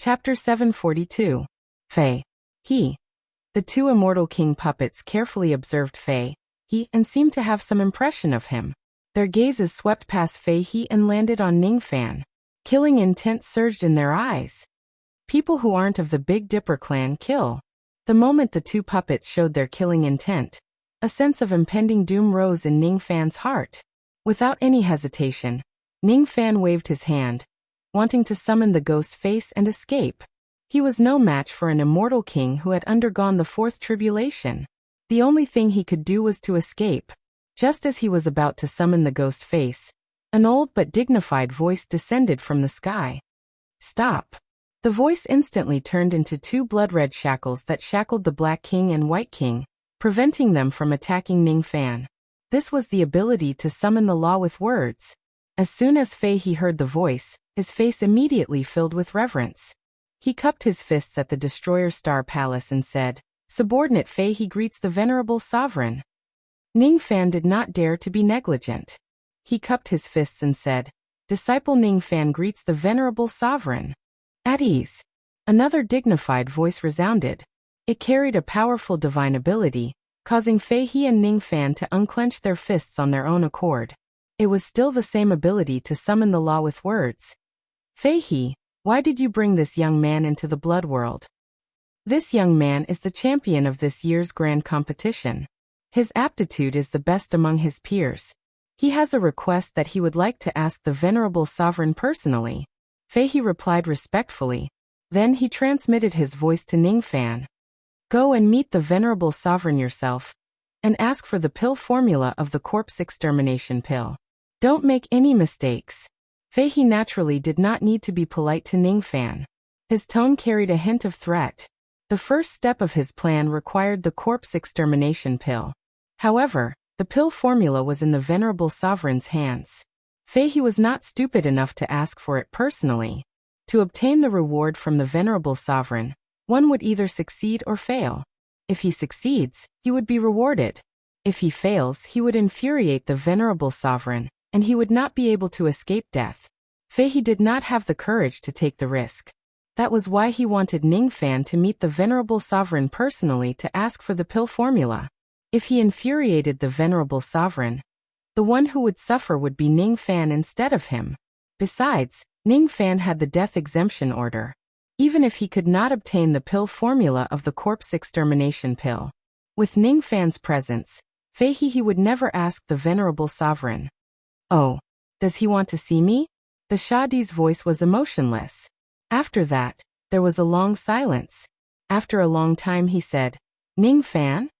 Chapter 742. Fei. He. The two immortal king puppets carefully observed Fei, He, and seemed to have some impression of him. Their gazes swept past Fei He and landed on Ningfan. Killing intent surged in their eyes. People who aren't of the Big Dipper clan kill. The moment the two puppets showed their killing intent, a sense of impending doom rose in Ningfan's heart. Without any hesitation, Ningfan waved his hand, wanting to summon the ghost face and escape. He was no match for an immortal king who had undergone the fourth tribulation. The only thing he could do was to escape. Just as he was about to summon the ghost face, an old but dignified voice descended from the sky. Stop. The voice instantly turned into two blood-red shackles that shackled the Black King and White King, preventing them from attacking Ningfan. This was the ability to summon the law with words. As soon as Fei He heard the voice, his face immediately filled with reverence. He cupped his fists at the Destroyer Star Palace and said, "Subordinate Fei He greets the venerable sovereign." Ningfan did not dare to be negligent. He cupped his fists and said, "Disciple Ningfan greets the venerable sovereign." At ease. Another dignified voice resounded. It carried a powerful divine ability, causing Fei He and Ningfan to unclench their fists on their own accord. It was still the same ability to summon the law with words. "Fei He, why did you bring this young man into the blood world? This young man is the champion of this year's grand competition. His aptitude is the best among his peers. He has a request that he would like to ask the venerable sovereign personally." Fei He replied respectfully. Then he transmitted his voice to Ningfan. "Go and meet the venerable sovereign yourself, and ask for the pill formula of the corpse extermination pill. Don't make any mistakes." Fei He naturally did not need to be polite to Ningfan. His tone carried a hint of threat. The first step of his plan required the corpse extermination pill. However, the pill formula was in the venerable sovereign's hands. Fei He was not stupid enough to ask for it personally. To obtain the reward from the venerable sovereign, one would either succeed or fail. If he succeeds, he would be rewarded. If he fails, he would infuriate the venerable sovereign, and he would not be able to escape death. Fei He did not have the courage to take the risk. That was why he wanted Ningfan to meet the venerable sovereign personally to ask for the pill formula. If he infuriated the venerable sovereign, the one who would suffer would be Ningfan instead of him. Besides, Ningfan had the death exemption order. Even if he could not obtain the pill formula of the corpse extermination pill, with Ningfan's presence, Fei He would never ask the venerable sovereign. "Oh, does he want to see me?" The Shadi's voice was emotionless. After that, there was a long silence. After a long time he said, "Ningfan?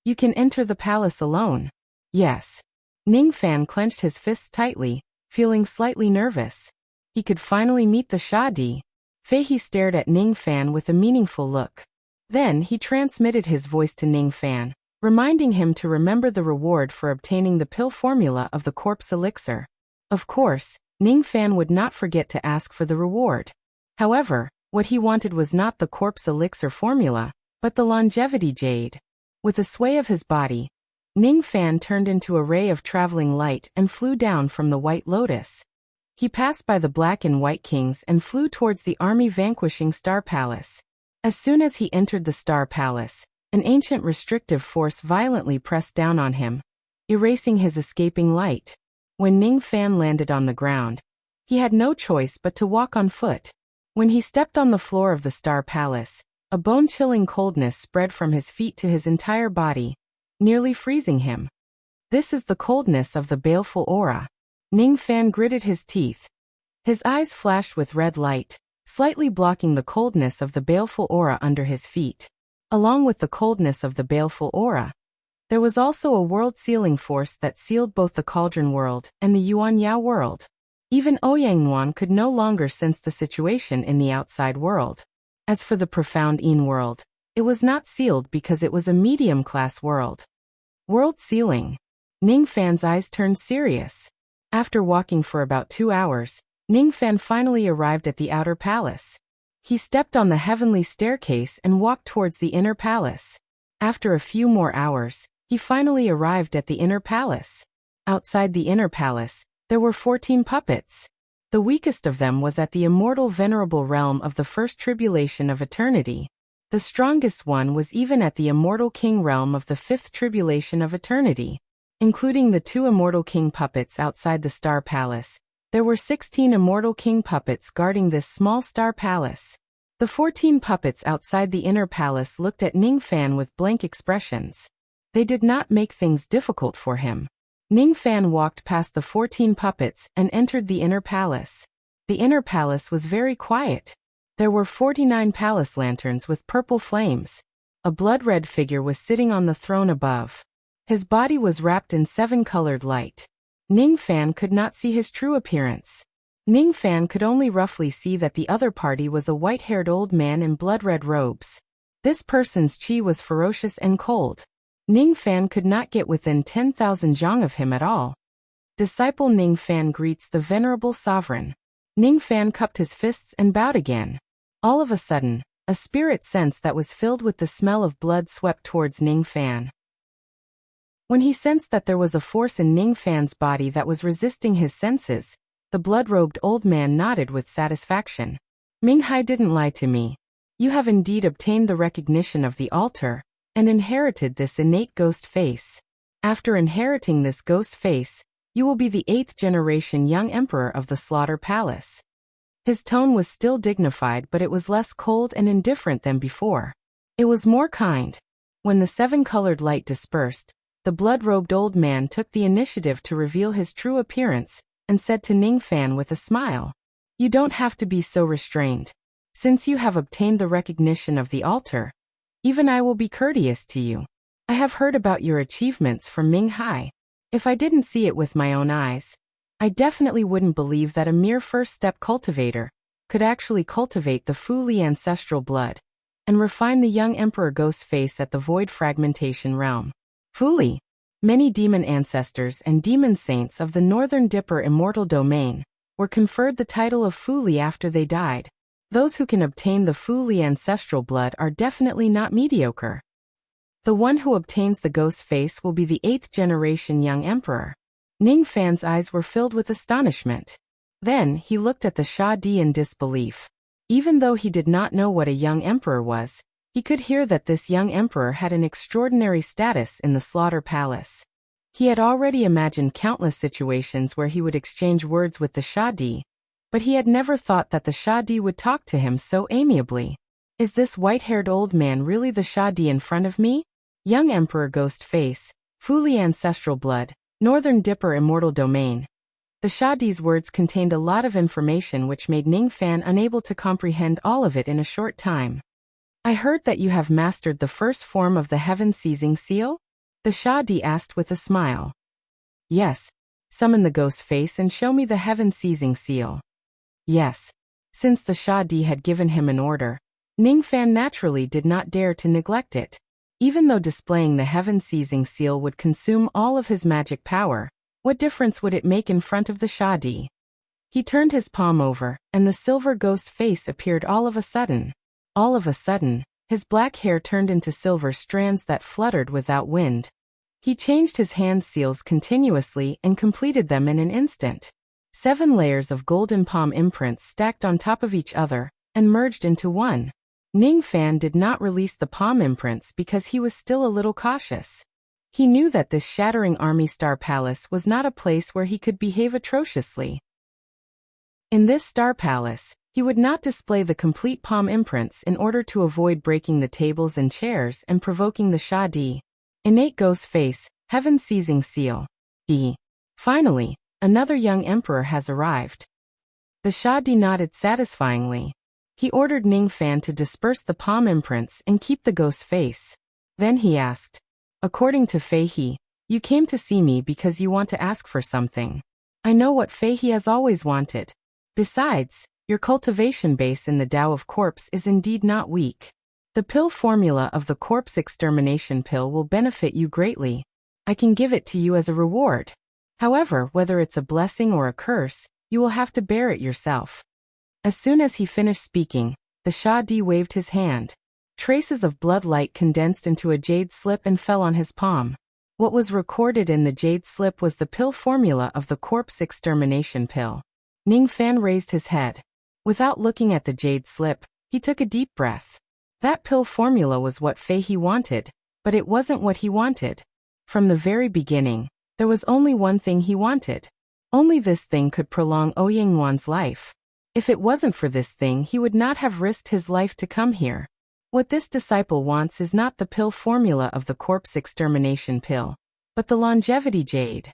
You can enter the palace alone." "Yes." Ningfan clenched his fists tightly, feeling slightly nervous. He could finally meet the Shadi. Fei He stared at Ningfan with a meaningful look. Then he transmitted his voice to Ningfan, reminding him to remember the reward for obtaining the pill formula of the corpse elixir. Of course, Ningfan would not forget to ask for the reward. However, what he wanted was not the corpse elixir formula, but the longevity jade. With a sway of his body, Ningfan turned into a ray of traveling light and flew down from the White Lotus. He passed by the Black and White Kings and flew towards the army vanquishing Star Palace. As soon as he entered the Star Palace, an ancient restrictive force violently pressed down on him, erasing his escaping light. When Ningfan landed on the ground, he had no choice but to walk on foot. When he stepped on the floor of the Star Palace, a bone-chilling coldness spread from his feet to his entire body, nearly freezing him. "This is the coldness of the baleful aura." Ningfan gritted his teeth. His eyes flashed with red light, slightly blocking the coldness of the baleful aura under his feet. Along with the coldness of the baleful aura, there was also a world-sealing force that sealed both the Cauldron world and the Yuan Yao world. Even Ouyangnuan could no longer sense the situation in the outside world. As for the profound Yin world, it was not sealed because it was a medium-class world. World sealing. Ningfan's eyes turned serious. After walking for about 2 hours, Ningfan finally arrived at the outer palace. He stepped on the heavenly staircase and walked towards the inner palace. After a few more hours, he finally arrived at the inner palace. Outside the inner palace, there were 14 puppets. The weakest of them was at the immortal venerable realm of the first tribulation of eternity. The strongest one was even at the immortal king realm of the fifth tribulation of eternity. Including the 2 immortal king puppets outside the star palace, there were 16 immortal king puppets guarding this small star palace. The 14 puppets outside the inner palace looked at Ning Fan with blank expressions. They did not make things difficult for him. Ning Fan walked past the 14 puppets and entered the inner palace. The inner palace was very quiet. There were 49 palace lanterns with purple flames. A blood-red figure was sitting on the throne above. His body was wrapped in 7-colored light. Ning Fan could not see his true appearance. Ning Fan could only roughly see that the other party was a white-haired old man in blood-red robes. This person's chi was ferocious and cold. Ning Fan could not get within 10,000 zhang of him at all. Disciple Ning Fan greets the venerable sovereign. Ning Fan cupped his fists and bowed again. All of a sudden, a spirit sense that was filled with the smell of blood swept towards Ning Fan. When he sensed that there was a force in Ning Fan's body that was resisting his senses, the blood-robed old man nodded with satisfaction. Ming Hai didn't lie to me. You have indeed obtained the recognition of the altar, and inherited this innate ghost face. After inheriting this ghost face, you will be the 8th generation young emperor of the Slaughter Palace. His tone was still dignified, but it was less cold and indifferent than before. It was more kind. When the 7-colored light dispersed, the blood-robed old man took the initiative to reveal his true appearance, and said to Ning Fan with a smile, "You don't have to be so restrained. Since you have obtained the recognition of the altar, even I will be courteous to you. I have heard about your achievements from Ming Hai. If I didn't see it with my own eyes, I definitely wouldn't believe that a mere first-step cultivator could actually cultivate the Fu Li ancestral blood and refine the young emperor ghost face at the void fragmentation realm. Fu Li. Many demon ancestors and demon saints of the Northern Dipper immortal domain were conferred the title of Fu Li after they died. Those who can obtain the Fu Li ancestral blood are definitely not mediocre. The one who obtains the ghost face will be the 8th generation young emperor." Ning Fan's eyes were filled with astonishment. Then he looked at the Sha Di in disbelief. Even though he did not know what a young emperor was, he could hear that this young emperor had an extraordinary status in the Slaughter Palace. He had already imagined countless situations where he would exchange words with the Sha Di, but he had never thought that the Sha Di would talk to him so amiably. Is this white-haired old man really the Sha Di in front of me? Young Emperor Ghost Face, Fu Li Ancestral Blood, Northern Dipper Immortal Domain. The Sha Di's words contained a lot of information which made Ning Fan unable to comprehend all of it in a short time. I heard that you have mastered the first form of the heaven-seizing seal? The Sha Di asked with a smile. Yes. Summon the ghost face and show me the heaven-seizing seal. Yes. Since the Sha Di had given him an order, Ning Fan naturally did not dare to neglect it. Even though displaying the heaven-seizing seal would consume all of his magic power, what difference would it make in front of the Sha Di? He turned his palm over, and the silver ghost face appeared all of a sudden. All of a sudden, his black hair turned into silver strands that fluttered without wind. He changed his hand seals continuously and completed them in an instant. 7 layers of golden palm imprints stacked on top of each other and merged into one. Ning Fan did not release the palm imprints because he was still a little cautious. He knew that this shattering army star palace was not a place where he could behave atrociously. In this star palace, he would not display the complete palm imprints in order to avoid breaking the tables and chairs and provoking the Sha Di. Innate ghost face, heaven-seizing seal. Finally, another young emperor has arrived. The Sha Di nodded satisfyingly. He ordered Ning Fan to disperse the palm imprints and keep the ghost face. Then he asked, "According to Fei He, you came to see me because you want to ask for something. I know what Fei He has always wanted. Besides, your cultivation base in the Tao of Corpse is indeed not weak. The pill formula of the corpse extermination pill will benefit you greatly. I can give it to you as a reward. However, whether it's a blessing or a curse, you will have to bear it yourself." As soon as he finished speaking, the Sha Di waved his hand. Traces of blood light condensed into a jade slip and fell on his palm. What was recorded in the jade slip was the pill formula of the corpse extermination pill. Ning Fan raised his head. Without looking at the jade slip, he took a deep breath. That pill formula was what Fei he wanted, but it wasn't what he wanted. From the very beginning, there was only one thing he wanted. Only this thing could prolong Ouyangwan's life. If it wasn't for this thing, he would not have risked his life to come here. What this disciple wants is not the pill formula of the corpse extermination pill, but the longevity jade.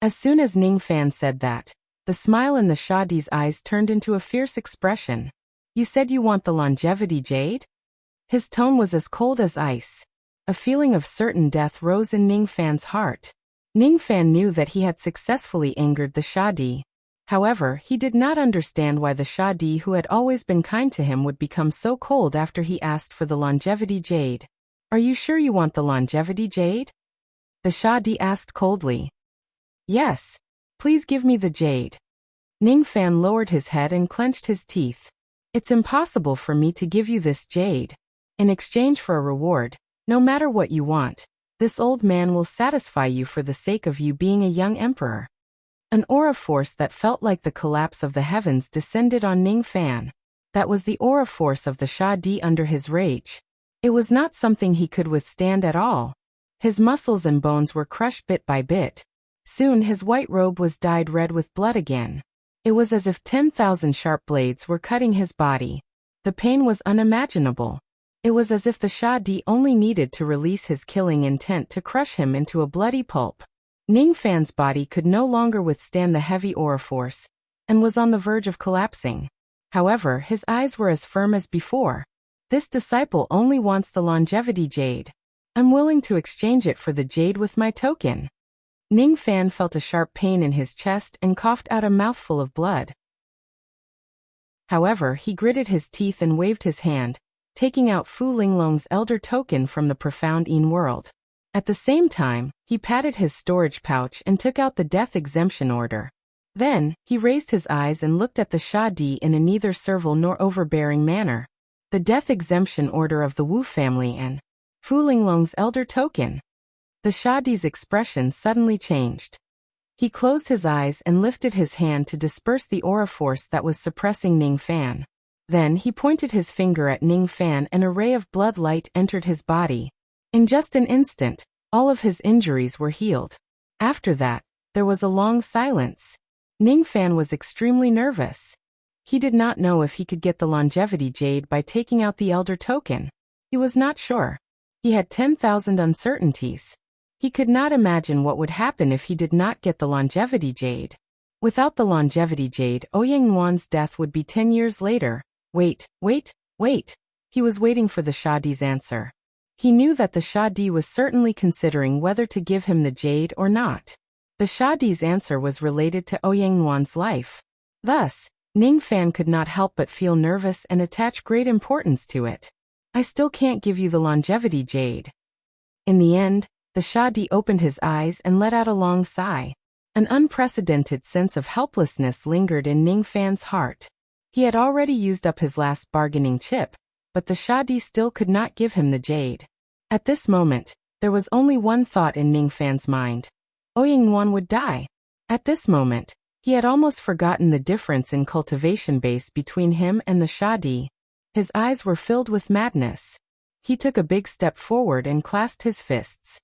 As soon as Ning Fan said that, the smile in the Shadi's eyes turned into a fierce expression. You said you want the longevity jade? His tone was as cold as ice. A feeling of certain death rose in Ning Fan's heart. Ning Fan knew that he had successfully angered the Shadi. However, he did not understand why the Shadi who had always been kind to him would become so cold after he asked for the longevity jade. Are you sure you want the longevity jade? The Shadi asked coldly. Yes. Please give me the jade. Ning Fan lowered his head and clenched his teeth. It's impossible for me to give you this jade. In exchange for a reward, no matter what you want, this old man will satisfy you for the sake of you being a young emperor. An aura force that felt like the collapse of the heavens descended on Ning Fan. That was the aura force of the Shadi under his rage. It was not something he could withstand at all. His muscles and bones were crushed bit by bit. Soon his white robe was dyed red with blood again. It was as if 10,000 sharp blades were cutting his body. The pain was unimaginable. It was as if the Shadi only needed to release his killing intent to crush him into a bloody pulp. Ning Fan's body could no longer withstand the heavy aura force, and was on the verge of collapsing. However, his eyes were as firm as before. This disciple only wants the longevity jade. I'm willing to exchange it for the jade with my token. Ning Fan felt a sharp pain in his chest and coughed out a mouthful of blood. However, he gritted his teeth and waved his hand, taking out Fu Linglong's elder token from the profound Yin world. At the same time, he patted his storage pouch and took out the death exemption order. Then, he raised his eyes and looked at the Shadi in a neither servile nor overbearing manner. The death exemption order of the Wu family and Fu Linglong's elder token. The Shadi's expression suddenly changed. He closed his eyes and lifted his hand to disperse the aura force that was suppressing Ning Fan. Then he pointed his finger at Ning Fan and a ray of blood light entered his body. In just an instant, all of his injuries were healed. After that, there was a long silence. Ning Fan was extremely nervous. He did not know if he could get the longevity jade by taking out the elder token. He was not sure. He had 10,000 uncertainties. He could not imagine what would happen if he did not get the longevity jade. Without the longevity jade, Ouyangwan's death would be 10 years later. Wait. He was waiting for the Shadi's answer. He knew that the Shadi was certainly considering whether to give him the jade or not. The Shadi's answer was related to Ouyangwan's life. Thus, Ning Fan could not help but feel nervous and attach great importance to it. I still can't give you the longevity jade. In the end, the Shadi opened his eyes and let out a long sigh. An unprecedented sense of helplessness lingered in Ning Fan's heart. He had already used up his last bargaining chip, but the Shadi still could not give him the jade. At this moment, there was only one thought in Ning Fan's mind. Ouyangwan would die. At this moment, he had almost forgotten the difference in cultivation base between him and the Shadi. His eyes were filled with madness. He took a big step forward and clasped his fists.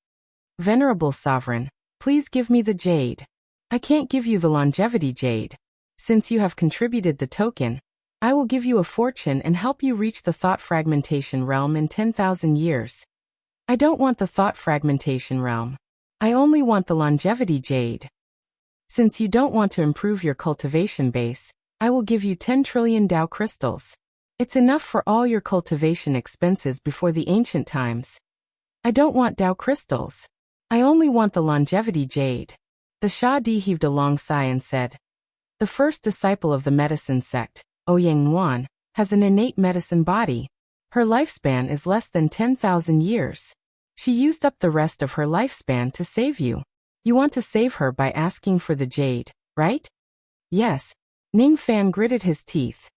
Venerable Sovereign, please give me the jade. I can't give you the longevity jade. Since you have contributed the token, I will give you a fortune and help you reach the thought fragmentation realm in 10,000 years. I don't want the thought fragmentation realm. I only want the longevity jade. Since you don't want to improve your cultivation base, I will give you 10 trillion Dao crystals. It's enough for all your cultivation expenses before the ancient times. I don't want Dao crystals. I only want the longevity jade. The Shadi heaved a long sigh and said, the first disciple of the medicine sect, Ouyangwan, has an innate medicine body. Her lifespan is less than 10,000 years. She used up the rest of her lifespan to save you. You want to save her by asking for the jade, right? Yes. Ning Fan gritted his teeth.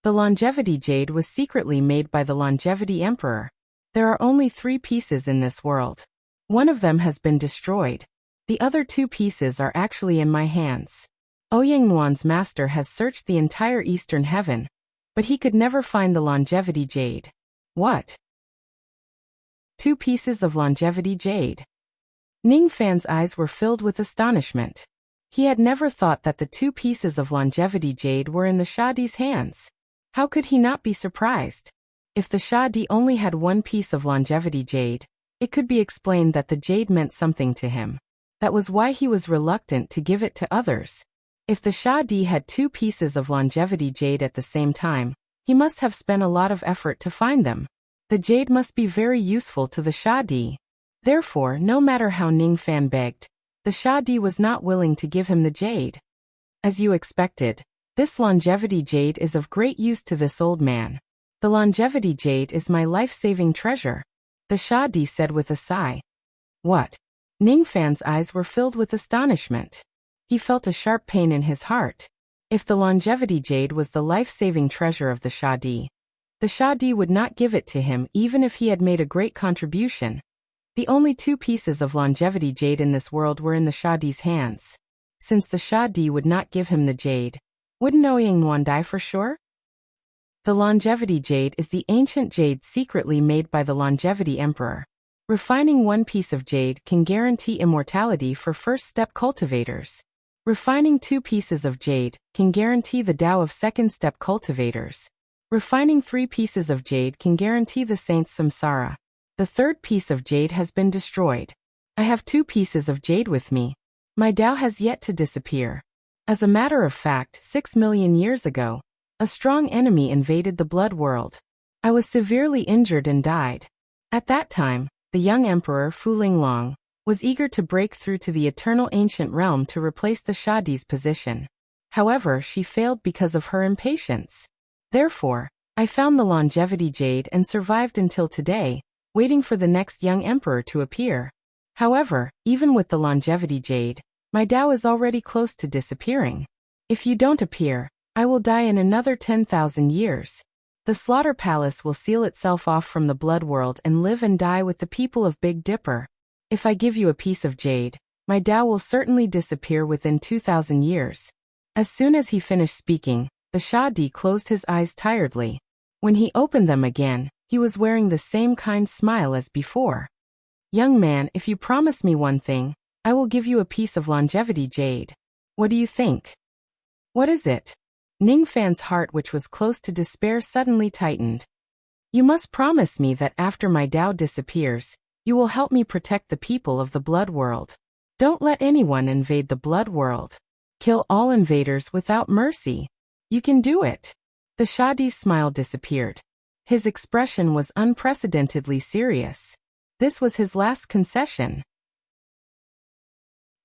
The longevity jade was secretly made by the longevity emperor. There are only 3 pieces in this world. One of them has been destroyed. The other 2 pieces are actually in my hands. Ouyang master has searched the entire eastern heaven, but he could never find the longevity jade. What? 2 pieces of longevity jade. Ning Fan's eyes were filled with astonishment. He had never thought that the 2 pieces of longevity jade were in the Shadi's hands. How could he not be surprised? If the Shadi only had 1 piece of longevity jade, it could be explained that the jade meant something to him. That was why he was reluctant to give it to others. If the Shadi had 2 pieces of longevity jade at the same time, he must have spent a lot of effort to find them. The jade must be very useful to the Shadi. Therefore, no matter how Ning Fan begged, the Shadi was not willing to give him the jade. As you expected, this longevity jade is of great use to this old man. The longevity jade is my life-saving treasure, the Shadi said with a sigh. What? Ning Fan's eyes were filled with astonishment. He felt a sharp pain in his heart. If the longevity jade was the life-saving treasure of the Shadi would not give it to him even if he had made a great contribution. The only 2 pieces of longevity jade in this world were in the Shadi's hands. Since the Shadi would not give him the jade, wouldn't Ouyang die for sure? The longevity jade is the ancient jade secretly made by the longevity emperor. Refining 1 piece of jade can guarantee immortality for first-step cultivators. Refining 2 pieces of jade can guarantee the Tao of second-step cultivators. Refining 3 pieces of jade can guarantee the saint's samsara. The 3rd piece of jade has been destroyed. I have 2 pieces of jade with me. My Tao has yet to disappear. As a matter of fact, 6 million years ago, a strong enemy invaded the blood world. I was severely injured and died. At that time, the young emperor Fu Linglong was eager to break through to the eternal ancient realm to replace the Shadi's position. However, she failed because of her impatience. Therefore, I found the longevity jade and survived until today, waiting for the next young emperor to appear. However, even with the longevity jade, my Tao is already close to disappearing. If you don't appear, I will die in another 10,000 years. The slaughter palace will seal itself off from the blood world and live and die with the people of Big Dipper. If I give you a piece of jade, my Tao will certainly disappear within 2,000 years. As soon as he finished speaking, the Shadi closed his eyes tiredly. When he opened them again, he was wearing the same kind smile as before. Young man, if you promise me one thing, I will give you a piece of longevity jade. What do you think? What is it? Ning Fan's heart, which was close to despair, suddenly tightened. You must promise me that after my Tao disappears, you will help me protect the people of the blood world. Don't let anyone invade the blood world. Kill all invaders without mercy. You can do it. The Shadi's smile disappeared. His expression was unprecedentedly serious. This was his last concession.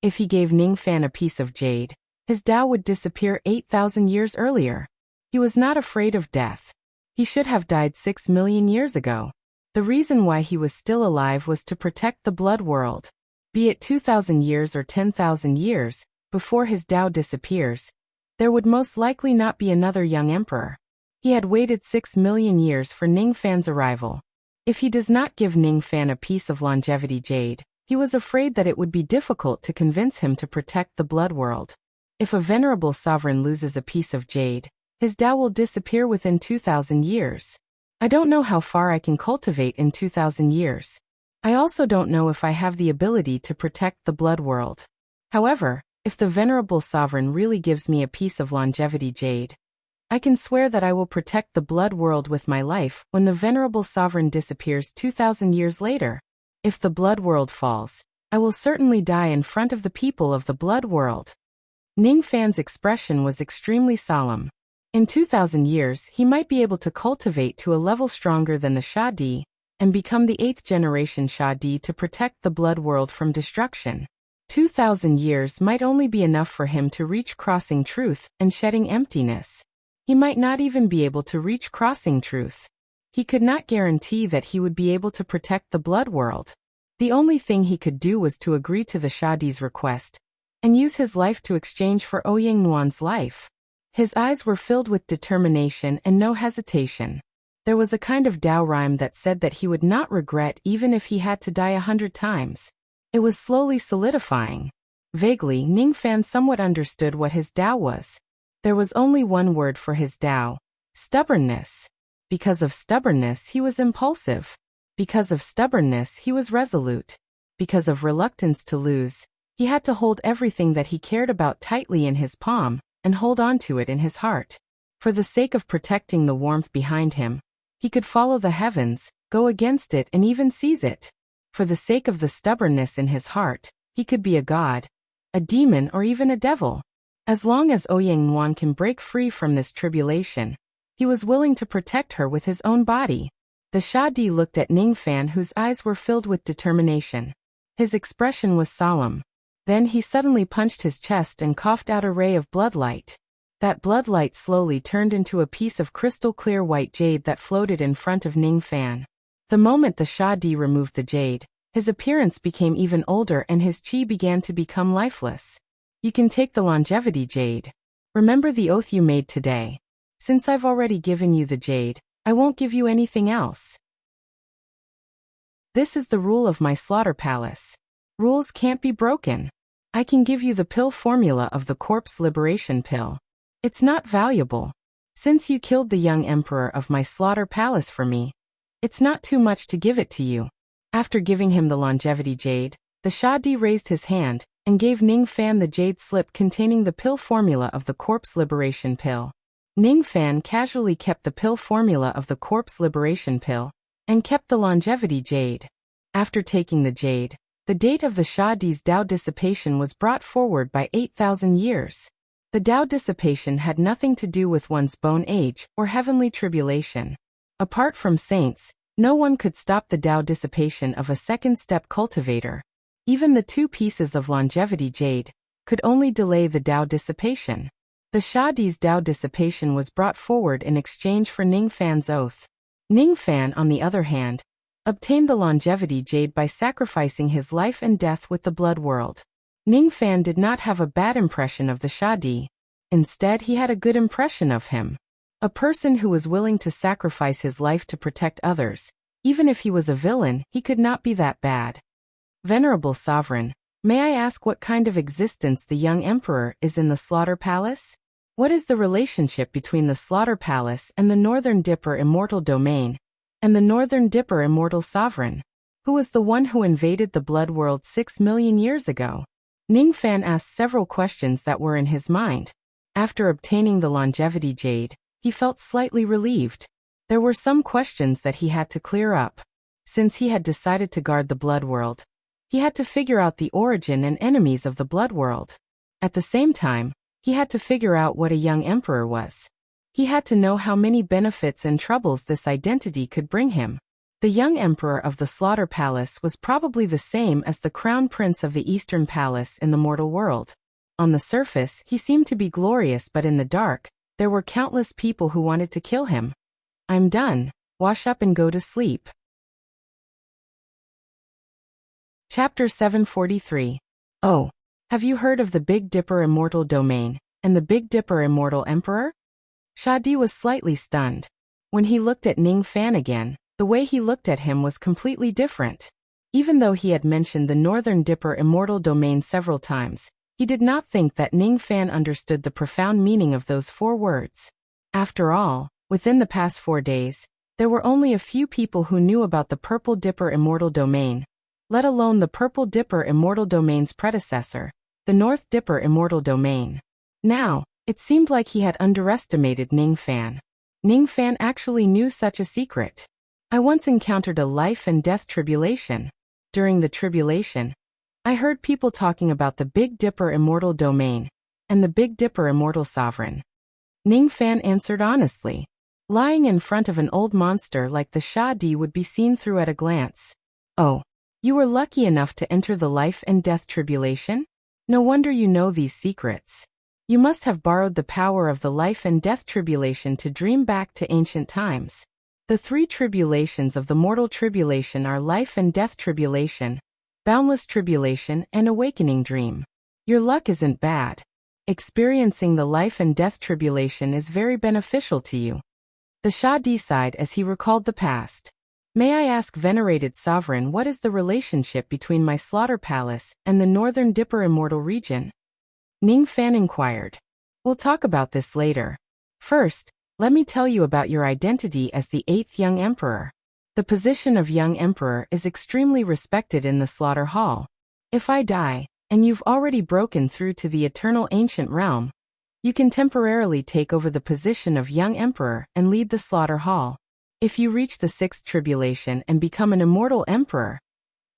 If he gave Ning Fan a piece of jade, his Tao would disappear 8,000 years earlier. He was not afraid of death. He should have died 6 million years ago. The reason why he was still alive was to protect the blood world. Be it 2,000 years or 10,000 years, before his Tao disappears, there would most likely not be another young emperor. He had waited 6 million years for Ning Fan's arrival. If he does not give Ning Fan a piece of longevity jade, he was afraid that it would be difficult to convince him to protect the blood world. If a venerable sovereign loses a piece of jade, his Tao will disappear within 2,000 years. I don't know how far I can cultivate in 2,000 years. I also don't know if I have the ability to protect the blood world. However, if the venerable sovereign really gives me a piece of longevity jade, I can swear that I will protect the blood world with my life when the venerable sovereign disappears 2,000 years later. If the blood world falls, I will certainly die in front of the people of the blood world. Ning Fan's expression was extremely solemn. In 2,000 years, he might be able to cultivate to a level stronger than the Shadi and become the 8th generation Shadi to protect the blood world from destruction. 2,000 years might only be enough for him to reach crossing truth and shedding emptiness. He might not even be able to reach crossing truth. He could not guarantee that he would be able to protect the blood world. The only thing he could do was to agree to the Shadi's request and use his life to exchange for Ouyang life. His eyes were filled with determination and no hesitation. There was a kind of Tao rhyme that said that he would not regret even if he had to die 100 times. It was slowly solidifying. Vaguely, Ningfan somewhat understood what his Tao was. There was only one word for his Tao: stubbornness. Because of stubbornness, he was impulsive. Because of stubbornness, he was resolute. Because of reluctance to lose, he had to hold everything that he cared about tightly in his palm and hold on to it in his heart. For the sake of protecting the warmth behind him, he could follow the heavens, go against it, and even seize it. For the sake of the stubbornness in his heart, he could be a god, a demon, or even a devil. As long as Ouyang Nuan can break free from this tribulation, he was willing to protect her with his own body. The Sha Di looked at Ningfan, whose eyes were filled with determination. His expression was solemn. Then he suddenly punched his chest and coughed out a ray of bloodlight. That bloodlight slowly turned into a piece of crystal-clear white jade that floated in front of Ningfan. The moment the Sha Di removed the jade, his appearance became even older and his qi began to become lifeless. You can take the longevity jade. Remember the oath you made today. Since I've already given you the jade, I won't give you anything else. This is the rule of my slaughter palace. Rules can't be broken. I can give you the pill formula of the corpse liberation pill. It's not valuable. Since you killed the young emperor of my slaughter palace for me, it's not too much to give it to you. After giving him the longevity jade, the Sha Di raised his hand and gave Ningfan the jade slip containing the pill formula of the corpse liberation pill. Ningfan casually kept the pill formula of the corpse liberation pill and kept the longevity jade. After taking the jade, the date of the Sha Di's Tao dissipation was brought forward by 8,000 years. The Tao dissipation had nothing to do with one's bone age or heavenly tribulation. Apart from saints, no one could stop the Tao dissipation of a second-step cultivator. Even the 2 pieces of longevity jade could only delay the Tao dissipation. The Sha Di's Tao dissipation was brought forward in exchange for Ningfan's oath. Ningfan, on the other hand, obtained the longevity jade by sacrificing his life and death with the blood world. Ningfan did not have a bad impression of the Sha Di. Instead, he had a good impression of him. A person who was willing to sacrifice his life to protect others. Even if he was a villain, he could not be that bad. Venerable Sovereign, may I ask what kind of existence the young emperor is in the Slaughter Palace? What is the relationship between the Slaughter Palace and the Northern Dipper Immortal Domain, and the Northern Dipper Immortal Sovereign? Who was the one who invaded the Blood World 6 million years ago? Ningfan asked several questions that were in his mind. After obtaining the longevity jade, he felt slightly relieved. There were some questions that he had to clear up. Since he had decided to guard the Blood World, he had to figure out the origin and enemies of the Blood World. At the same time, he had to figure out what a young emperor was. He had to know how many benefits and troubles this identity could bring him. The young emperor of the Slaughter Palace was probably the same as the crown prince of the Eastern Palace in the mortal world. On the surface, he seemed to be glorious, but in the dark, there were countless people who wanted to kill him. I'm done. Wash up and go to sleep. Chapter 743. Oh, have you heard of the Big Dipper Immortal Domain and the Big Dipper Immortal Emperor? Sha Di was slightly stunned. When he looked at Ningfan again, the way he looked at him was completely different. Even though he had mentioned the Northern Dipper Immortal Domain several times, he did not think that Ningfan understood the profound meaning of those 4 words. After all, within the past 4 days, there were only a few people who knew about the Purple Dipper Immortal Domain, let alone the Purple Dipper Immortal Domain's predecessor, the North Dipper Immortal Domain. Now, it seemed like he had underestimated Ningfan. Ningfan actually knew such a secret. I once encountered a life and death tribulation. During the tribulation, I heard people talking about the Big Dipper Immortal Domain and the Big Dipper Immortal Sovereign. Ningfan answered honestly. Lying in front of an old monster like the Sha Di would be seen through at a glance. Oh, you were lucky enough to enter the life and death tribulation? No wonder you know these secrets. You must have borrowed the power of the life and death tribulation to dream back to ancient times. The 3 tribulations of the mortal tribulation are life and death tribulation, boundless tribulation, and awakening dream. Your luck isn't bad. Experiencing the life and death tribulation is very beneficial to you. The Sha Di sighed as he recalled the past. May I ask, venerated sovereign, what is the relationship between my slaughter palace and the northern Dipper immortal region? Ning Fan inquired. We'll talk about this later. First, let me tell you about your identity as the 8th young emperor. The position of young emperor is extremely respected in the slaughter hall. If I die, and you've already broken through to the eternal ancient realm, you can temporarily take over the position of young emperor and lead the slaughter hall. If you reach the 6th tribulation and become an immortal emperor,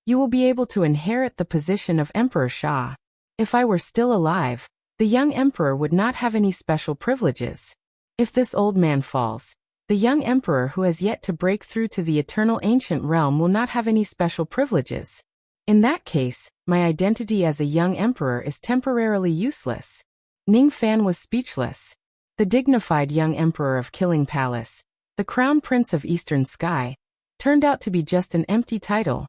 you will be able to inherit the position of Emperor Sha. If I were still alive, the young emperor would not have any special privileges. If this old man falls, the young emperor who has yet to break through to the eternal ancient realm will not have any special privileges. In that case, my identity as a young emperor is temporarily useless. Ning Fan was speechless. The dignified young emperor of Killing Palace, the crown prince of Eastern Sky, turned out to be just an empty title.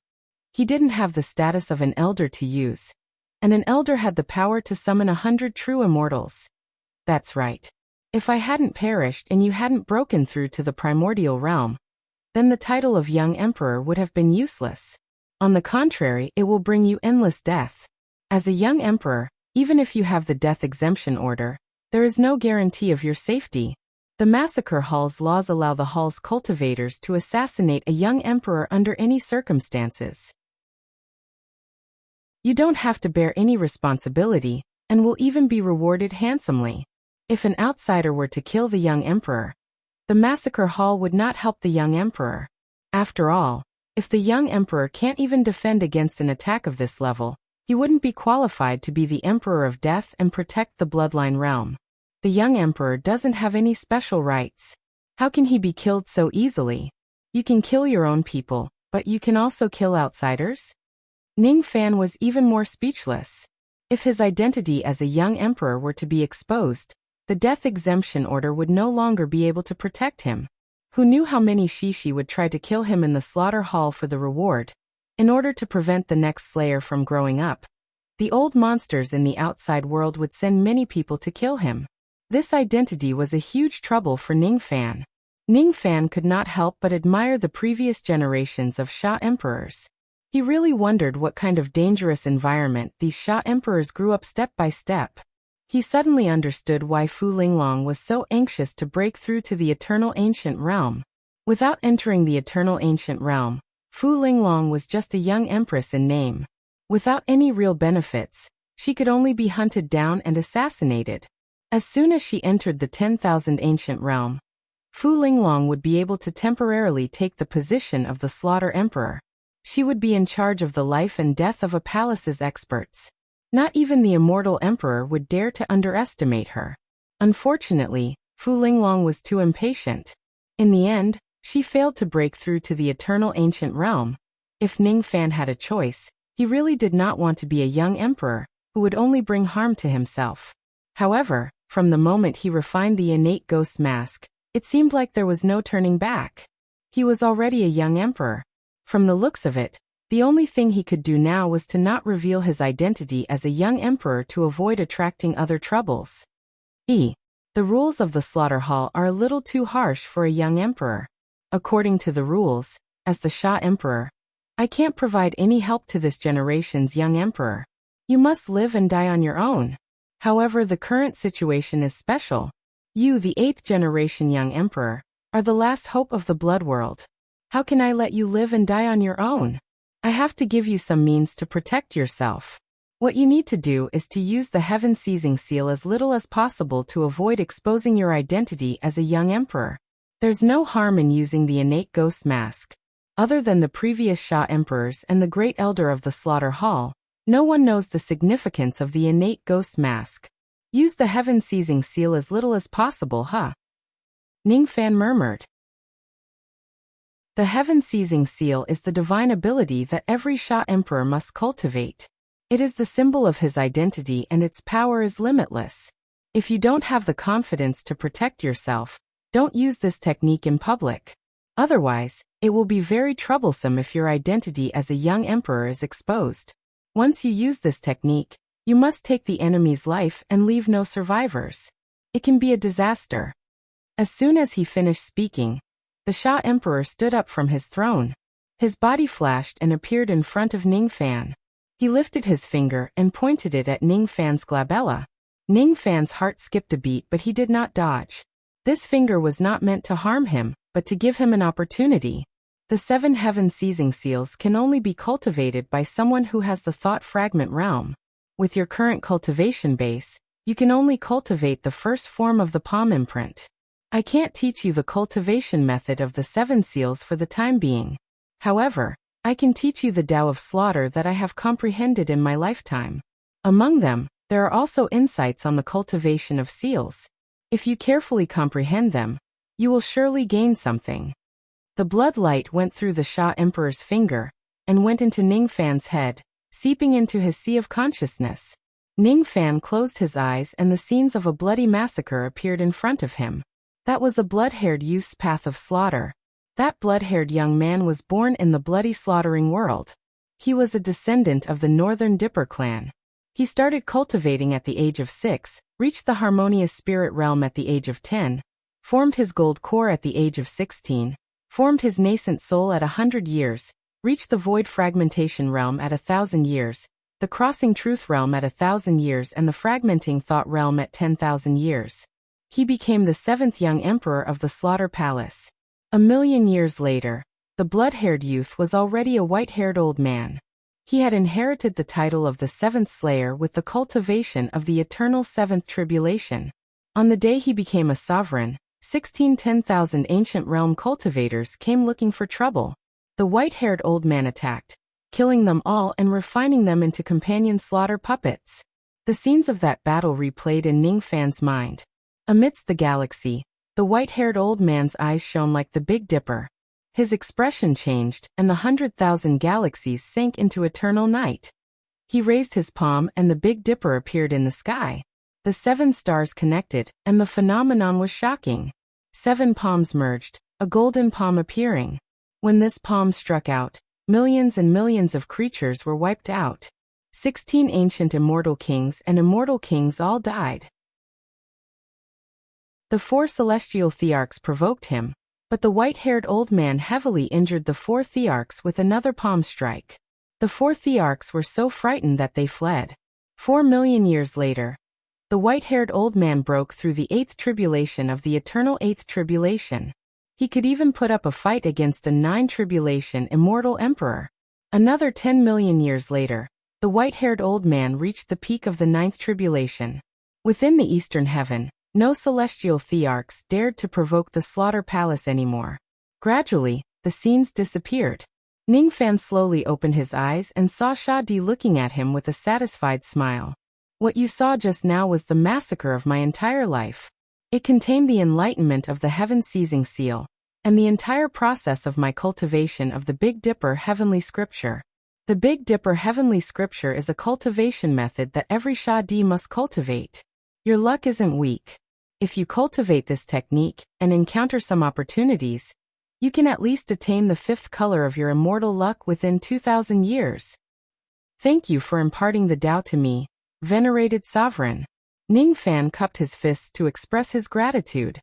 He didn't have the status of an elder to use, and an elder had the power to summon 100 true immortals. That's right. If I hadn't perished and you hadn't broken through to the primordial realm, then the title of young emperor would have been useless. On the contrary, it will bring you endless death. As a young emperor, even if you have the death exemption order, there is no guarantee of your safety. The Massacre Hall's laws allow the hall's cultivators to assassinate a young emperor under any circumstances. You don't have to bear any responsibility, and will even be rewarded handsomely. If an outsider were to kill the young emperor, the Massacre Hall would not help the young emperor. After all, if the young emperor can't even defend against an attack of this level, he wouldn't be qualified to be the Emperor of Death and protect the bloodline realm. The young emperor doesn't have any special rights. How can he be killed so easily? You can kill your own people, but you can also kill outsiders? Ning Fan was even more speechless. If his identity as a young emperor were to be exposed, the death exemption order would no longer be able to protect him. Who knew how many Shishi would try to kill him in the slaughter hall for the reward? In order to prevent the next slayer from growing up, the old monsters in the outside world would send many people to kill him. This identity was a huge trouble for Ning Fan. Ning Fan could not help but admire the previous generations of Sha emperors. He really wondered what kind of dangerous environment these Sha emperors grew up step by step. He suddenly understood why Fu Linglong was so anxious to break through to the eternal ancient realm. Without entering the eternal ancient realm, Fu Linglong was just a young empress in name. Without any real benefits, she could only be hunted down and assassinated. As soon as she entered the 10,000 ancient realm, Fu Linglong would be able to temporarily take the position of the Slaughter Emperor. She would be in charge of the life and death of a palace's experts. Not even the immortal emperor would dare to underestimate her. Unfortunately, Fu Linglong was too impatient. In the end, she failed to break through to the eternal ancient realm. If Ning Fan had a choice, he really did not want to be a young emperor who would only bring harm to himself. However, from the moment he refined the innate ghost mask, it seemed like there was no turning back. He was already a young emperor. From the looks of it, the only thing he could do now was to not reveal his identity as a young emperor to avoid attracting other troubles. The rules of the slaughter hall are a little too harsh for a young emperor. According to the rules, as the Sha Emperor, I can't provide any help to this generation's young emperor. You must live and die on your own. However, the current situation is special. You, the 8th generation young emperor, are the last hope of the blood world. How can I let you live and die on your own? I have to give you some means to protect yourself. What you need to do is to use the Heaven Seizing Seal as little as possible to avoid exposing your identity as a young emperor. There's no harm in using the innate ghost mask. Other than the previous Sha emperors and the great elder of the slaughter hall, no one knows the significance of the innate ghost mask. Use the Heaven Seizing Seal as little as possible, huh? Ning Fan murmured. The Heaven Seizing Seal is the divine ability that every Sha emperor must cultivate. It is the symbol of his identity and its power is limitless. If you don't have the confidence to protect yourself, don't use this technique in public. Otherwise, it will be very troublesome if your identity as a young emperor is exposed. Once you use this technique, you must take the enemy's life and leave no survivors. It can be a disaster. As soon as he finished speaking, the Sha Emperor stood up from his throne. His body flashed and appeared in front of Ning Fan. He lifted his finger and pointed it at Ning Fan's glabella. Ning Fan's heart skipped a beat, but he did not dodge. This finger was not meant to harm him, but to give him an opportunity. The 7 heaven seizing seals can only be cultivated by someone who has the thought fragment realm. With your current cultivation base, you can only cultivate the first form of the palm imprint. I can't teach you the cultivation method of the 7 seals for the time being. However, I can teach you the Tao of slaughter that I have comprehended in my lifetime. Among them, there are also insights on the cultivation of seals. If you carefully comprehend them, you will surely gain something. The blood light went through the Sha Emperor's finger and went into Ning Fan's head, seeping into his sea of consciousness. Ning Fan closed his eyes and the scenes of a bloody massacre appeared in front of him. That was a blood-haired youth's path of slaughter. That blood-haired young man was born in the bloody slaughtering world. He was a descendant of the Northern Dipper clan. He started cultivating at the age of 6, reached the harmonious spirit realm at the age of 10, formed his gold core at the age of 16, formed his nascent soul at 100 years, reached the void fragmentation realm at 1,000 years, the crossing truth realm at 1,000 years and the fragmenting thought realm at 10,000 years. He became the 7th young emperor of the Slaughter Palace. 1,000,000 years later, the blood-haired youth was already a white-haired old man. He had inherited the title of the 7th Slayer with the cultivation of the eternal 7th Tribulation. On the day he became a sovereign, 10,000 ancient realm cultivators came looking for trouble. The white-haired old man attacked, killing them all and refining them into companion slaughter puppets. The scenes of that battle replayed in Ning Fan's mind. Amidst the galaxy, the white-haired old man's eyes shone like the Big Dipper. His expression changed, and the 100,000 galaxies sank into eternal night. He raised his palm and the Big Dipper appeared in the sky. The 7 stars connected, and the phenomenon was shocking. 7 palms merged, a golden palm appearing. When this palm struck out, millions and millions of creatures were wiped out. 16 ancient immortal kings and immortal kings all died. The 4 celestial thearchs provoked him, but the white-haired old man heavily injured the 4 thearchs with another palm strike. The 4 thearchs were so frightened that they fled. 4,000,000 years later, the white-haired old man broke through the 8th tribulation of the eternal 8th tribulation. He could even put up a fight against a 9 tribulation immortal emperor. Another 10,000,000 years later, the white-haired old man reached the peak of the 9th tribulation. Within the eastern heaven, no celestial thearchs dared to provoke the Slaughter Palace anymore. Gradually, the scenes disappeared. Ning Fan slowly opened his eyes and saw Sha Di looking at him with a satisfied smile. What you saw just now was the massacre of my entire life. It contained the enlightenment of the heaven seizing seal, and the entire process of my cultivation of the Big Dipper heavenly scripture. The Big Dipper heavenly scripture is a cultivation method that every Sha Di must cultivate. Your luck isn't weak. If you cultivate this technique and encounter some opportunities, you can at least attain the 5th color of your immortal luck within 2,000 years. Thank you for imparting the Tao to me, venerated sovereign. Ning Fan cupped his fists to express his gratitude.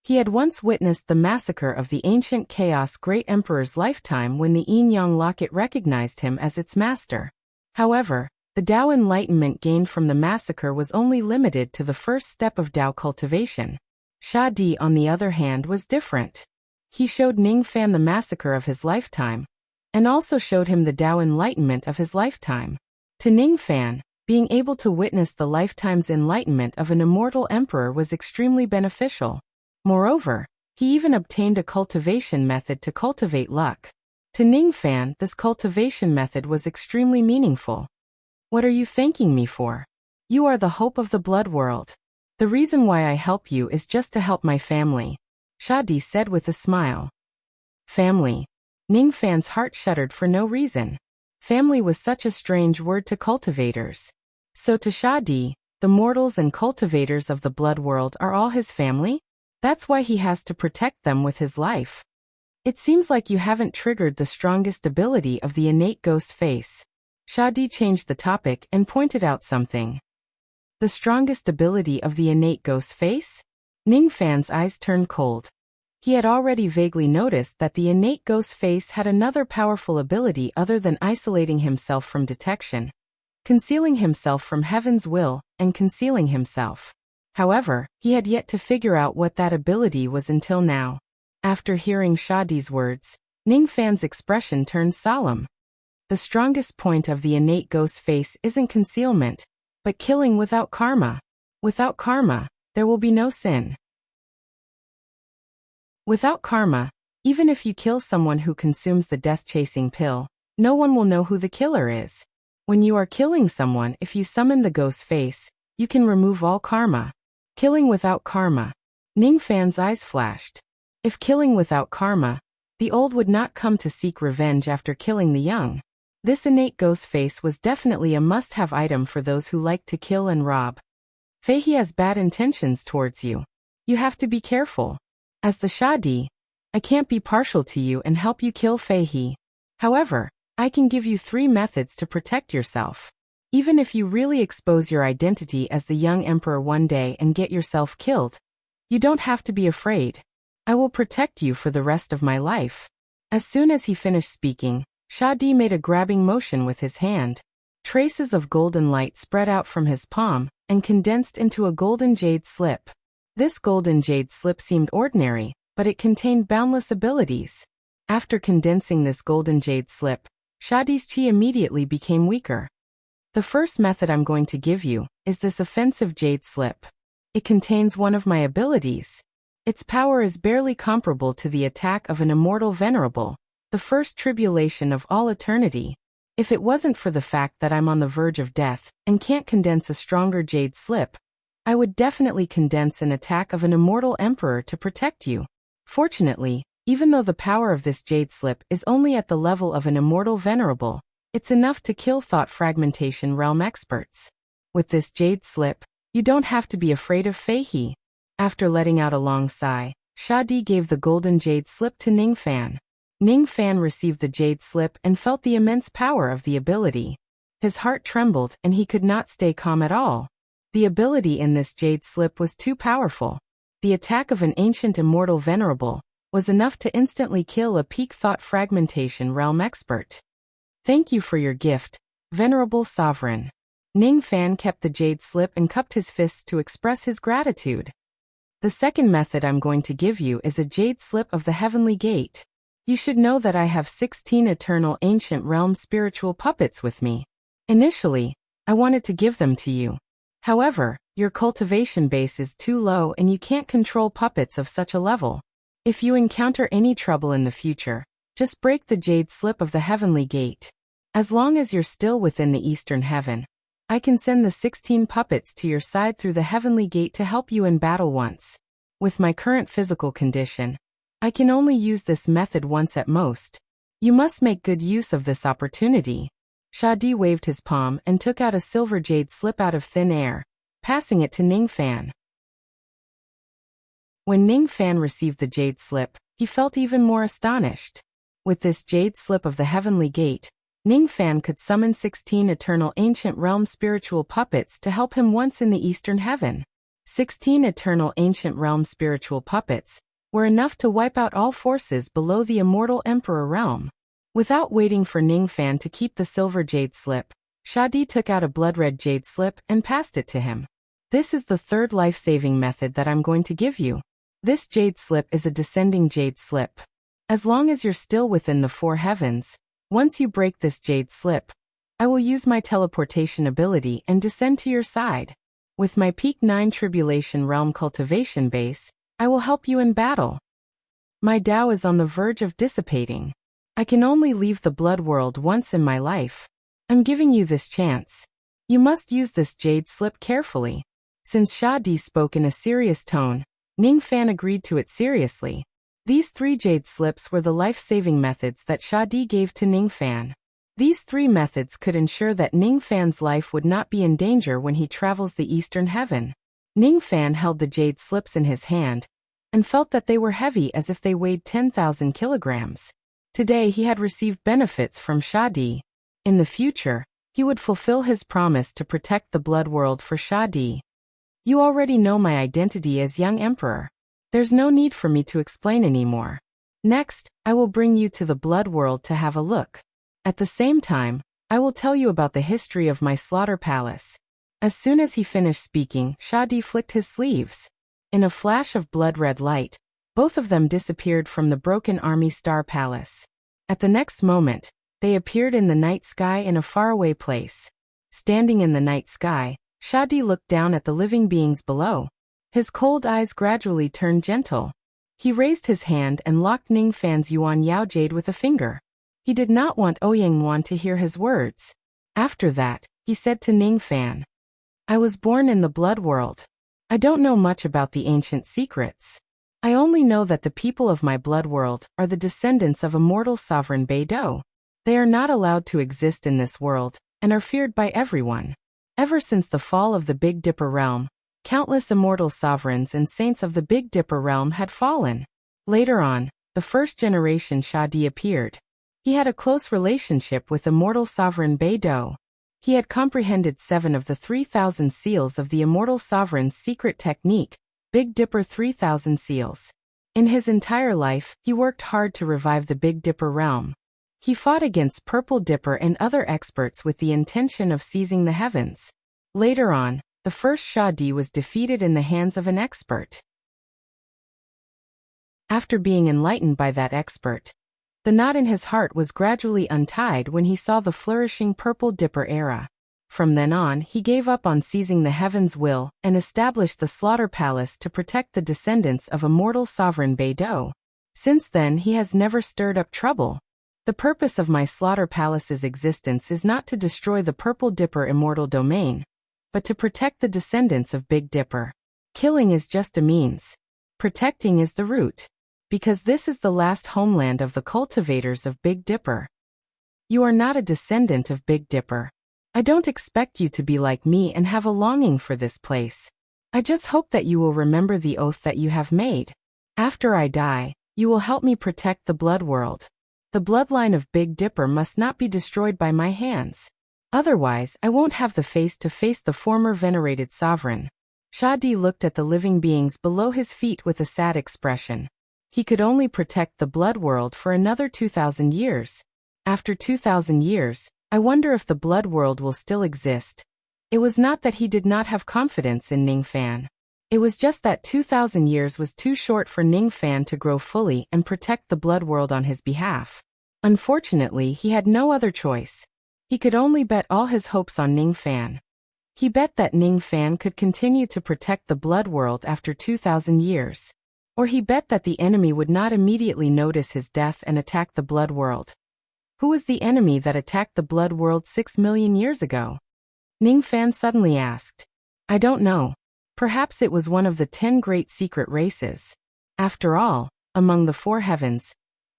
He had once witnessed the massacre of the ancient Chaos Great Emperor's lifetime when the Yin-Yang Locket recognized him as its master. However, the Tao enlightenment gained from the massacre was only limited to the first step of Tao cultivation. Sha Di, on the other hand, was different. He showed Ning Fan the massacre of his lifetime, and also showed him the Tao enlightenment of his lifetime. To Ning Fan, being able to witness the lifetime's enlightenment of an immortal emperor was extremely beneficial. Moreover, he even obtained a cultivation method to cultivate luck. To Ning Fan, this cultivation method was extremely meaningful. What are you thanking me for? You are the hope of the blood world. The reason why I help you is just to help my family, Sha Di said with a smile. Family. Ning Fan's heart shuddered for no reason. Family was such a strange word to cultivators. So to Sha Di, the mortals and cultivators of the blood world are all his family? That's why he has to protect them with his life. It seems like you haven't triggered the strongest ability of the innate ghost face. Sha Di changed the topic and pointed out something. The strongest ability of the innate ghost face? Ning Fan's eyes turned cold. He had already vaguely noticed that the innate ghost face had another powerful ability other than isolating himself from detection, concealing himself from heaven's will, and concealing himself. However, he had yet to figure out what that ability was until now. After hearing Shadi's words, Ningfan's expression turned solemn. The strongest point of the innate ghost face isn't concealment, but killing without karma. Without karma, there will be no sin. Without karma, even if you kill someone who consumes the death-chasing pill, no one will know who the killer is. When you are killing someone, if you summon the ghost face, you can remove all karma. Killing without karma. Ningfan's eyes flashed. If killing without karma, the old would not come to seek revenge after killing the young. This innate ghost face was definitely a must-have item for those who like to kill and rob. Fei He has bad intentions towards you. You have to be careful. As the Shadi, I can't be partial to you and help you kill Fei He. However, I can give you 3 methods to protect yourself. Even if you really expose your identity as the young emperor one day and get yourself killed, you don't have to be afraid. I will protect you for the rest of my life. As soon as he finished speaking, Shadi made a grabbing motion with his hand. Traces of golden light spread out from his palm and condensed into a golden jade slip. This golden jade slip seemed ordinary, but it contained boundless abilities. After condensing this golden jade slip, Shadi's chi immediately became weaker. The first method I'm going to give you is this offensive jade slip. It contains one of my abilities. Its power is barely comparable to the attack of an immortal venerable, the first tribulation of all eternity. If it wasn't for the fact that I'm on the verge of death and can't condense a stronger jade slip, I would definitely condense an attack of an immortal emperor to protect you. Fortunately, even though the power of this jade slip is only at the level of an immortal venerable, it's enough to kill thought fragmentation realm experts. With this jade slip, you don't have to be afraid of Fei He. After letting out a long sigh, Shadi gave the golden jade slip to Ningfan. Ningfan received the jade slip and felt the immense power of the ability. His heart trembled and he could not stay calm at all. The ability in this jade slip was too powerful. The attack of an ancient immortal venerable was enough to instantly kill a peak thought fragmentation realm expert. Thank you for your gift, venerable sovereign. Ningfan kept the jade slip and cupped his fists to express his gratitude. The second method I'm going to give you is a jade slip of the heavenly gate. You should know that I have 16 eternal ancient realm spiritual puppets with me. Initially, I wanted to give them to you. However, your cultivation base is too low and you can't control puppets of such a level. If you encounter any trouble in the future, just break the jade slip of the heavenly gate. As long as you're still within the eastern heaven, I can send the 16 puppets to your side through the heavenly gate to help you in battle once. With my current physical condition, I can only use this method once at most. You must make good use of this opportunity. Shadi waved his palm and took out a silver jade slip out of thin air, passing it to Ningfan. When Ningfan received the jade slip, he felt even more astonished. With this jade slip of the heavenly gate, Ningfan could summon 16 eternal ancient realm spiritual puppets to help him once in the eastern heaven. 16 eternal ancient realm spiritual puppets were enough to wipe out all forces below the immortal emperor realm. Without waiting for Ningfan to keep the silver jade slip, Shadi took out a blood-red jade slip and passed it to him. This is the third life-saving method that I'm going to give you. This jade slip is a descending jade slip. As long as you're still within the 4 heavens, once you break this jade slip, I will use my teleportation ability and descend to your side. With my peak 9 tribulation realm cultivation base, I will help you in battle. My Tao is on the verge of dissipating. I can only leave the blood world once in my life. I'm giving you this chance. You must use this jade slip carefully. Since Shadi spoke in a serious tone, Ningfan agreed to it seriously. These 3 jade slips were the life-saving methods that Shadi gave to Ningfan. These 3 methods could ensure that Ningfan's life would not be in danger when he travels the eastern heaven. Ningfan held the jade slips in his hand and felt that they were heavy as if they weighed 10,000 kilograms. Today he had received benefits from Shadi. In the future, he would fulfill his promise to protect the blood world for Shadi. You already know my identity as young emperor. There's no need for me to explain anymore. Next, I will bring you to the blood world to have a look. At the same time, I will tell you about the history of my slaughter palace. As soon as he finished speaking, Shadi flicked his sleeves. In a flash of blood-red light, both of them disappeared from the broken army star palace. At the next moment, they appeared in the night sky in a faraway place. Standing in the night sky, Shadi looked down at the living beings below. His cold eyes gradually turned gentle. He raised his hand and locked Ningfan's Yuan Yao Jade with a finger. He did not want Ouyangwan to hear his words. After that, he said to Ningfan, I was born in the blood world. I don't know much about the ancient secrets. I only know that the people of my blood world are the descendants of immortal sovereign Beidou. They are not allowed to exist in this world, and are feared by everyone. Ever since the fall of the Big Dipper realm, countless immortal sovereigns and saints of the Big Dipper realm had fallen. Later on, the first generation Shadi appeared. He had a close relationship with immortal sovereign Beidou. He had comprehended 7 of the 3,000 seals of the immortal sovereign's secret technique, Big Dipper 3,000 seals. In his entire life, he worked hard to revive the Big Dipper realm. He fought against Purple Dipper and other experts with the intention of seizing the heavens. Later on, the first Shadi was defeated in the hands of an expert. After being enlightened by that expert, the knot in his heart was gradually untied when he saw the flourishing Purple Dipper era. From then on, he gave up on seizing the heaven's will and established the Slaughter Palace to protect the descendants of immortal sovereign Beidou. Since then, he has never stirred up trouble. The purpose of my Slaughter Palace's existence is not to destroy the Purple Dipper immortal domain, but to protect the descendants of Big Dipper. Killing is just a means. Protecting is the root. Because this is the last homeland of the cultivators of Big Dipper. You are not a descendant of Big Dipper. I don't expect you to be like me and have a longing for this place. I just hope that you will remember the oath that you have made. After I die, you will help me protect the blood world. The bloodline of Big Dipper must not be destroyed by my hands. Otherwise, I won't have the face to face the former venerated sovereign. Shadi looked at the living beings below his feet with a sad expression. He could only protect the blood world for another 2,000 years. After 2,000 years, I wonder if the blood world will still exist. It was not that he did not have confidence in Ningfan. It was just that 2,000 years was too short for Ningfan to grow fully and protect the blood world on his behalf. Unfortunately, he had no other choice. He could only bet all his hopes on Ningfan. He bet that Ningfan could continue to protect the blood world after 2,000 years. Or he bet that the enemy would not immediately notice his death and attack the blood world. Who was the enemy that attacked the blood world 6 million years ago? Ningfan suddenly asked. I don't know. Perhaps it was one of the 10 great secret races. After all, among the 4 heavens,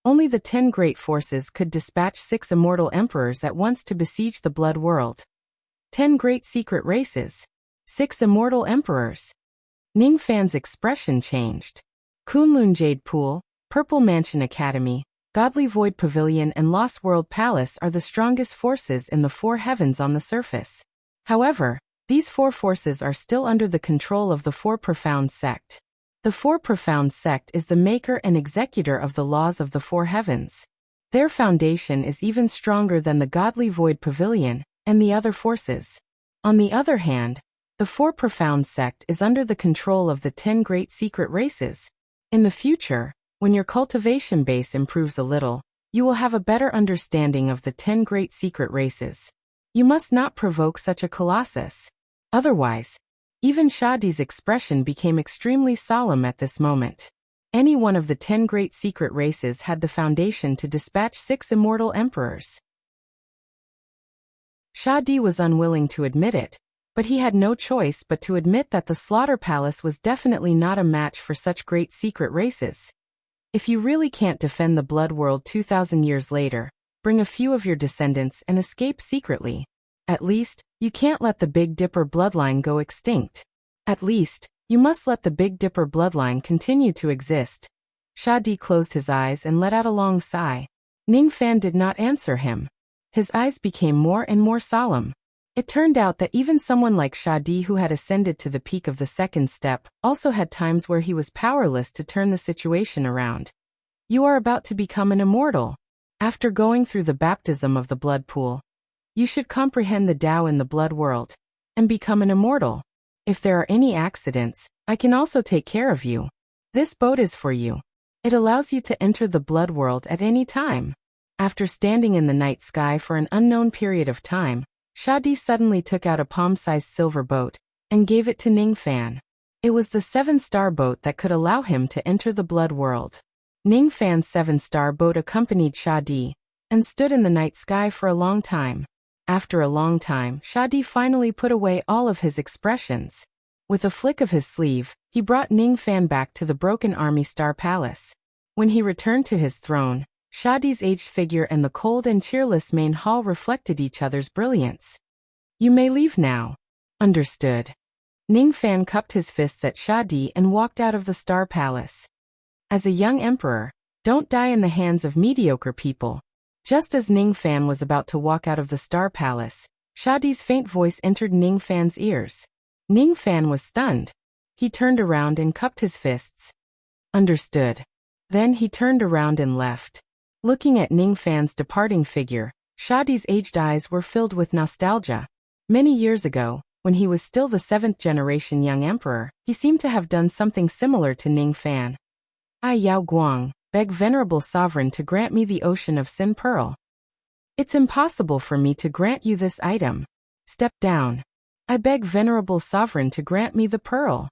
only the 10 great forces could dispatch 6 immortal emperors at once to besiege the blood world. 10 great secret races. 6 immortal emperors. Ningfan's expression changed. Kunlun Jade Pool, Purple Mansion Academy, Godly Void Pavilion and Lost World Palace are the strongest forces in the 4 heavens on the surface. However, these 4 forces are still under the control of the 4 Profound Sect. The 4 Profound Sect is the maker and executor of the laws of the 4 heavens. Their foundation is even stronger than the Godly Void Pavilion and the other forces. On the other hand, the 4 Profound Sect is under the control of the 10 great secret races. In the future, when your cultivation base improves a little, you will have a better understanding of the 10 great secret races. You must not provoke such a colossus. Otherwise, even Shadi's expression became extremely solemn at this moment. Any one of the 10 great secret races had the foundation to dispatch 6 immortal emperors. Shadi was unwilling to admit it, but he had no choice but to admit that the Slaughter Palace was definitely not a match for such great secret races. If you really can't defend the blood world 2,000 years later, bring a few of your descendants and escape secretly. At least, you can't let the Big Dipper bloodline go extinct. At least, you must let the Big Dipper bloodline continue to exist. Shadi closed his eyes and let out a long sigh. Ningfan did not answer him. His eyes became more and more solemn. It turned out that even someone like Shadi, who had ascended to the peak of the second step, also had times where he was powerless to turn the situation around. You are about to become an immortal. After going through the baptism of the blood pool, you should comprehend the Tao in the blood world and become an immortal. If there are any accidents, I can also take care of you. This boat is for you. It allows you to enter the blood world at any time. After standing in the night sky for an unknown period of time, Shadi suddenly took out a palm-sized silver boat and gave it to Ningfan. It was the 7-star boat that could allow him to enter the blood world. Ningfan's 7-star boat accompanied Shadi and stood in the night sky for a long time. After a long time, Shadi finally put away all of his expressions. With a flick of his sleeve, he brought Ningfan back to the broken army star palace. When he returned to his throne, Shadi's aged figure and the cold and cheerless main hall reflected each other's brilliance. You may leave now. Understood. Ningfan cupped his fists at Shadi and walked out of the star palace. As a young emperor, don't die in the hands of mediocre people. Just as Ningfan was about to walk out of the star palace, Shadi's faint voice entered Ningfan's ears. Ningfan was stunned. He turned around and cupped his fists. Understood. Then he turned around and left. Looking at Ningfan's departing figure, Shadi's aged eyes were filled with nostalgia. Many years ago, when he was still the 7th-generation young emperor, he seemed to have done something similar to Ningfan. I, Yao Guang, beg Venerable Sovereign to grant me the Ocean of Sin Pearl. It's impossible for me to grant you this item. Step down. I beg Venerable Sovereign to grant me the pearl.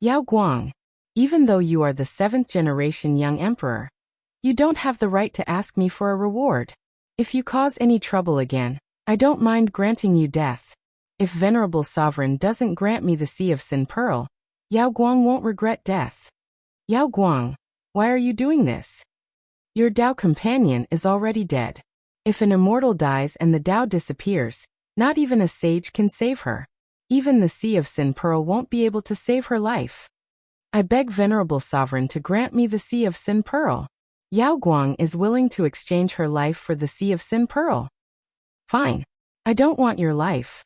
Yao Guang, even though you are the 7th-generation young emperor, you don't have the right to ask me for a reward. If you cause any trouble again, I don't mind granting you death. If Venerable Sovereign doesn't grant me the Sea of Sin Pearl, Yao Guang won't regret death. Yao Guang, why are you doing this? Your Tao companion is already dead. If an immortal dies and the Tao disappears, not even a sage can save her. Even the Sea of Sin Pearl won't be able to save her life. I beg Venerable Sovereign to grant me the Sea of Sin Pearl. Yao Guang is willing to exchange her life for the Sea of Sin Pearl. Fine. I don't want your life.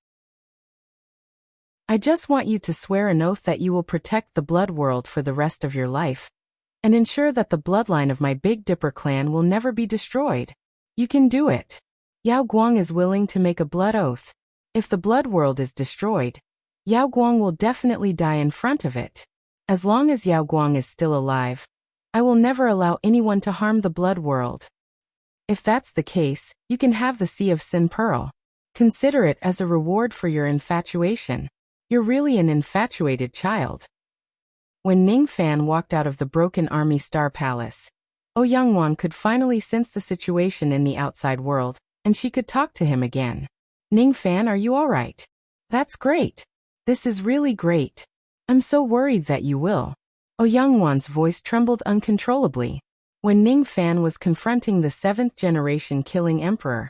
I just want you to swear an oath that you will protect the blood world for the rest of your life, and ensure that the bloodline of my Big Dipper clan will never be destroyed. You can do it. Yao Guang is willing to make a blood oath. If the blood world is destroyed, Yao Guang will definitely die in front of it. As long as Yao Guang is still alive, I will never allow anyone to harm the blood world. If that's the case, you can have the Sea of Sin Pearl. Consider it as a reward for your infatuation. You're really an infatuated child. When Ningfan walked out of the broken army star palace, Ouyangwan could finally sense the situation in the outside world, and she could talk to him again. Ningfan, are you alright? That's great. This is really great. I'm so worried that you will. Ouyangwan's voice trembled uncontrollably. When Ningfan was confronting the 7th-generation killing emperor,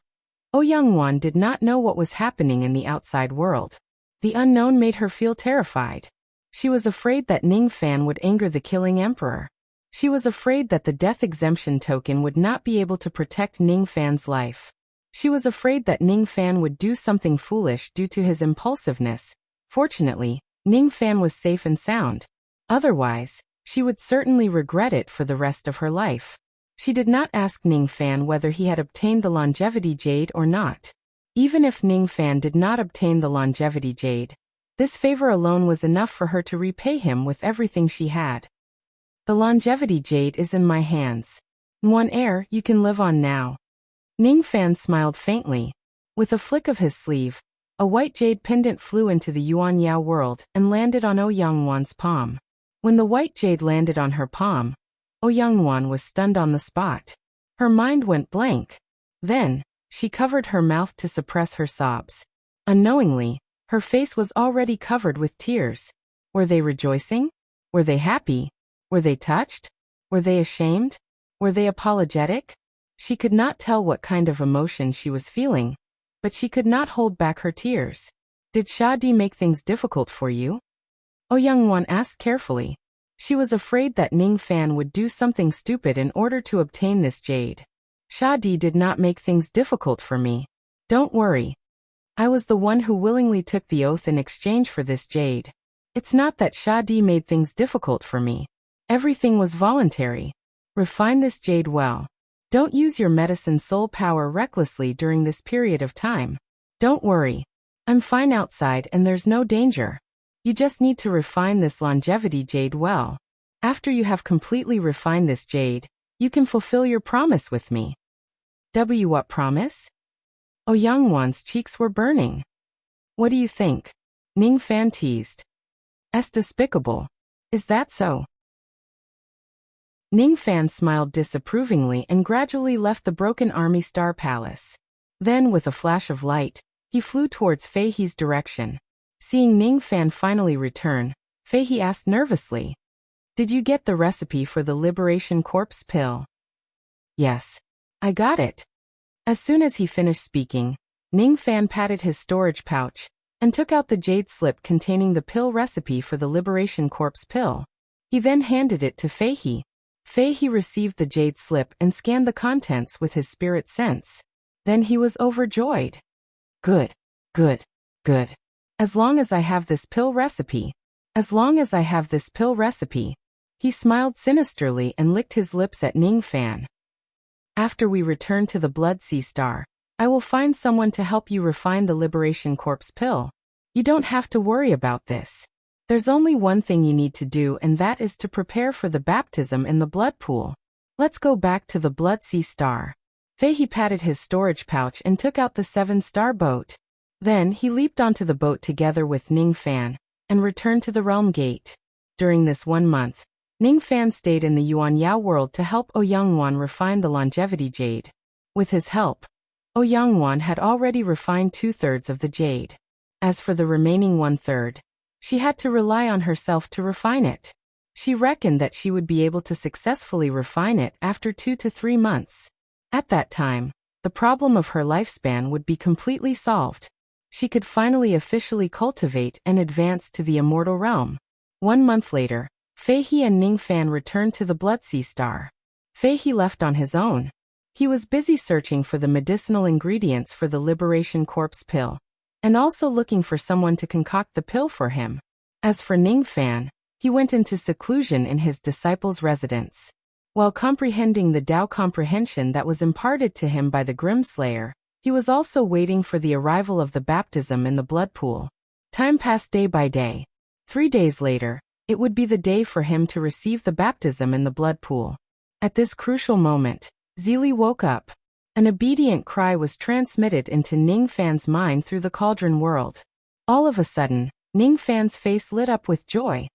Ouyangwan did not know what was happening in the outside world. The unknown made her feel terrified. She was afraid that Ningfan would anger the killing emperor. She was afraid that the death exemption token would not be able to protect Ningfan's life. She was afraid that Ningfan would do something foolish due to his impulsiveness. Fortunately, Ningfan was safe and sound. Otherwise, she would certainly regret it for the rest of her life. She did not ask Ningfan whether he had obtained the longevity jade or not. Even if Ningfan did not obtain the longevity jade, this favor alone was enough for her to repay him with everything she had. The longevity jade is in my hands. One heir you can live on now. Ningfan smiled faintly. With a flick of his sleeve, a white jade pendant flew into the Yuan Yao world and landed on Ouyangwan's palm. When the white jade landed on her palm, Ouyangwan was stunned on the spot. Her mind went blank. Then, she covered her mouth to suppress her sobs. Unknowingly, her face was already covered with tears. Were they rejoicing? Were they happy? Were they touched? Were they ashamed? Were they apologetic? She could not tell what kind of emotion she was feeling, but she could not hold back her tears. Did Shadi make things difficult for you? Ouyangwan asked carefully. She was afraid that Ningfan would do something stupid in order to obtain this jade. Shadi did not make things difficult for me. Don't worry. I was the one who willingly took the oath in exchange for this jade. It's not that Shadi made things difficult for me. Everything was voluntary. Refine this jade well. Don't use your medicine soul power recklessly during this period of time. Don't worry. I'm fine outside and there's no danger. You just need to refine this longevity jade well. After you have completely refined this jade, you can fulfill your promise with me. What promise? Ouyangwan's cheeks were burning. What do you think? Ning Fan teased. It's despicable. Is that so? Ning Fan smiled disapprovingly and gradually left the broken army star palace. Then, with a flash of light, he flew towards Fei He's direction. Seeing Ning Fan finally return, Fei He asked nervously, "Did you get the recipe for the Liberation Corpse pill?" "Yes. I got it." As soon as he finished speaking, Ning Fan patted his storage pouch and took out the jade slip containing the pill recipe for the Liberation Corpse pill. He then handed it to Fei He. Fei He received the jade slip and scanned the contents with his spirit sense. Then he was overjoyed. Good, good, good. As long as I have this pill recipe. As long as I have this pill recipe. He smiled sinisterly and licked his lips at Ning Fan. After we return to the Blood Sea Star, I will find someone to help you refine the Liberation Corpse pill. You don't have to worry about this. There's only one thing you need to do, and that is to prepare for the baptism in the blood pool. Let's go back to the Blood Sea Star. Fei He patted his storage pouch and took out the 7-star boat. Then he leaped onto the boat together with Ning Fan and returned to the Realm Gate. During this 1 month, Ning Fan stayed in the Yuanyao world to help Ouyangwan refine the longevity jade. With his help, Ouyangwan had already refined 2/3 of the jade. As for the remaining 1/3, she had to rely on herself to refine it. She reckoned that she would be able to successfully refine it after 2 to 3 months. At that time, the problem of her lifespan would be completely solved. She could finally officially cultivate and advance to the immortal realm. 1 month later, Fei He and Ning Fan returned to the Blood Sea Star. Fei He left on his own. He was busy searching for the medicinal ingredients for the Liberation Corpse pill, and also looking for someone to concoct the pill for him. As for Ning Fan, he went into seclusion in his disciple's residence. While comprehending the Tao comprehension that was imparted to him by the Grimslayer, he was also waiting for the arrival of the baptism in the blood pool. Time passed day by day. 3 days later, it would be the day for him to receive the baptism in the blood pool. At this crucial moment, Zili woke up. An obedient cry was transmitted into Ning Fan's mind through the cauldron world. All of a sudden, Ning Fan's face lit up with joy.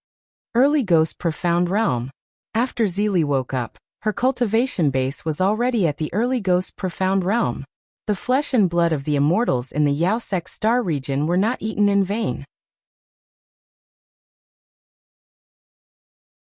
Early Ghost Profound Realm. After Zili woke up, her cultivation base was already at the Early Ghost Profound Realm. The flesh and blood of the immortals in the Yaosek star region were not eaten in vain.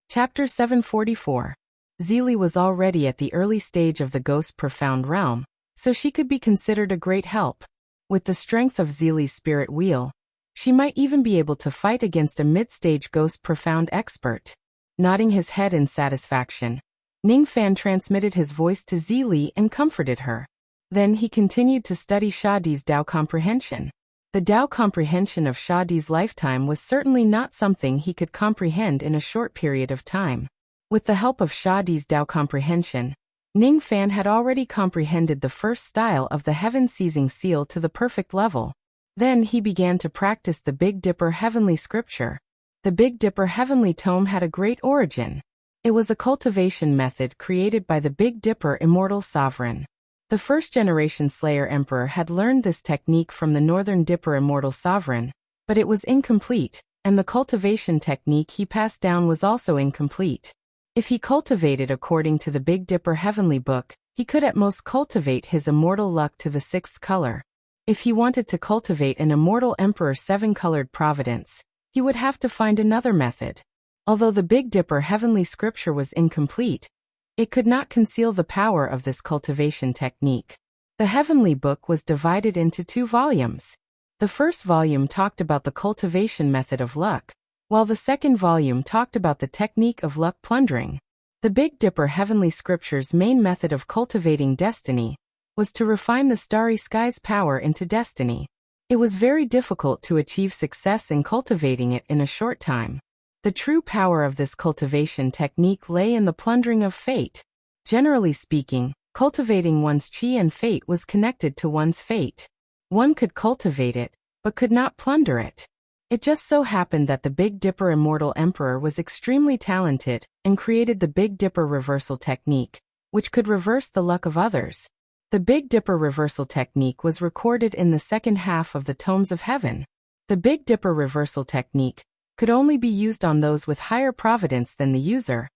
Chapter 744. Zili was already at the early stage of the Ghost Profound Realm, so she could be considered a great help. With the strength of Zili's spirit wheel, she might even be able to fight against a mid-stage Ghost Profound expert. Nodding his head in satisfaction, Ning Fan transmitted his voice to Zili and comforted her. Then he continued to study Shadi's Tao comprehension. The Tao comprehension of Shadi's lifetime was certainly not something he could comprehend in a short period of time. With the help of Shadi's Tao comprehension, Ning Fan had already comprehended the first style of the heaven-seizing seal to the perfect level. Then he began to practice the Big Dipper Heavenly Scripture. The Big Dipper Heavenly Tome had a great origin. It was a cultivation method created by the Big Dipper Immortal Sovereign. The first-generation Slayer Emperor had learned this technique from the Northern Dipper Immortal Sovereign, but it was incomplete, and the cultivation technique he passed down was also incomplete. If he cultivated according to the Big Dipper Heavenly Book, he could at most cultivate his immortal luck to the 6th color. If he wanted to cultivate an immortal Emperor 7-colored providence, he would have to find another method. Although the Big Dipper Heavenly Scripture was incomplete, it could not conceal the power of this cultivation technique. The Heavenly Book was divided into 2 volumes. The first volume talked about the cultivation method of luck, while the second volume talked about the technique of luck plundering. The Big Dipper Heavenly Scripture's main method of cultivating destiny was to refine the starry sky's power into destiny. It was very difficult to achieve success in cultivating it in a short time. The true power of this cultivation technique lay in the plundering of fate. Generally speaking, cultivating one's chi and fate was connected to one's fate. One could cultivate it, but could not plunder it. It just so happened that the Big Dipper Immortal Emperor was extremely talented and created the Big Dipper reversal technique, which could reverse the luck of others. The Big Dipper reversal technique was recorded in the second half of the Tomes of Heaven. The Big Dipper reversal technique could only be used on those with higher providence than the user,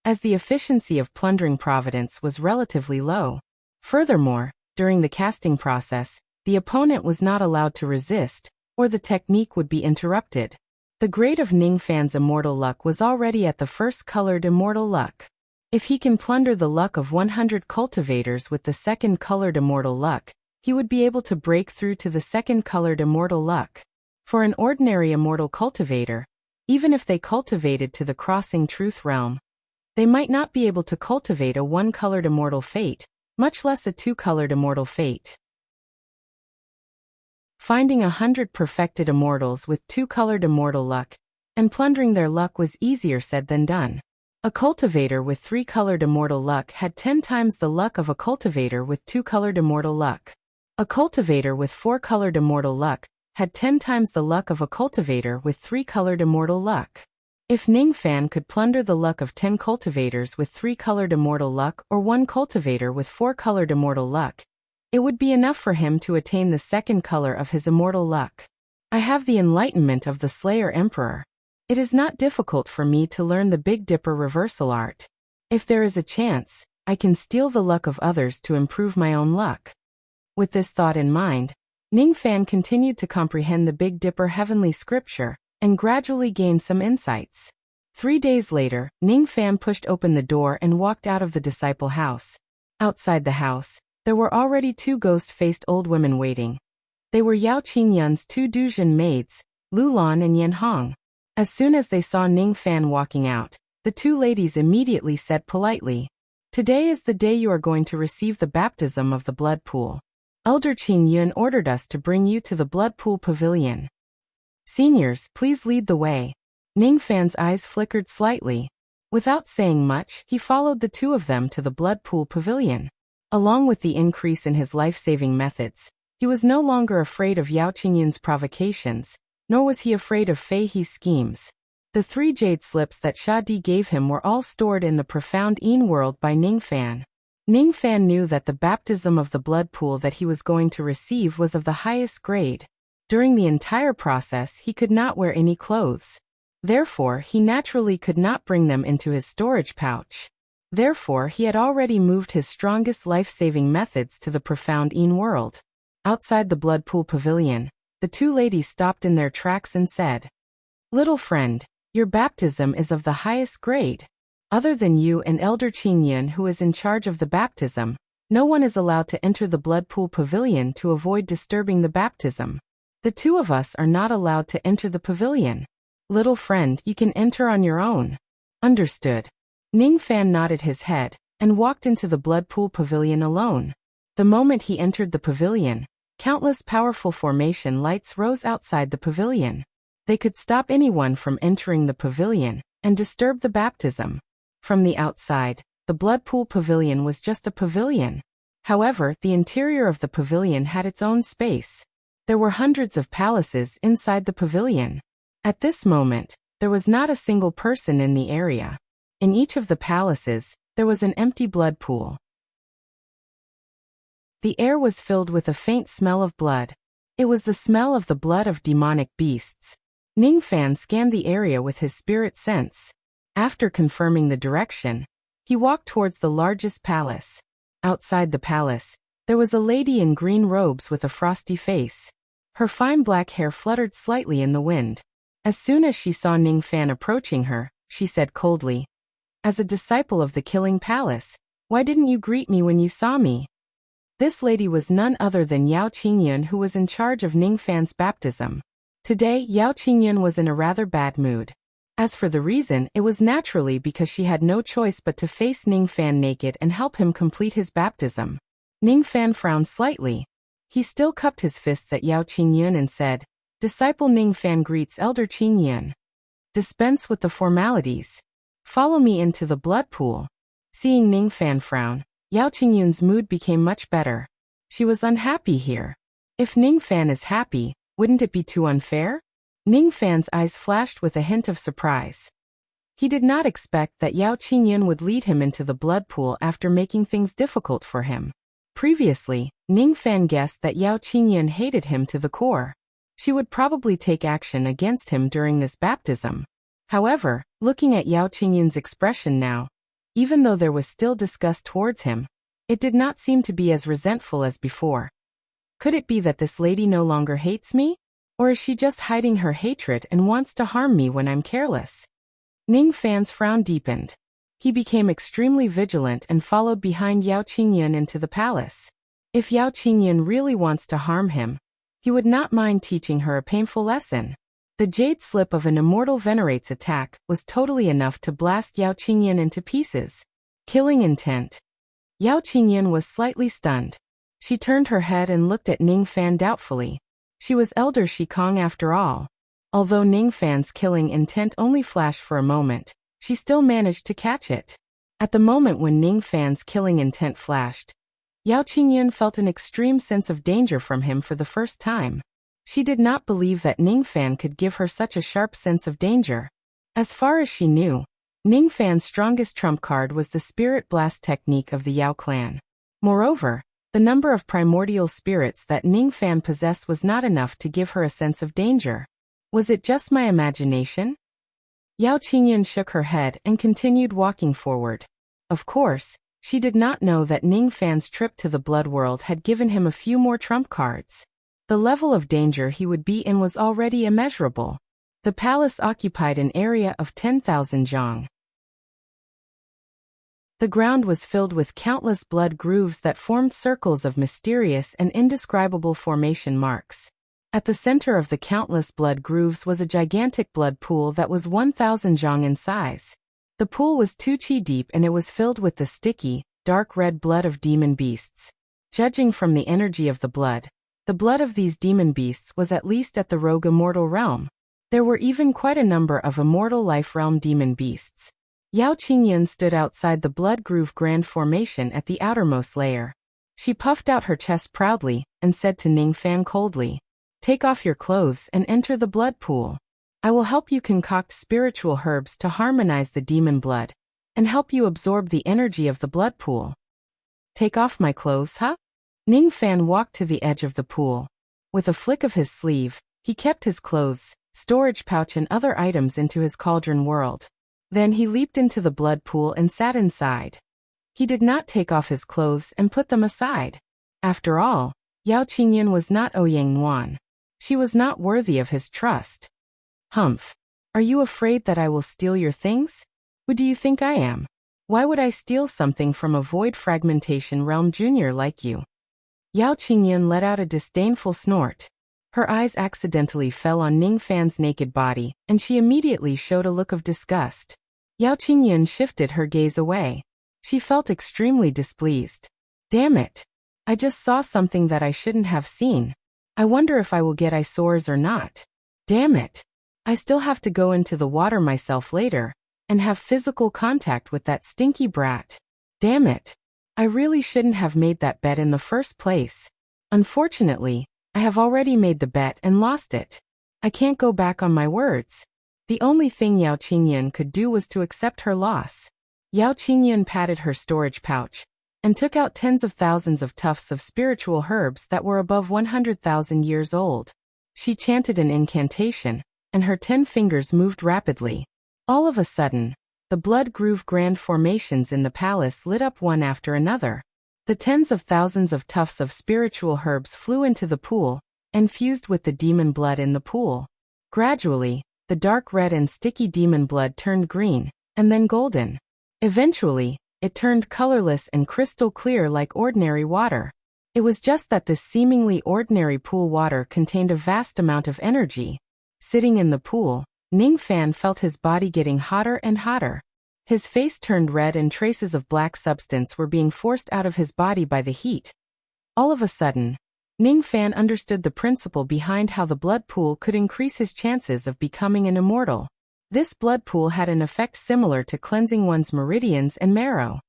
as the efficiency of plundering providence was relatively low. Furthermore, during the casting process, the opponent was not allowed to resist, or the technique would be interrupted. The grade of Ningfan's immortal luck was already at the first colored immortal luck. If he can plunder the luck of 100 cultivators with the second colored immortal luck, he would be able to break through to the second colored immortal luck. For an ordinary immortal cultivator, even if they cultivated to the crossing truth realm, they might not be able to cultivate a one-colored immortal fate, much less a two-colored immortal fate. Finding 100 perfected immortals with two-colored immortal luck and plundering their luck was easier said than done. A cultivator with three-colored immortal luck had 10 times the luck of a cultivator with two-colored immortal luck. A cultivator with four-colored immortal luck had 10 times the luck of a cultivator with three-colored immortal luck. If Ningfan could plunder the luck of 10 cultivators with three-colored immortal luck or one cultivator with four-colored immortal luck, it would be enough for him to attain the second color of his immortal luck. I have the enlightenment of the Slayer Emperor. It is not difficult for me to learn the Big Dipper reversal art. If there is a chance, I can steal the luck of others to improve my own luck. With this thought in mind, Ningfan continued to comprehend the Big Dipper heavenly scripture and gradually gained some insights. 3 days later, Ningfan pushed open the door and walked out of the disciple house. Outside the house, there were already 2 ghost-faced old women waiting. They were Yao Qingyun's 2 Duzhen maids, Lulan and Yanhong. As soon as they saw Ningfan walking out, the 2 ladies immediately said politely, "Today is the day you are going to receive the baptism of the blood pool. Elder Qingyun ordered us to bring you to the blood pool pavilion. Seniors, please lead the way." Ningfan's eyes flickered slightly. Without saying much, he followed the 2 of them to the blood pool pavilion. Along with the increase in his life-saving methods, he was no longer afraid of Yao Qingyun's provocations, nor was he afraid of Fei He's schemes. The 3 jade slips that Sha Di gave him were all stored in the profound Yin world by Ningfan. Ningfan knew that the baptism of the blood pool that he was going to receive was of the highest grade. During the entire process he could not wear any clothes. Therefore, he naturally could not bring them into his storage pouch. Therefore, he had already moved his strongest life-saving methods to the profound Yin world. Outside the blood pool pavilion, the 2 ladies stopped in their tracks and said, "Little friend, your baptism is of the highest grade. Other than you and Elder Qingyun, who is in charge of the baptism, no one is allowed to enter the blood pool pavilion to avoid disturbing the baptism. The 2 of us are not allowed to enter the pavilion. Little friend, you can enter on your own." Understood. Ningfan nodded his head and walked into the blood pool pavilion alone. The moment he entered the pavilion, countless powerful formation lights rose outside the pavilion. They could stop anyone from entering the pavilion and disturb the baptism. From the outside, the blood pool pavilion was just a pavilion. However, the interior of the pavilion had its own space. There were hundreds of palaces inside the pavilion. At this moment, there was not a single person in the area. In each of the palaces, there was an empty blood pool. The air was filled with a faint smell of blood. It was the smell of the blood of demonic beasts. Ningfan scanned the area with his spirit sense. After confirming the direction, he walked towards the largest palace. Outside the palace, there was a lady in green robes with a frosty face. Her fine black hair fluttered slightly in the wind. As soon as she saw Ningfan approaching her, she said coldly, "As a disciple of the Killing Palace, why didn't you greet me when you saw me?" This lady was none other than Yao Qingyun, who was in charge of Ningfan's baptism. Today, Yao Qingyun was in a rather bad mood. As for the reason, it was naturally because she had no choice but to face Ningfan naked and help him complete his baptism. Ningfan frowned slightly. He still cupped his fists at Yao Qingyun and said, "Disciple Ning Fan greets Elder Qingyun. Dispense with the formalities. Follow me into the blood pool." Seeing Ning Fan frown, Yao Qingyun's mood became much better. She was unhappy here. If Ning Fan is happy, wouldn't it be too unfair? Ning Fan's eyes flashed with a hint of surprise. He did not expect that Yao Qingyun would lead him into the blood pool after making things difficult for him. Previously, Ning Fan guessed that Yao Qingyun hated him to the core. She would probably take action against him during this baptism. However, looking at Yao Qingyun's expression now, even though there was still disgust towards him, it did not seem to be as resentful as before. Could it be that this lady no longer hates me? Or is she just hiding her hatred and wants to harm me when I'm careless? Ning Fan's frown deepened. He became extremely vigilant and followed behind Yao Qingyun into the palace. If Yao Qingyun really wants to harm him, he would not mind teaching her a painful lesson. The jade slip of an immortal venerate's attack was totally enough to blast Yao Qingyun into pieces. Killing intent. Yao Qingyun was slightly stunned. She turned her head and looked at Ning Fan doubtfully. She was Elder Shikong after all. Although Ning Fan's killing intent only flashed for a moment, she still managed to catch it. At the moment when Ning Fan's killing intent flashed, Yao Qingyun felt an extreme sense of danger from him for the first time. She did not believe that Ning Fan could give her such a sharp sense of danger. As far as she knew, Ning Fan's strongest trump card was the spirit blast technique of the Yao clan. Moreover, the number of primordial spirits that Ning Fan possessed was not enough to give her a sense of danger. Was it just my imagination? Yao Qingyun shook her head and continued walking forward. Of course, she did not know that Ning Fan's trip to the blood world had given him a few more trump cards. The level of danger he would be in was already immeasurable. The palace occupied an area of 10,000 zhang. The ground was filled with countless blood grooves that formed circles of mysterious and indescribable formation marks. At the center of the countless blood grooves was a gigantic blood pool that was 1,000 zhang in size. The pool was 2 qi deep and it was filled with the sticky, dark red blood of demon beasts. Judging from the energy of the blood of these demon beasts was at least at the rogue immortal realm. There were even quite a number of immortal life realm demon beasts. Yao Qingyun stood outside the blood groove grand formation at the outermost layer. She puffed out her chest proudly and said to Ning Fan coldly, "Take off your clothes and enter the blood pool. I will help you concoct spiritual herbs to harmonize the demon blood and help you absorb the energy of the blood pool." "Take off my clothes, huh?" Ning Fan walked to the edge of the pool. With a flick of his sleeve, he kept his clothes, storage pouch and other items into his cauldron world. Then he leaped into the blood pool and sat inside. He did not take off his clothes and put them aside. After all, Yao Qingyun was not Ouyang Nuan. She was not worthy of his trust. "Humph. Are you afraid that I will steal your things? Who do you think I am? Why would I steal something from a void fragmentation realm junior like you?" Yao Qingyun let out a disdainful snort. Her eyes accidentally fell on Ning Fan's naked body, and she immediately showed a look of disgust. Yao Qingyun shifted her gaze away. She felt extremely displeased. "Damn it. I just saw something that I shouldn't have seen. I wonder if I will get eye sores or not. Damn it. I still have to go into the water myself later and have physical contact with that stinky brat. Damn it. I really shouldn't have made that bet in the first place. Unfortunately, I have already made the bet and lost it. I can't go back on my words." The only thing Yao Qingyun could do was to accept her loss. Yao Qingyun patted her storage pouch and took out tens of thousands of tufts of spiritual herbs that were above 100,000 years old. She chanted an incantation, and her 10 fingers moved rapidly. All of a sudden, the blood groove grand formations in the palace lit up one after another. The tens of thousands of tufts of spiritual herbs flew into the pool and fused with the demon blood in the pool. Gradually, the dark red and sticky demon blood turned green, and then golden. Eventually, it turned colorless and crystal clear like ordinary water. It was just that this seemingly ordinary pool water contained a vast amount of energy. Sitting in the pool, Ning Fan felt his body getting hotter and hotter. His face turned red and traces of black substance were being forced out of his body by the heat. All of a sudden, Ning Fan understood the principle behind how the blood pool could increase his chances of becoming an immortal. This blood pool had an effect similar to cleansing one's meridians and marrow.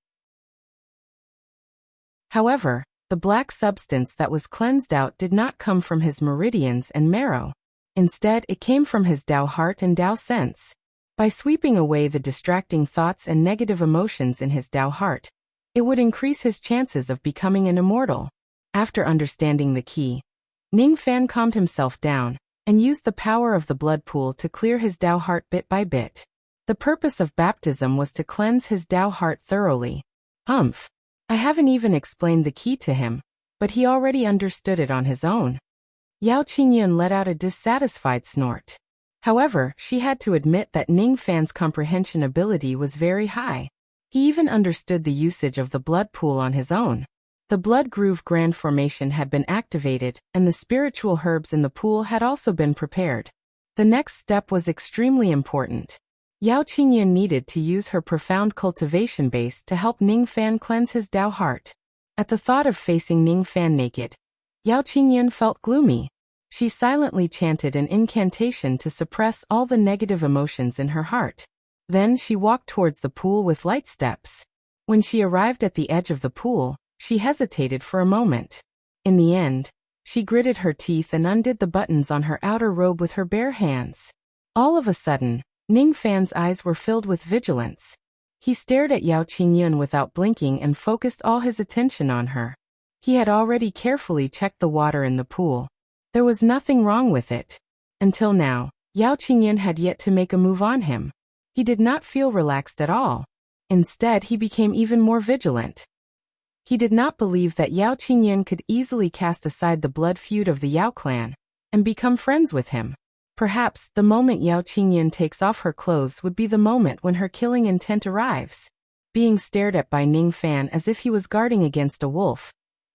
However, the black substance that was cleansed out did not come from his meridians and marrow. Instead, it came from his Tao heart and Tao sense. By sweeping away the distracting thoughts and negative emotions in his Tao heart, it would increase his chances of becoming an immortal. After understanding the key, Ning Fan calmed himself down and used the power of the blood pool to clear his Tao heart bit by bit. The purpose of baptism was to cleanse his Tao heart thoroughly. I haven't even explained the key to him, but he already understood it on his own. Yao Qingyun let out a dissatisfied snort. However, she had to admit that Ning Fan's comprehension ability was very high. He even understood the usage of the blood pool on his own. The blood groove grand formation had been activated, and the spiritual herbs in the pool had also been prepared. The next step was extremely important. Yao Qingyun needed to use her profound cultivation base to help Ning Fan cleanse his Tao heart. At the thought of facing Ning Fan naked, Yao Qingyun felt gloomy. She silently chanted an incantation to suppress all the negative emotions in her heart. Then she walked towards the pool with light steps. When she arrived at the edge of the pool, she hesitated for a moment. In the end, she gritted her teeth and undid the buttons on her outer robe with her bare hands. All of a sudden, Ning Fan's eyes were filled with vigilance. He stared at Yao Qingyun without blinking and focused all his attention on her. He had already carefully checked the water in the pool. There was nothing wrong with it. Until now, Yao Qingyun had yet to make a move on him. He did not feel relaxed at all. Instead, he became even more vigilant. He did not believe that Yao Qingyun could easily cast aside the blood feud of the Yao clan and become friends with him. Perhaps the moment Yao Qingyun takes off her clothes would be the moment when her killing intent arrives. Being stared at by Ning Fan as if he was guarding against a wolf,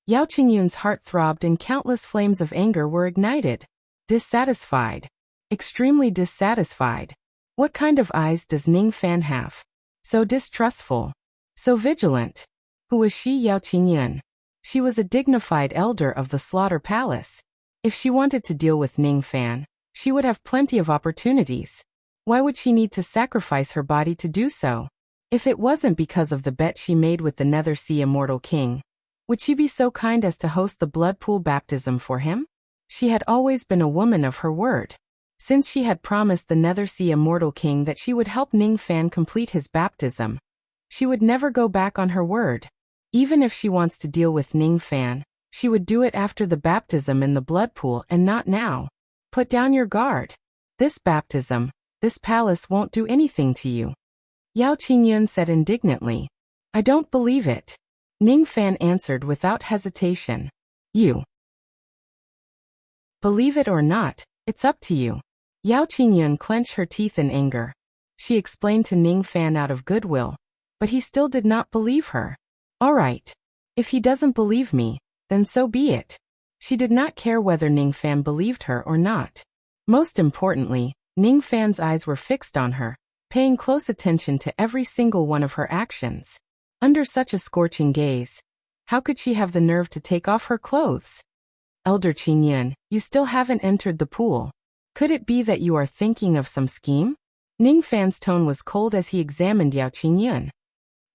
Yao Qingyun's heart throbbed and countless flames of anger were ignited. Dissatisfied. Extremely dissatisfied. What kind of eyes does Ning Fan have? So distrustful. So vigilant. Who was she, Yao Qingyun? She was a dignified elder of the Slaughter Palace. If she wanted to deal with Ning Fan, she would have plenty of opportunities. Why would she need to sacrifice her body to do so? If it wasn't because of the bet she made with the Nether Sea Immortal King, would she be so kind as to host the blood pool baptism for him? She had always been a woman of her word. Since she had promised the Nether Sea Immortal King that she would help Ning Fan complete his baptism, she would never go back on her word. Even if she wants to deal with Ning Fan, she would do it after the baptism in the blood pool and not now. Put down your guard. This baptism, this palace won't do anything to you. Yao Qingyun said indignantly. I don't believe it. Ning Fan answered without hesitation. You. Believe it or not, it's up to you. Yao Qingyun clenched her teeth in anger. She explained to Ning Fan out of goodwill, but he still did not believe her. All right. If he doesn't believe me, then so be it. She did not care whether Ning Fan believed her or not. Most importantly, Ning Fan's eyes were fixed on her, paying close attention to every single one of her actions. Under such a scorching gaze, how could she have the nerve to take off her clothes? Elder Qingyun, you still haven't entered the pool. Could it be that you are thinking of some scheme? Ning Fan's tone was cold as he examined Yao Qingyun.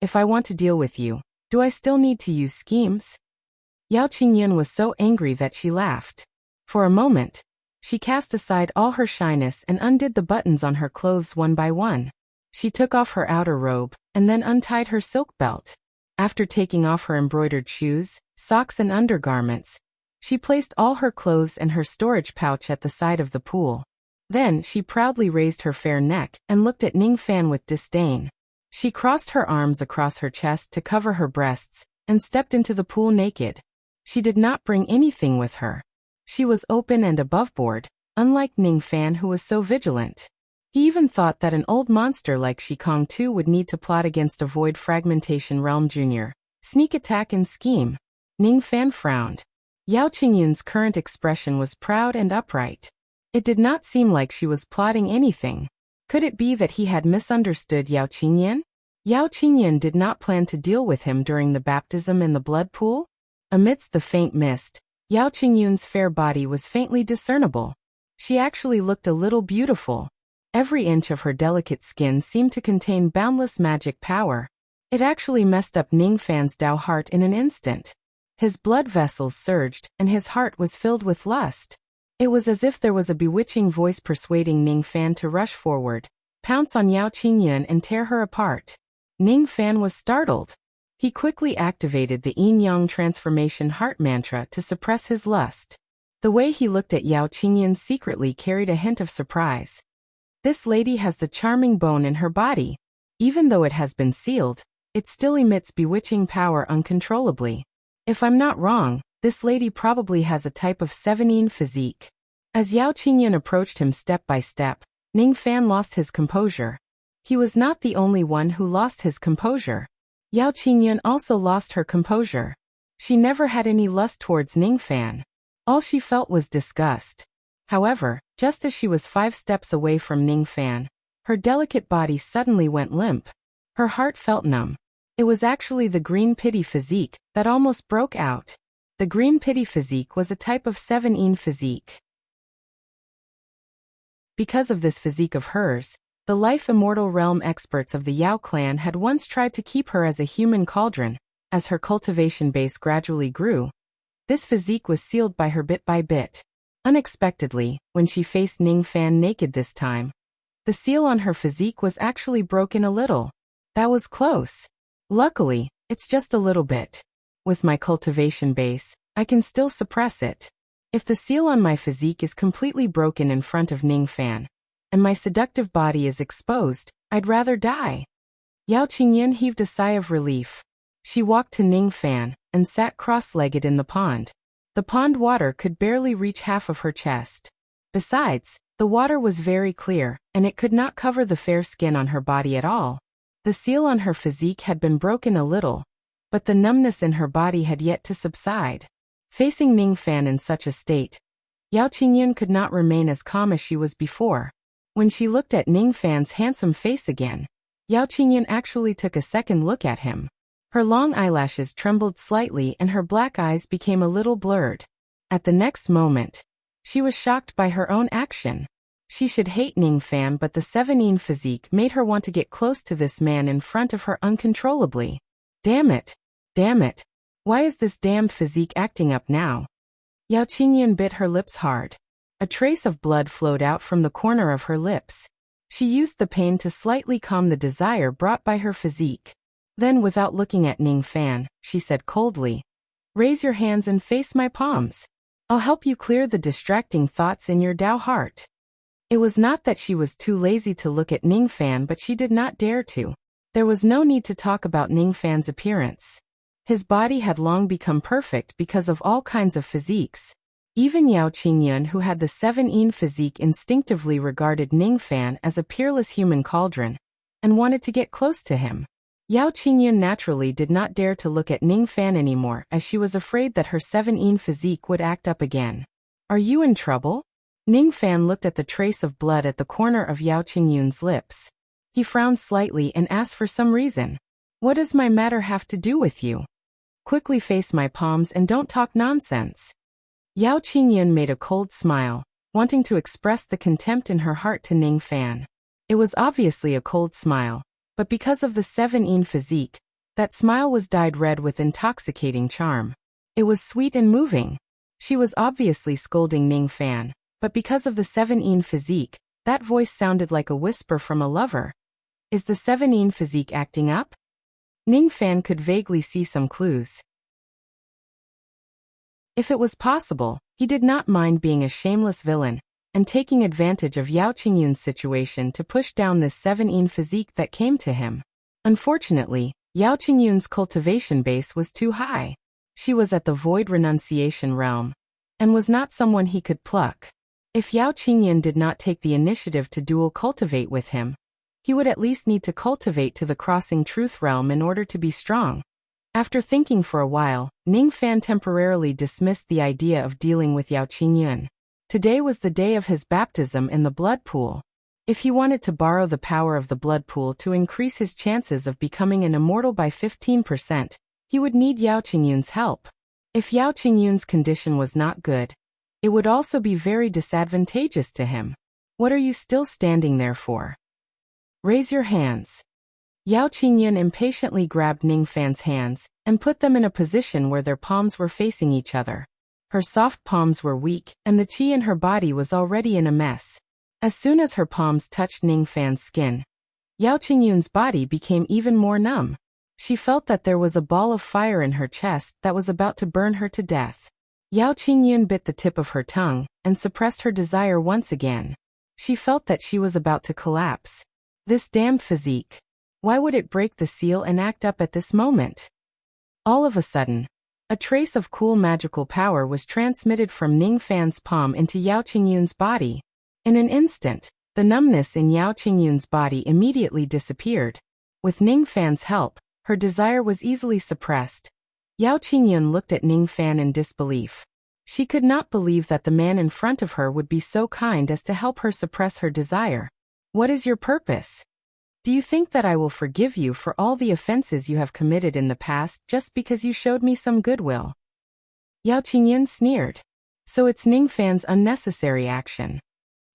If I want to deal with you, do I still need to use schemes? Yao Qingyun was so angry that she laughed. For a moment, she cast aside all her shyness and undid the buttons on her clothes one by one. She took off her outer robe, and then untied her silk belt. After taking off her embroidered shoes, socks and undergarments, she placed all her clothes and her storage pouch at the side of the pool. Then she proudly raised her fair neck and looked at Ning Fan with disdain. She crossed her arms across her chest to cover her breasts, and stepped into the pool naked. She did not bring anything with her. She was open and aboveboard, unlike Ning Fan who was so vigilant. He even thought that an old monster like Shikong too would need to plot against a Void Fragmentation Realm Jr., sneak attack and scheme. Ning Fan frowned. Yao Qingyun's current expression was proud and upright. It did not seem like she was plotting anything. Could it be that he had misunderstood Yao Qingyun? Yao Qingyun did not plan to deal with him during the baptism in the blood pool? Amidst the faint mist, Yao Qingyun's fair body was faintly discernible. She actually looked a little beautiful. Every inch of her delicate skin seemed to contain boundless magic power. It actually messed up Ningfan's Dao heart in an instant. His blood vessels surged, and his heart was filled with lust. It was as if there was a bewitching voice persuading Ningfan to rush forward, pounce on Yao Qingyun and tear her apart. Ningfan was startled. He quickly activated the yin-yang transformation heart mantra to suppress his lust. The way he looked at Yao Qingyun secretly carried a hint of surprise. This lady has the charming bone in her body. Even though it has been sealed, it still emits bewitching power uncontrollably. If I'm not wrong, this lady probably has a type of 7-yin physique. As Yao Qingyun approached him step by step, Ningfan lost his composure. He was not the only one who lost his composure. Yao Qingyun also lost her composure. She never had any lust towards Ningfan. All she felt was disgust. However, just as she was 5 steps away from Ningfan, her delicate body suddenly went limp. Her heart felt numb. It was actually the green pity physique that almost broke out. The green pity physique was a type of 7-yin physique. Because of this physique of hers, the life immortal realm experts of the Yao clan had once tried to keep her as a human cauldron. As her cultivation base gradually grew, this physique was sealed by her bit by bit. Unexpectedly, when she faced Ningfan naked this time, the seal on her physique was actually broken a little. That was close. Luckily, it's just a little bit. With my cultivation base, I can still suppress it. If the seal on my physique is completely broken in front of Ningfan, and my seductive body is exposed, I'd rather die. Yao Qingyun heaved a sigh of relief. She walked to Ningfan and sat cross-legged in the pond. The pond water could barely reach half of her chest. Besides, the water was very clear, and it could not cover the fair skin on her body at all. The seal on her physique had been broken a little, but the numbness in her body had yet to subside. Facing Ningfan in such a state, Yao Qingyun could not remain as calm as she was before. When she looked at Ningfan's handsome face again, Yao Qingyun actually took a second look at him. Her long eyelashes trembled slightly and her black eyes became a little blurred. At the next moment, she was shocked by her own action. She should hate Ningfan, but the 7-yin physique made her want to get close to this man in front of her uncontrollably. Damn it! Damn it! Why is this damned physique acting up now? Yao Qingyun bit her lips hard. A trace of blood flowed out from the corner of her lips. She used the pain to slightly calm the desire brought by her physique. Then, without looking at Ningfan, she said coldly, "Raise your hands and face my palms. I'll help you clear the distracting thoughts in your Dao heart." It was not that she was too lazy to look at Ningfan, but she did not dare to. There was no need to talk about Ningfan's appearance. His body had long become perfect because of all kinds of physiques. Even Yao Qingyun, who had the 7-yin physique, instinctively regarded Ningfan as a peerless human cauldron, and wanted to get close to him. Yao Qingyun naturally did not dare to look at Ningfan anymore, as she was afraid that her 7-yin physique would act up again. "Are you in trouble?" Ningfan looked at the trace of blood at the corner of Yao Qingyun's lips. He frowned slightly and asked for some reason. "What does my matter have to do with you? Quickly face my palms and don't talk nonsense." Yao Qingyun made a cold smile, wanting to express the contempt in her heart to Ningfan. It was obviously a cold smile, but because of the 7-yin physique, that smile was dyed red with intoxicating charm. It was sweet and moving. She was obviously scolding Ningfan, but because of the 7-yin physique, that voice sounded like a whisper from a lover. Is the 7-yin physique acting up? Ningfan could vaguely see some clues. If it was possible, he did not mind being a shameless villain, and taking advantage of Yao Qingyun's situation to push down this 7-yin physique that came to him. Unfortunately, Yao Qingyun's cultivation base was too high. She was at the void renunciation realm, and was not someone he could pluck. If Yao Qingyun did not take the initiative to dual cultivate with him, he would at least need to cultivate to the crossing truth realm in order to be strong. After thinking for a while, Ningfan temporarily dismissed the idea of dealing with Yao Qingyun. Today was the day of his baptism in the blood pool. If he wanted to borrow the power of the blood pool to increase his chances of becoming an immortal by 15%, he would need Yao Qingyun's help. If Yao Qingyun's condition was not good, it would also be very disadvantageous to him. What are you still standing there for? Raise your hands. Yao Qingyun impatiently grabbed Ningfan's hands and put them in a position where their palms were facing each other. Her soft palms were weak, and the qi in her body was already in a mess. As soon as her palms touched Ningfan's skin, Yao Qingyun's body became even more numb. She felt that there was a ball of fire in her chest that was about to burn her to death. Yao Qingyun bit the tip of her tongue and suppressed her desire once again. She felt that she was about to collapse. This damned physique. Why would it break the seal and act up at this moment? All of a sudden, a trace of cool magical power was transmitted from Ningfan's palm into Yao Qingyun's body. In an instant, the numbness in Yao Qingyun's body immediately disappeared. With Ningfan's help, her desire was easily suppressed. Yao Qingyun looked at Ningfan in disbelief. She could not believe that the man in front of her would be so kind as to help her suppress her desire. What is your purpose? Do you think that I will forgive you for all the offenses you have committed in the past just because you showed me some goodwill? Yao Qingyun sneered. So it's Ningfan's unnecessary action.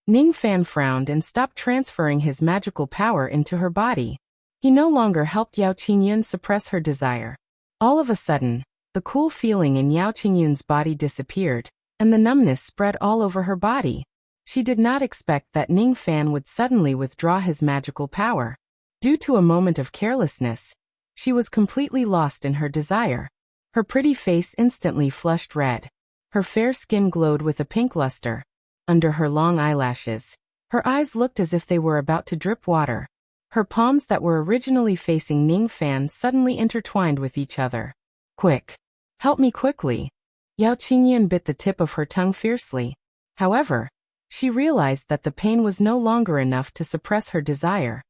Ningfan frowned and stopped transferring his magical power into her body. He no longer helped Yao Qingyun suppress her desire. All of a sudden, the cool feeling in Yao Qingyun's body disappeared, and the numbness spread all over her body. She did not expect that Ningfan would suddenly withdraw his magical power. Due to a moment of carelessness, she was completely lost in her desire. Her pretty face instantly flushed red. Her fair skin glowed with a pink luster. Under her long eyelashes, her eyes looked as if they were about to drip water. Her palms that were originally facing Ningfan suddenly intertwined with each other. Quick! Help me quickly! Yao Qingyun bit the tip of her tongue fiercely. However, she realized that the pain was no longer enough to suppress her desire.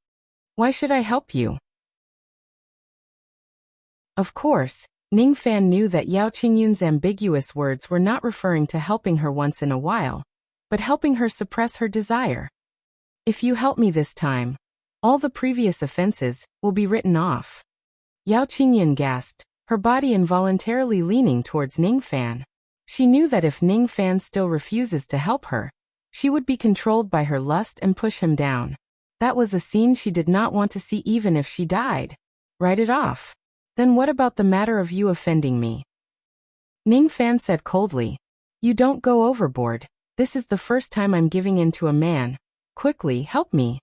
Why should I help you? Of course, Ningfan knew that Yao Qingyun's ambiguous words were not referring to helping her once in a while, but helping her suppress her desire. If you help me this time, all the previous offenses will be written off. Yao Qingyun gasped, her body involuntarily leaning towards Ningfan. She knew that if Ningfan still refuses to help her, she would be controlled by her lust and push him down. That was a scene she did not want to see even if she died. Write it off. Then what about the matter of you offending me? Ningfan said coldly. You don't go overboard. This is the first time I'm giving in to a man. Quickly, help me.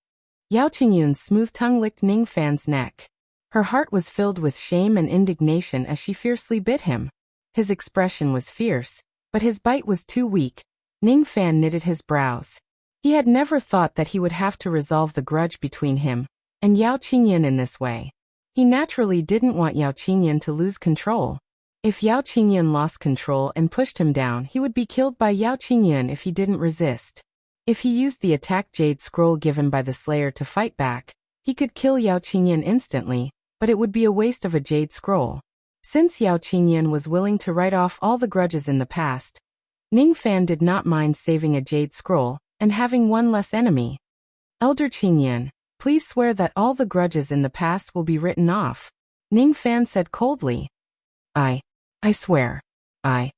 Yao Qingyun's smooth tongue licked Ningfan's neck. Her heart was filled with shame and indignation as she fiercely bit him. His expression was fierce, but his bite was too weak. Ningfan knitted his brows. He had never thought that he would have to resolve the grudge between him and Yao Qingyun in this way. He naturally didn't want Yao Qingyun to lose control. If Yao Qingyun lost control and pushed him down, he would be killed by Yao Qingyun if he didn't resist. If he used the attack jade scroll given by the Slayer to fight back, he could kill Yao Qingyun instantly, but it would be a waste of a jade scroll. Since Yao Qingyun was willing to write off all the grudges in the past, Ningfan did not mind saving a jade scroll and having one less enemy. Elder Qingyun, please swear that all the grudges in the past will be written off. Ningfan said coldly. I swear. I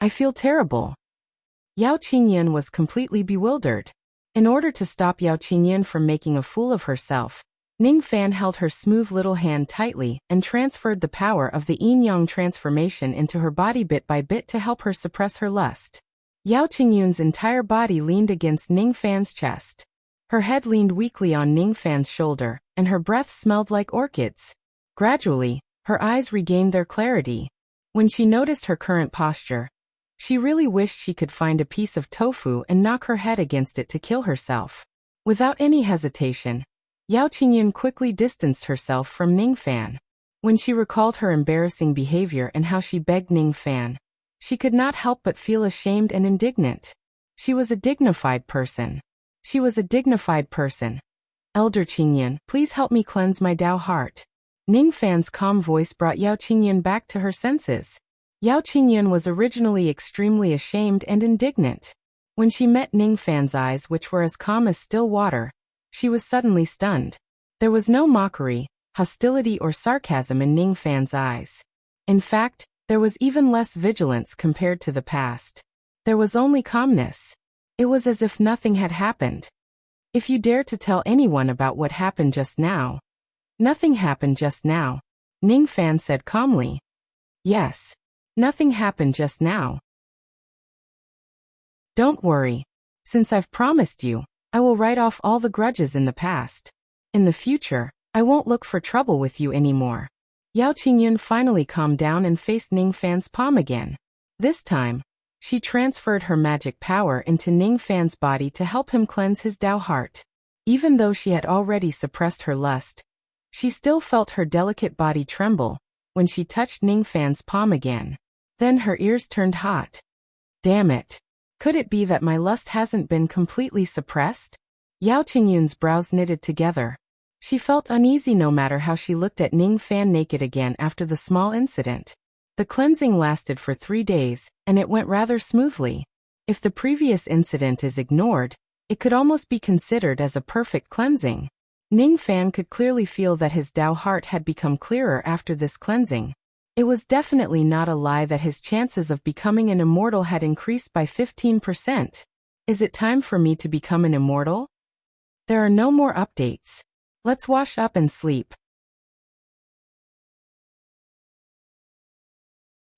feel terrible. Yao Qingyun was completely bewildered. In order to stop Yao Qingyun from making a fool of herself, Ningfan held her smooth little hand tightly and transferred the power of the yin-yang transformation into her body bit by bit to help her suppress her lust. Yao Qingyun's entire body leaned against Ningfan's chest. Her head leaned weakly on Ningfan's shoulder, and her breath smelled like orchids. Gradually, her eyes regained their clarity. When she noticed her current posture, she really wished she could find a piece of tofu and knock her head against it to kill herself. Without any hesitation, Yao Qingyun quickly distanced herself from Ningfan. When she recalled her embarrassing behavior and how she begged Ningfan, she could not help but feel ashamed and indignant. She was a dignified person. Elder Qingyun, please help me cleanse my Dao heart. Ningfan's calm voice brought Yao Qingyun back to her senses. Yao Qingyun was originally extremely ashamed and indignant. When she met Ningfan's eyes, which were as calm as still water, she was suddenly stunned. There was no mockery, hostility or sarcasm in Ningfan's eyes. In fact, There was even less vigilance compared to the past. There was only calmness. It was as if nothing had happened. If you dare to tell anyone about what happened just now. Nothing happened just now, Ning Fan said calmly. Yes. Nothing happened just now. Don't worry. Since I've promised you, I will write off all the grudges in the past. In the future, I won't look for trouble with you anymore. Yao Qingyun finally calmed down and faced Ning Fan's palm again. This time, she transferred her magic power into Ning Fan's body to help him cleanse his Dao heart. Even though she had already suppressed her lust, she still felt her delicate body tremble when she touched Ning Fan's palm again. Then her ears turned hot. Damn it. Could it be that my lust hasn't been completely suppressed? Yao Qingyun's brows knitted together. She felt uneasy no matter how she looked at Ning Fan naked again after the small incident. The cleansing lasted for 3 days, and it went rather smoothly. If the previous incident is ignored, it could almost be considered as a perfect cleansing. Ning Fan could clearly feel that his Dao heart had become clearer after this cleansing. It was definitely not a lie that his chances of becoming an immortal had increased by 15%. Is it time for me to become an immortal? There are no more updates. Let's wash up and sleep.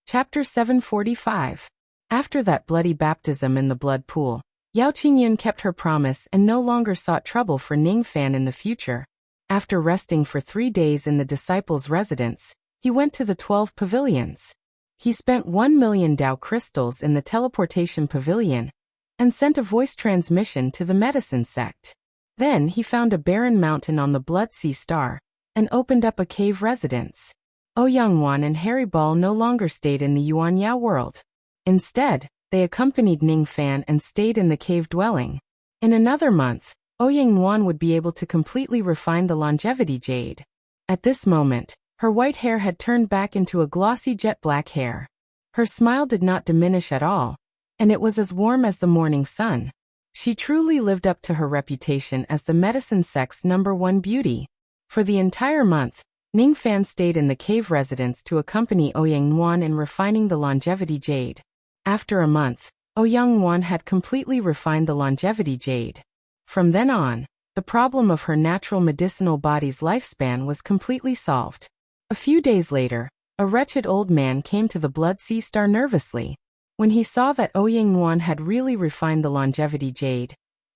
Chapter 745. After that bloody baptism in the blood pool, Yao Qingyun kept her promise and no longer sought trouble for Ning Fan in the future. After resting for 3 days in the disciples' residence, he went to the 12 pavilions. He spent 1 million Dao crystals in the teleportation pavilion and sent a voice transmission to the medicine sect. Then he found a barren mountain on the Blood Sea Star and opened up a cave residence. Ouyang and Harry Ball no longer stayed in the Yuanyao world. Instead, they accompanied Ning Fan and stayed in the cave dwelling. In another month, Ouyang would be able to completely refine the longevity jade. At this moment, her white hair had turned back into a glossy jet black hair. Her smile did not diminish at all, and it was as warm as the morning sun. She truly lived up to her reputation as the medicine sect's #1 beauty. For the entire month, Ning Fan stayed in the cave residence to accompany Ouyang in refining the longevity jade. After a month, Ouyang had completely refined the longevity jade. From then on, the problem of her natural medicinal body's lifespan was completely solved. A few days later, a wretched old man came to the Blood Sea Star nervously. When he saw that Ouyang had really refined the longevity jade,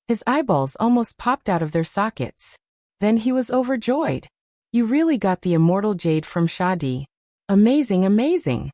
his eyeballs almost popped out of their sockets. Then he was overjoyed. You really got the immortal jade from Shadi. Amazing, amazing.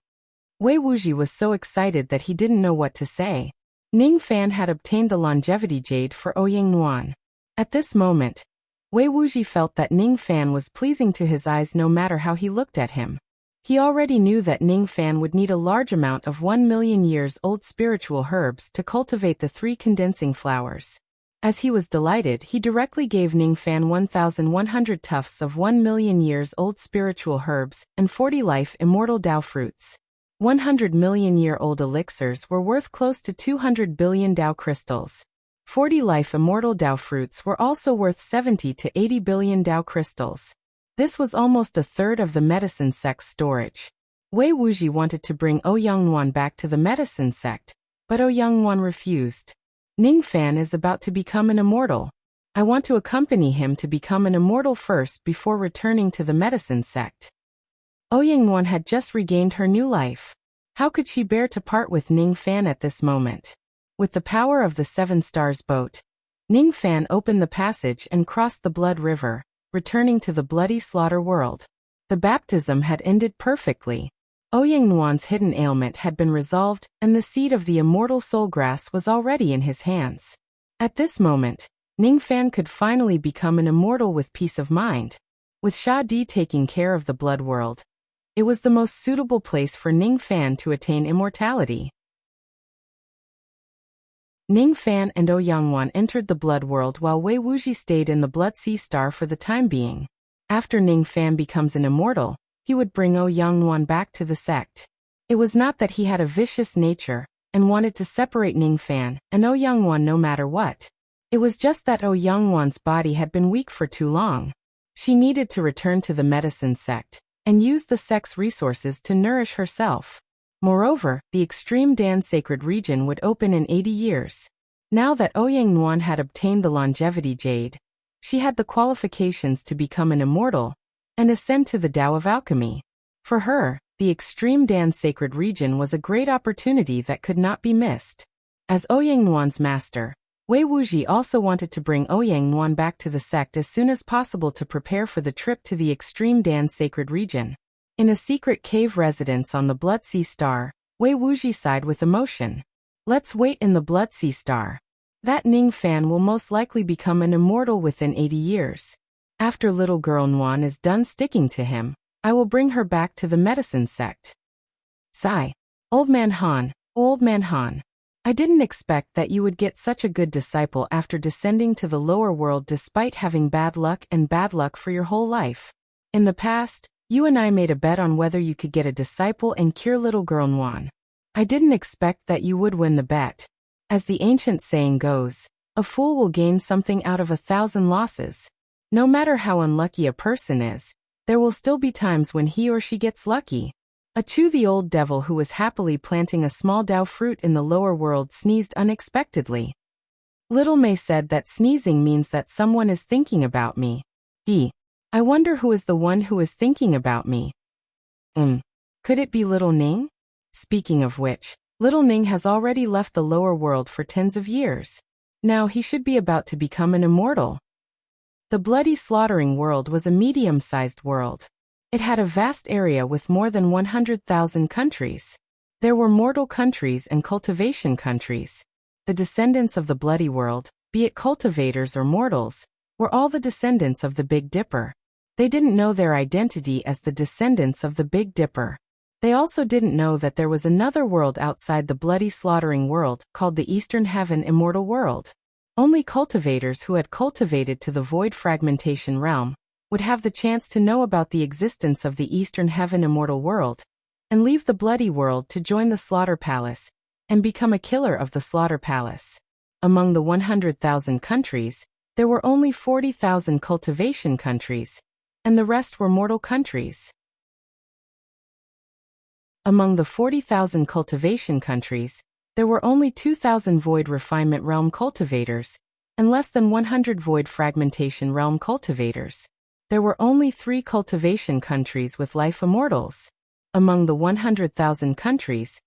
Wei Wuxia was so excited that he didn't know what to say. Ning Fan had obtained the longevity jade for Ouyang. At this moment, Wei Wuxia felt that Ning Fan was pleasing to his eyes no matter how he looked at him. He already knew that Ning Fan would need a large amount of 1 million years old spiritual herbs to cultivate the 3 condensing flowers. As he was delighted, he directly gave Ning Fan 1,100 tufts of 1 million years old spiritual herbs and 40 life immortal Dao fruits. 100 million year old elixirs were worth close to 200 billion Dao crystals. 40 life immortal Dao fruits were also worth 70 to 80 billion Dao crystals. This was almost a third of the medicine sect's storage. Wei Wuxia wanted to bring Ouyang back to the medicine sect, but Ouyang refused. Ning Fan is about to become an immortal. I want to accompany him to become an immortal first before returning to the medicine sect. Ouyang had just regained her new life. How could she bear to part with Ning Fan at this moment? With the power of the 7 Stars boat, Ning Fan opened the passage and crossed the Blood River, returning to the bloody slaughter world. The baptism had ended perfectly. Ouyang hidden ailment had been resolved, and the seed of the immortal soul grass was already in his hands. At this moment, Ning Fan could finally become an immortal with peace of mind. With Shadi taking care of the blood world, it was the most suitable place for Ning Fan to attain immortality. Ning Fan and Ouyang entered the blood world while Wei Wuxia stayed in the Blood Sea Star for the time being. After Ning Fan becomes an immortal, he would bring Ouyang back to the sect. It was not that he had a vicious nature and wanted to separate Ning Fan and Ouyang no matter what. It was just that Ouyang's body had been weak for too long. She needed to return to the medicine sect and use the sect's resources to nourish herself. Moreover, the extreme Dan sacred region would open in 80 years. Now that Ouyang Nuan had obtained the longevity jade, she had the qualifications to become an immortal and ascend to the Tao of alchemy. For her, the extreme Dan sacred region was a great opportunity that could not be missed. As Ouyang Nuan's master, Wei Wuxi also wanted to bring Ouyang Nuan back to the sect as soon as possible to prepare for the trip to the extreme Dan sacred region. In a secret cave residence on the Blood Sea Star, Wei Wuxi sighed with emotion. Let's wait in the Blood Sea Star. That Ning Fan will most likely become an immortal within 80 years. After little girl Nuan is done sticking to him, I will bring her back to the medicine sect. Sigh. Old Man Han, Old Man Han. I didn't expect that you would get such a good disciple after descending to the lower world despite having bad luck for your whole life. In the past, you and I made a bet on whether you could get a disciple and cure little girl Nuan. I didn't expect that you would win the bet. As the ancient saying goes, a fool will gain something out of 1,000 losses. No matter how unlucky a person is, there will still be times when he or she gets lucky. Achu, the old devil who was happily planting a small Dao fruit in the lower world, sneezed unexpectedly. Little May said that sneezing means that someone is thinking about me. I wonder who is the one who is thinking about me. Could it be Little Ning? Speaking of which, Little Ning has already left the lower world for tens of years. Now he should be about to become an immortal. The bloody slaughtering world was a medium-sized world. It had a vast area with more than 100,000 countries. There were mortal countries and cultivation countries. The descendants of the bloody world, be it cultivators or mortals, were all the descendants of the Big Dipper. They didn't know their identity as the descendants of the Big Dipper. They also didn't know that there was another world outside the bloody slaughtering world called the Eastern Heaven Immortal World. Only cultivators who had cultivated to the void fragmentation realm would have the chance to know about the existence of the Eastern Heaven Immortal World and leave the bloody world to join the Slaughter Palace and become a killer of the Slaughter Palace. Among the 100,000 countries, there were only 40,000 cultivation countries, and the rest were mortal countries. Among the 40,000 cultivation countries, there were only 2,000 void refinement realm cultivators, and less than 100 void fragmentation realm cultivators. There were only 3 cultivation countries with life immortals. Among the 100,000 countries,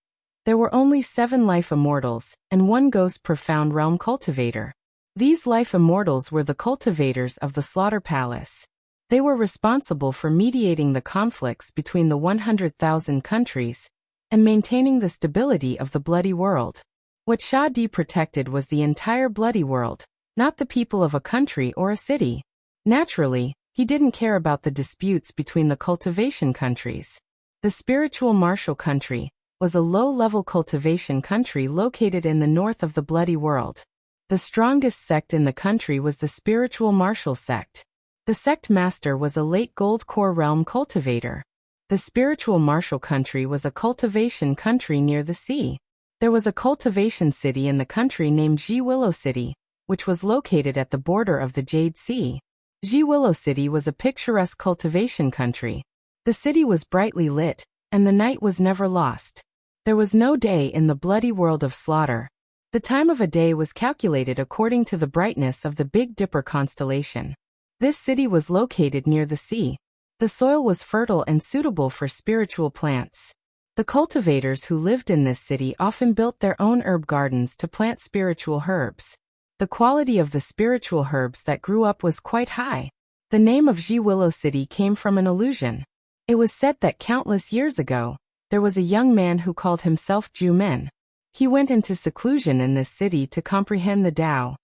there were only 7 life immortals and 1 ghost profound realm cultivator. These life immortals were the cultivators of the Slaughter Palace. They were responsible for mediating the conflicts between the 100,000 countries and maintaining the stability of the bloody world. What Sha Di protected was the entire bloody world, not the people of a country or a city. Naturally, he didn't care about the disputes between the cultivation countries. The spiritual martial country was a low-level cultivation country located in the north of the bloody world. The strongest sect in the country was the spiritual martial sect. The sect master was a late gold core realm cultivator. The spiritual martial country was a cultivation country near the sea. There was a cultivation city in the country named Ji Willow City, which was located at the border of the Jade Sea. Ji Willow City was a picturesque cultivation country. The city was brightly lit, and the night was never lost. There was no day in the bloody world of slaughter. The time of a day was calculated according to the brightness of the Big Dipper constellation. This city was located near the sea. The soil was fertile and suitable for spiritual plants. The cultivators who lived in this city often built their own herb gardens to plant spiritual herbs. The quality of the spiritual herbs that grew up was quite high. The name of Ji Willow City came from an illusion. It was said that countless years ago, there was a young man who called himself Ju Men. He went into seclusion in this city to comprehend the Tao.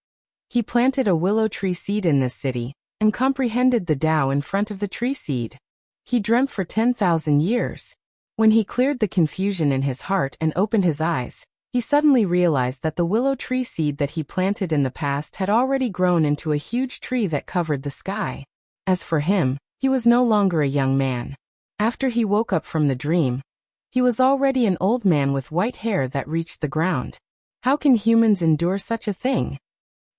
He planted a willow tree seed in this city and comprehended the Tao in front of the tree seed. He dreamt for 10,000 years. When he cleared the confusion in his heart and opened his eyes, he suddenly realized that the willow tree seed that he planted in the past had already grown into a huge tree that covered the sky. As for him, he was no longer a young man. After he woke up from the dream, he was already an old man with white hair that reached the ground. How can humans endure such a thing?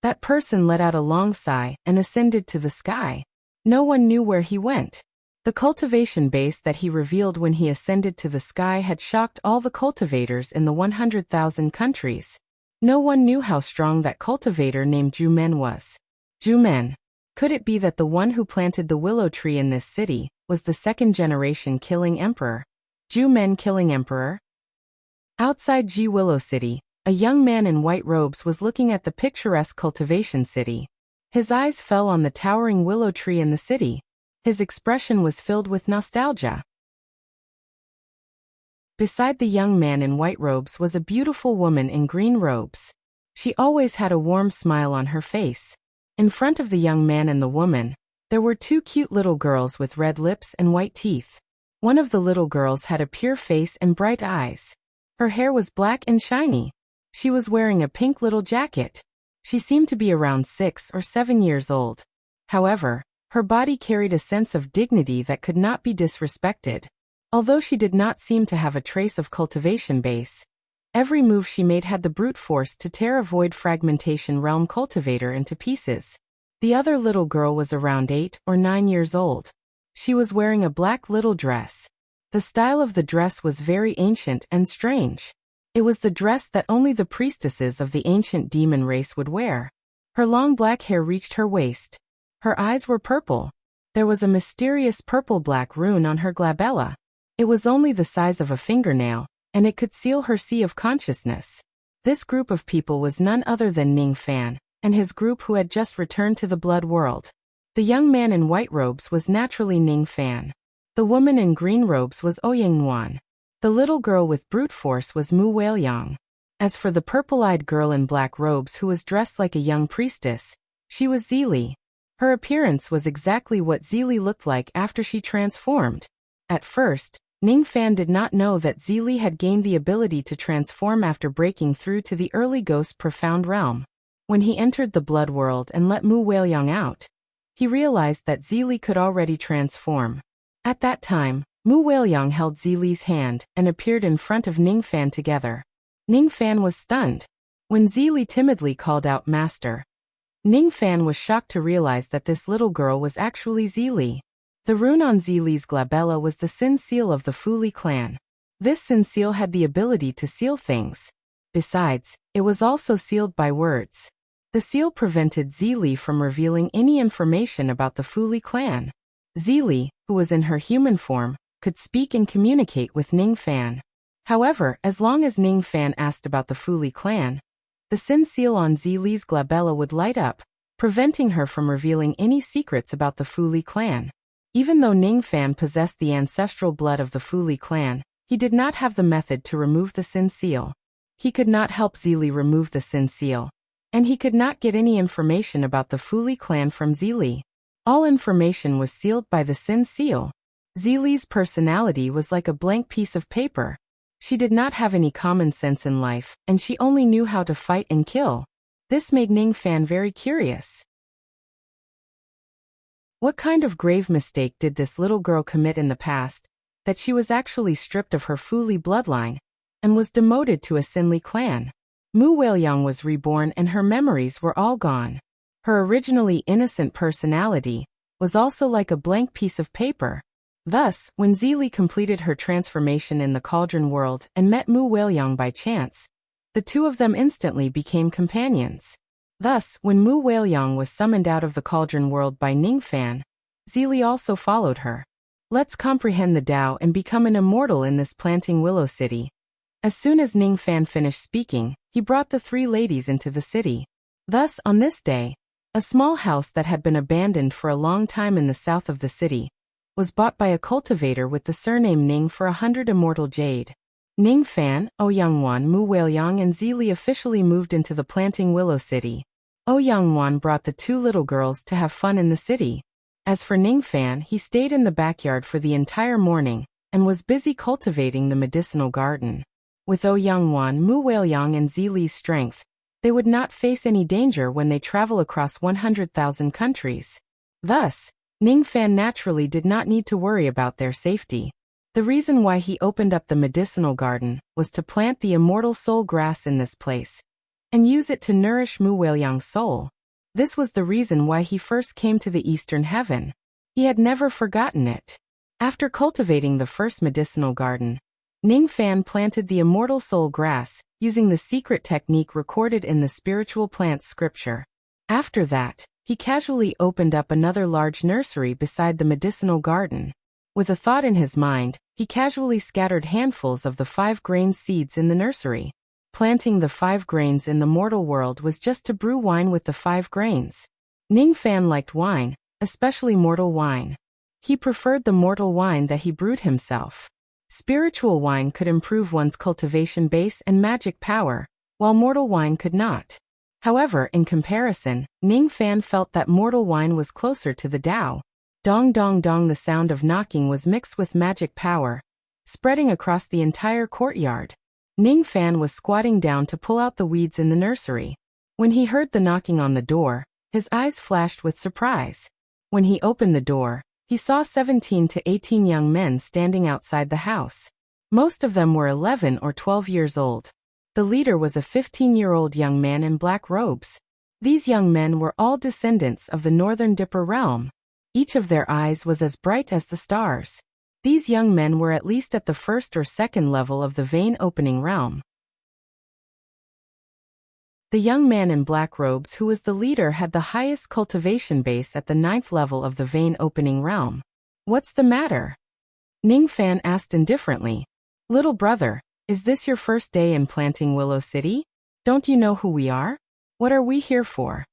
That person let out a long sigh and ascended to the sky. No one knew where he went. The cultivation base that he revealed when he ascended to the sky had shocked all the cultivators in the 100,000 countries. No one knew how strong that cultivator named Jumen was. Jumen. Could it be that the one who planted the willow tree in this city was the second-generation killing emperor? Jumen killing emperor? Outside Ji Willow City, a young man in white robes was looking at the picturesque cultivation city. His eyes fell on the towering willow tree in the city. His expression was filled with nostalgia. Beside the young man in white robes was a beautiful woman in green robes. She always had a warm smile on her face. In front of the young man and the woman, there were two cute little girls with red lips and white teeth. One of the little girls had a pure face and bright eyes. Her hair was black and shiny. She was wearing a pink little jacket. She seemed to be around 6 or 7 years old. However, her body carried a sense of dignity that could not be disrespected. Although she did not seem to have a trace of cultivation base, every move she made had the brute force to tear a void fragmentation realm cultivator into pieces. The other little girl was around 8 or 9 years old. She was wearing a black little dress. The style of the dress was very ancient and strange. It was the dress that only the priestesses of the ancient demon race would wear. Her long black hair reached her waist. Her eyes were purple. There was a mysterious purple-black rune on her glabella. It was only the size of a fingernail, and it could seal her sea of consciousness. This group of people was none other than Ning Fan, and his group who had just returned to the blood world. The young man in white robes was naturally Ning Fan. The woman in green robes was Ouyang Nguyen. The little girl with brute force was Mu Weiliang. As for the purple-eyed girl in black robes who was dressed like a young priestess, she was Zili. Her appearance was exactly what Zili looked like after she transformed. At first, Ning Fan did not know that Zili had gained the ability to transform after breaking through to the early ghost profound realm. When he entered the blood world and let Mu Weiliang out, he realized that Zili could already transform. At that time, Mu Weiliang held Zili's hand and appeared in front of Ning Fan together. Ning Fan was stunned. When Zili timidly called out Master, Ning Fan was shocked to realize that this little girl was actually Zili. The rune on Zili's glabella was the Sin Seal of the Fuli clan. This Sin Seal had the ability to seal things. Besides, it was also sealed by words. The seal prevented Zili from revealing any information about the Fuli clan. Zili, who was in her human form, could speak and communicate with Ning Fan. However, as long as Ning Fan asked about the Fuli clan, the Sin Seal on Zili's glabella would light up, preventing her from revealing any secrets about the Fuli clan. Even though Ning Fan possessed the ancestral blood of the Fuli clan, he did not have the method to remove the Sin Seal. He could not help Zili remove the Sin Seal, and he could not get any information about the Fuli clan from Zili. All information was sealed by the Sin Seal. Zili's personality was like a blank piece of paper. She did not have any common sense in life, and she only knew how to fight and kill. This made Ning Fan very curious. What kind of grave mistake did this little girl commit in the past, that she was actually stripped of her Fuli bloodline, and was demoted to a Sinli clan? Mu Weiliang was reborn and her memories were all gone. Her originally innocent personality was also like a blank piece of paper. Thus, when Zili completed her transformation in the Cauldron world and met Mu Weiliang by chance, the two of them instantly became companions. Thus, when Mu Weiliang was summoned out of the Cauldron world by Ning Fan, Zili also followed her. Let's comprehend the Tao and become an immortal in this planting willow city. As soon as Ning Fan finished speaking, he brought the three ladies into the city. Thus, on this day, a small house that had been abandoned for a long time in the south of the city was bought by a cultivator with the surname Ning for 100 immortal jade. Ning Fan, Ouyang Nguyen, Mu Weiliang and Zili officially moved into the planting willow city. Ouyang Nguyen brought the two little girls to have fun in the city. As for Ning Fan, he stayed in the backyard for the entire morning and was busy cultivating the medicinal garden. With Ouyang Nguyen, Mu Weiliang and Zili's strength, they would not face any danger when they travel across 100,000 countries. Thus, Ning Fan naturally did not need to worry about their safety. The reason why he opened up the medicinal garden was to plant the immortal soul grass in this place and use it to nourish Mu Weiliang's soul. This was the reason why he first came to the Eastern Heaven. He had never forgotten it. After cultivating the first medicinal garden, Ning Fan planted the immortal soul grass, using the secret technique recorded in the spiritual plants scripture. After that, he casually opened up another large nursery beside the medicinal garden. With a thought in his mind, he casually scattered handfuls of the 5-grain seeds in the nursery. Planting the 5 grains in the mortal world was just to brew wine with the 5 grains. Ning Fan liked wine, especially mortal wine. He preferred the mortal wine that he brewed himself. Spiritual wine could improve one's cultivation base and magic power, while mortal wine could not. However, in comparison, Ning Fan felt that mortal wine was closer to the Tao. Dong dong dong, the sound of knocking was mixed with magic power, spreading across the entire courtyard. Ning Fan was squatting down to pull out the weeds in the nursery. When he heard the knocking on the door, his eyes flashed with surprise. When he opened the door, he saw 17 to 18 young men standing outside the house. Most of them were 11 or 12 years old. The leader was a 15-year-old young man in black robes. These young men were all descendants of the Northern Dipper realm. Each of their eyes was as bright as the stars. These young men were at least at the first or second level of the vein opening realm. The young man in black robes who was the leader had the highest cultivation base at the 9th level of the vein opening realm. "What's the matter?" Ning Fan asked indifferently. "Little brother, is this your first day in planting Willow City? Don't you know who we are? What are we here for?"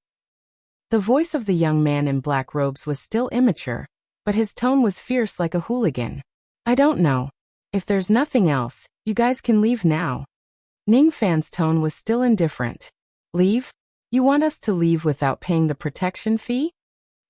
The voice of the young man in black robes was still immature, but his tone was fierce like a hooligan. "I don't know. If there's nothing else, you guys can leave now." Ning Fan's tone was still indifferent. "Leave? You want us to leave without paying the protection fee?"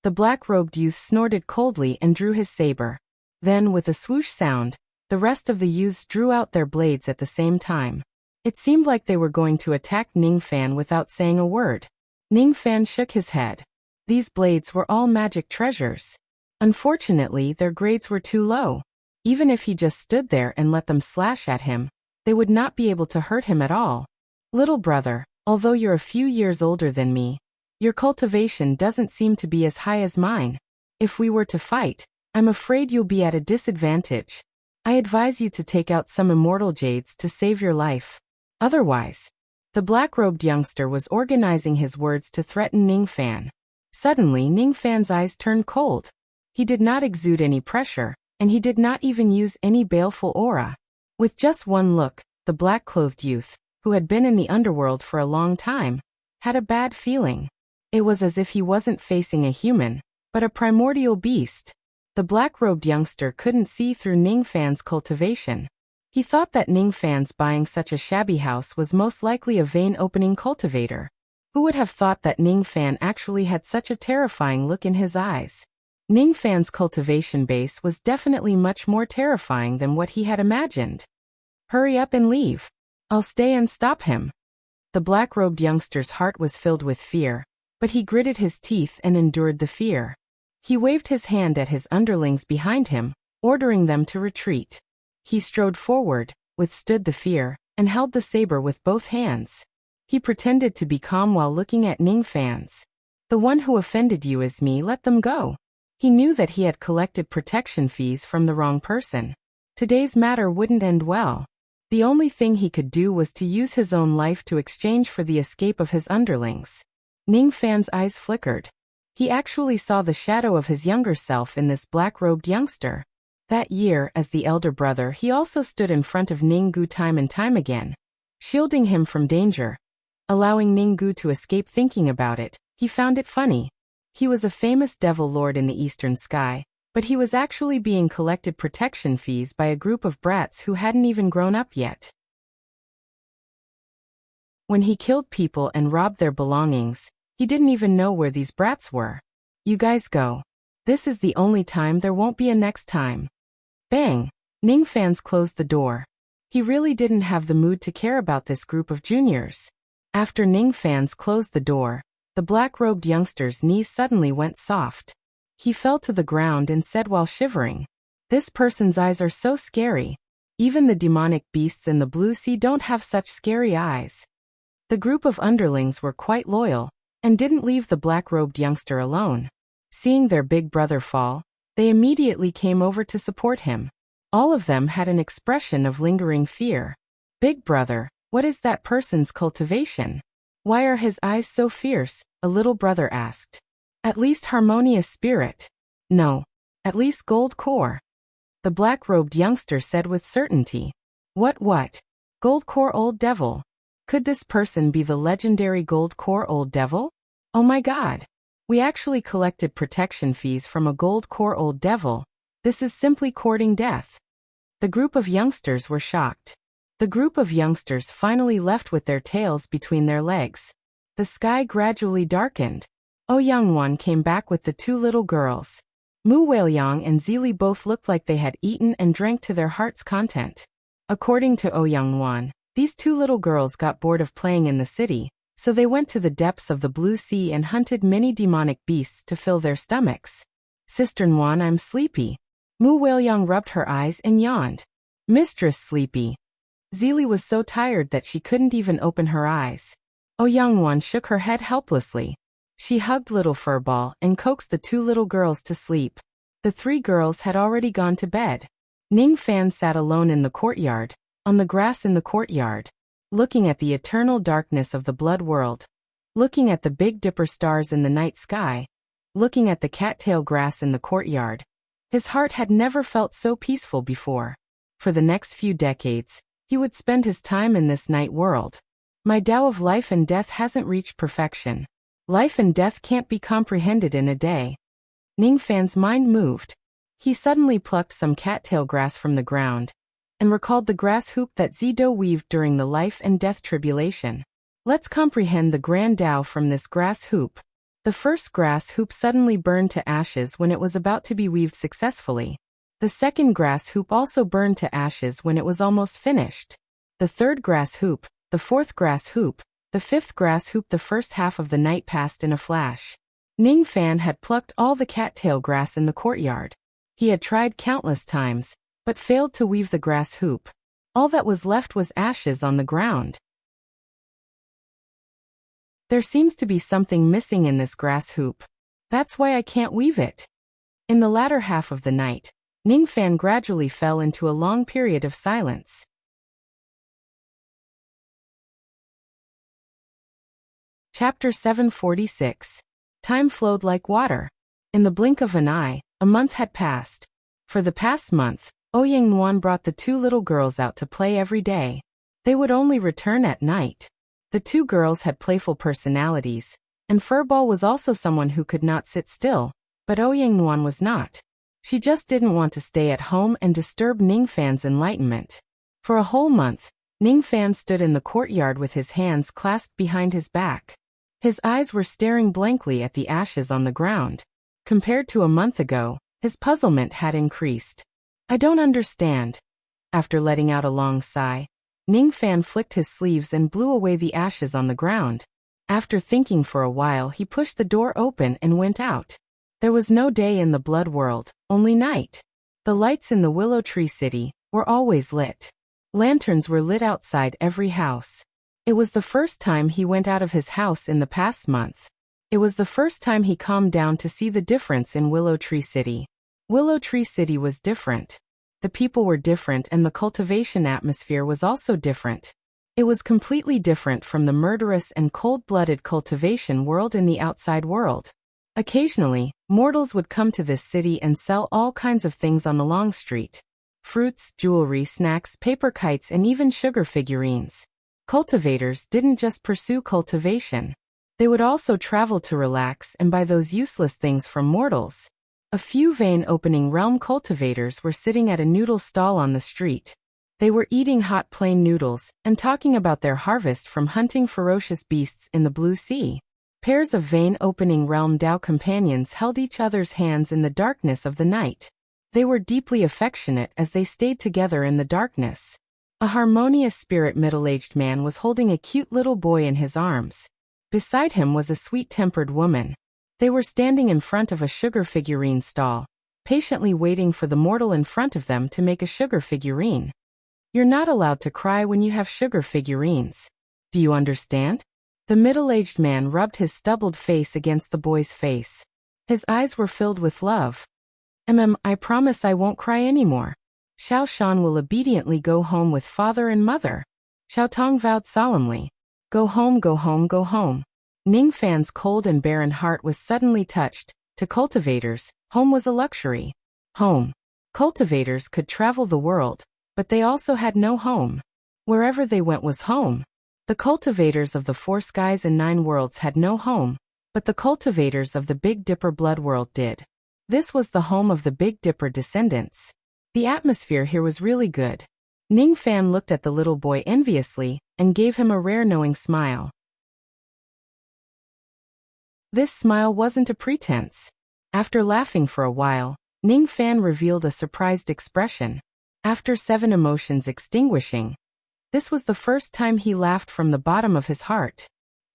The black-robed youth snorted coldly and drew his saber. Then, with a swoosh sound, the rest of the youths drew out their blades at the same time. It seemed like they were going to attack Ning Fan without saying a word. Ning Fan shook his head. These blades were all magic treasures. Unfortunately, their grades were too low. Even if he just stood there and let them slash at him, they would not be able to hurt him at all. "Little brother, although you're a few years older than me, your cultivation doesn't seem to be as high as mine. If we were to fight, I'm afraid you'll be at a disadvantage. I advise you to take out some immortal jades to save your life. Otherwise..." The black-robed youngster was organizing his words to threaten Ning Fan. Suddenly, Ning Fan's eyes turned cold. He did not exude any pressure, and he did not even use any baleful aura. With just one look, the black-clothed youth, who had been in the underworld for a long time, had a bad feeling. It was as if he wasn't facing a human, but a primordial beast. The black-robed youngster couldn't see through Ning Fan's cultivation. He thought that Ning Fan's buying such a shabby house was most likely a vein-opening cultivator. Who would have thought that Ning Fan actually had such a terrifying look in his eyes? Ning Fan's cultivation base was definitely much more terrifying than what he had imagined. "Hurry up and leave. I'll stay and stop him." The black-robed youngster's heart was filled with fear, but he gritted his teeth and endured the fear. He waved his hand at his underlings behind him, ordering them to retreat. He strode forward, withstood the fear, and held the saber with both hands. He pretended to be calm while looking at Ning Fan's. "The one who offended you is me, let them go." He knew that he had collected protection fees from the wrong person. Today's matter wouldn't end well. The only thing he could do was to use his own life to exchange for the escape of his underlings. Ning Fan's eyes flickered. He actually saw the shadow of his younger self in this black-robed youngster. That year, as the elder brother, he also stood in front of Ning Gu time and time again, shielding him from danger, allowing Ning Gu to escape thinking about it. He found it funny. He was a famous devil lord in the eastern sky, but he was actually being collected protection fees by a group of brats who hadn't even grown up yet. When he killed people and robbed their belongings, he didn't even know where these brats were. "You guys go. This is the only time, there won't be a next time." Bang! Ning Fan's closed the door. He really didn't have the mood to care about this group of juniors. After Ning Fan's closed the door, the black-robed youngster's knees suddenly went soft. He fell to the ground and said while shivering, "This person's eyes are so scary. Even the demonic beasts in the blue sea don't have such scary eyes." The group of underlings were quite loyal, and didn't leave the black-robed youngster alone. Seeing their big brother fall, They immediately came over to support him. All of them had an expression of lingering fear. Big brother, what is that person's cultivation? Why are his eyes so fierce? A little brother asked. At least harmonious spirit. No. At least gold core. The black-robed youngster said with certainty. What? Gold core old devil. Could this person be the legendary gold core old devil? Oh my god. We actually collected protection fees from a gold core old devil. This is simply courting death. The group of youngsters were shocked. The group of youngsters finally left with their tails between their legs. The sky gradually darkened. Ouyang Wan came back with the two little girls. Mu Weiliang and Zili both looked like they had eaten and drank to their heart's content. According to Ouyang Wan, these two little girls got bored of playing in the city, so they went to the depths of the blue sea and hunted many demonic beasts to fill their stomachs. Sister Nguyen, I'm sleepy. Mu Weiliang rubbed her eyes and yawned. Mistress sleepy. Zili was so tired that she couldn't even open her eyes. Ouyang Wan shook her head helplessly. She hugged little Furball and coaxed the two little girls to sleep. The three girls had already gone to bed. Ning Fan sat alone in the courtyard, on the grass in the courtyard, looking at the eternal darkness of the blood world, looking at the Big Dipper stars in the night sky, looking at the cattail grass in the courtyard. His heart had never felt so peaceful before. For the next few decades, he would spend his time in this night world. My Tao of life and death hasn't reached perfection. Life and death can't be comprehended in a day. Ning Fan's mind moved. He suddenly plucked some cattail grass from the ground and recalled the grass hoop that Zido weaved during the life and death tribulation. Let's comprehend the grand Tao from this grass hoop. The first grass hoop suddenly burned to ashes when it was about to be weaved successfully. The second grass hoop also burned to ashes when it was almost finished. The third grass hoop, the fourth grass hoop, the fifth grass hoop. The first half of the night passed in a flash. Ning Fan had plucked all the cattail grass in the courtyard. He had tried countless times, but failed to weave the grass hoop. All that was left was ashes on the ground. There seems to be something missing in this grass hoop. That's why I can't weave it. In the latter half of the night, Ning Fan gradually fell into a long period of silence. Chapter 746. Time flowed like water. In the blink of an eye, a month had passed. For the past month, Ouyang Wan brought the two little girls out to play every day. They would only return at night. The two girls had playful personalities, and Furball was also someone who could not sit still, but Ouyang Wan was not. She just didn't want to stay at home and disturb Ning Fan's enlightenment. For a whole month, Ning Fan stood in the courtyard with his hands clasped behind his back. His eyes were staring blankly at the ashes on the ground. Compared to a month ago, his puzzlement had increased. I don't understand. After letting out a long sigh, Ning Fan flicked his sleeves and blew away the ashes on the ground. After thinking for a while, he pushed the door open and went out. There was no day in the blood world, only night. The lights in the Willow Tree City were always lit. Lanterns were lit outside every house. It was the first time he went out of his house in the past month. It was the first time he calmed down to see the difference in Willow Tree City. Willow Tree City was different. The people were different and the cultivation atmosphere was also different. It was completely different from the murderous and cold-blooded cultivation world in the outside world. Occasionally, mortals would come to this city and sell all kinds of things on the long street. Fruits, jewelry, snacks, paper kites, and even sugar figurines. Cultivators didn't just pursue cultivation. They would also travel to relax and buy those useless things from mortals. A few vein-opening realm cultivators were sitting at a noodle stall on the street. They were eating hot plain noodles and talking about their harvest from hunting ferocious beasts in the blue sea. Pairs of vein-opening realm Tao companions held each other's hands in the darkness of the night. They were deeply affectionate as they stayed together in the darkness. A harmonious spirit middle-aged man was holding a cute little boy in his arms. Beside him was a sweet-tempered woman. They were standing in front of a sugar figurine stall, patiently waiting for the mortal in front of them to make a sugar figurine. You're not allowed to cry when you have sugar figurines. Do you understand? The middle-aged man rubbed his stubbled face against the boy's face. His eyes were filled with love. I promise I won't cry anymore. Xiao Shan will obediently go home with father and mother. Xiao Tong vowed solemnly. Go home, go home, go home. Ning Fan's cold and barren heart was suddenly touched. To cultivators, home was a luxury. Home. Cultivators could travel the world, but they also had no home. Wherever they went was home. The cultivators of the 4 skies and 9 worlds had no home, but the cultivators of the Big Dipper blood world did. This was the home of the Big Dipper descendants. The atmosphere here was really good. Ning Fan looked at the little boy enviously and gave him a rare knowing smile. This smile wasn't a pretense. After laughing for a while, Ning Fan revealed a surprised expression. After 7 emotions extinguishing, this was the first time he laughed from the bottom of his heart.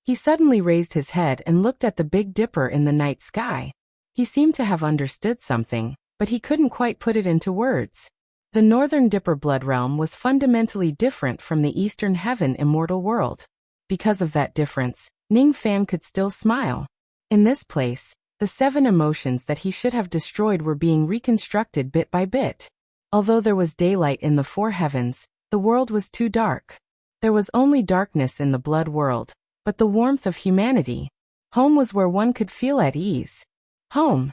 He suddenly raised his head and looked at the Big Dipper in the night sky. He seemed to have understood something, but he couldn't quite put it into words. The Northern Dipper blood realm was fundamentally different from the Eastern Heaven immortal world. Because of that difference, Ning Fan could still smile. In this place, the 7 emotions that he should have destroyed were being reconstructed bit by bit. Although there was daylight in the 4 heavens, the world was too dark. There was only darkness in the blood world, but the warmth of humanity. Home was where one could feel at ease. Home.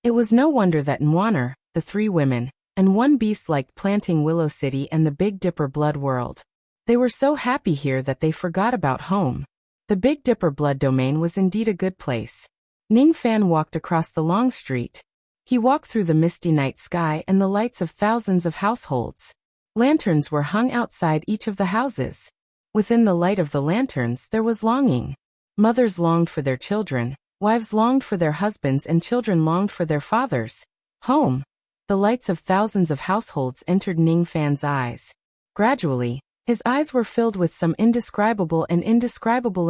It was no wonder that Nwaner, the 3 women, and 1 beast liked planting Willow City and the Big Dipper blood world. They were so happy here that they forgot about home. The Big Dipper blood domain was indeed a good place. Ning Fan walked across the long street. He walked through the misty night sky and the lights of thousands of households. Lanterns were hung outside each of the houses. Within the light of the lanterns there was longing. Mothers longed for their children, wives longed for their husbands, and children longed for their fathers. Home. The lights of thousands of households entered Ning Fan's eyes. Gradually, his eyes were filled with some indescribable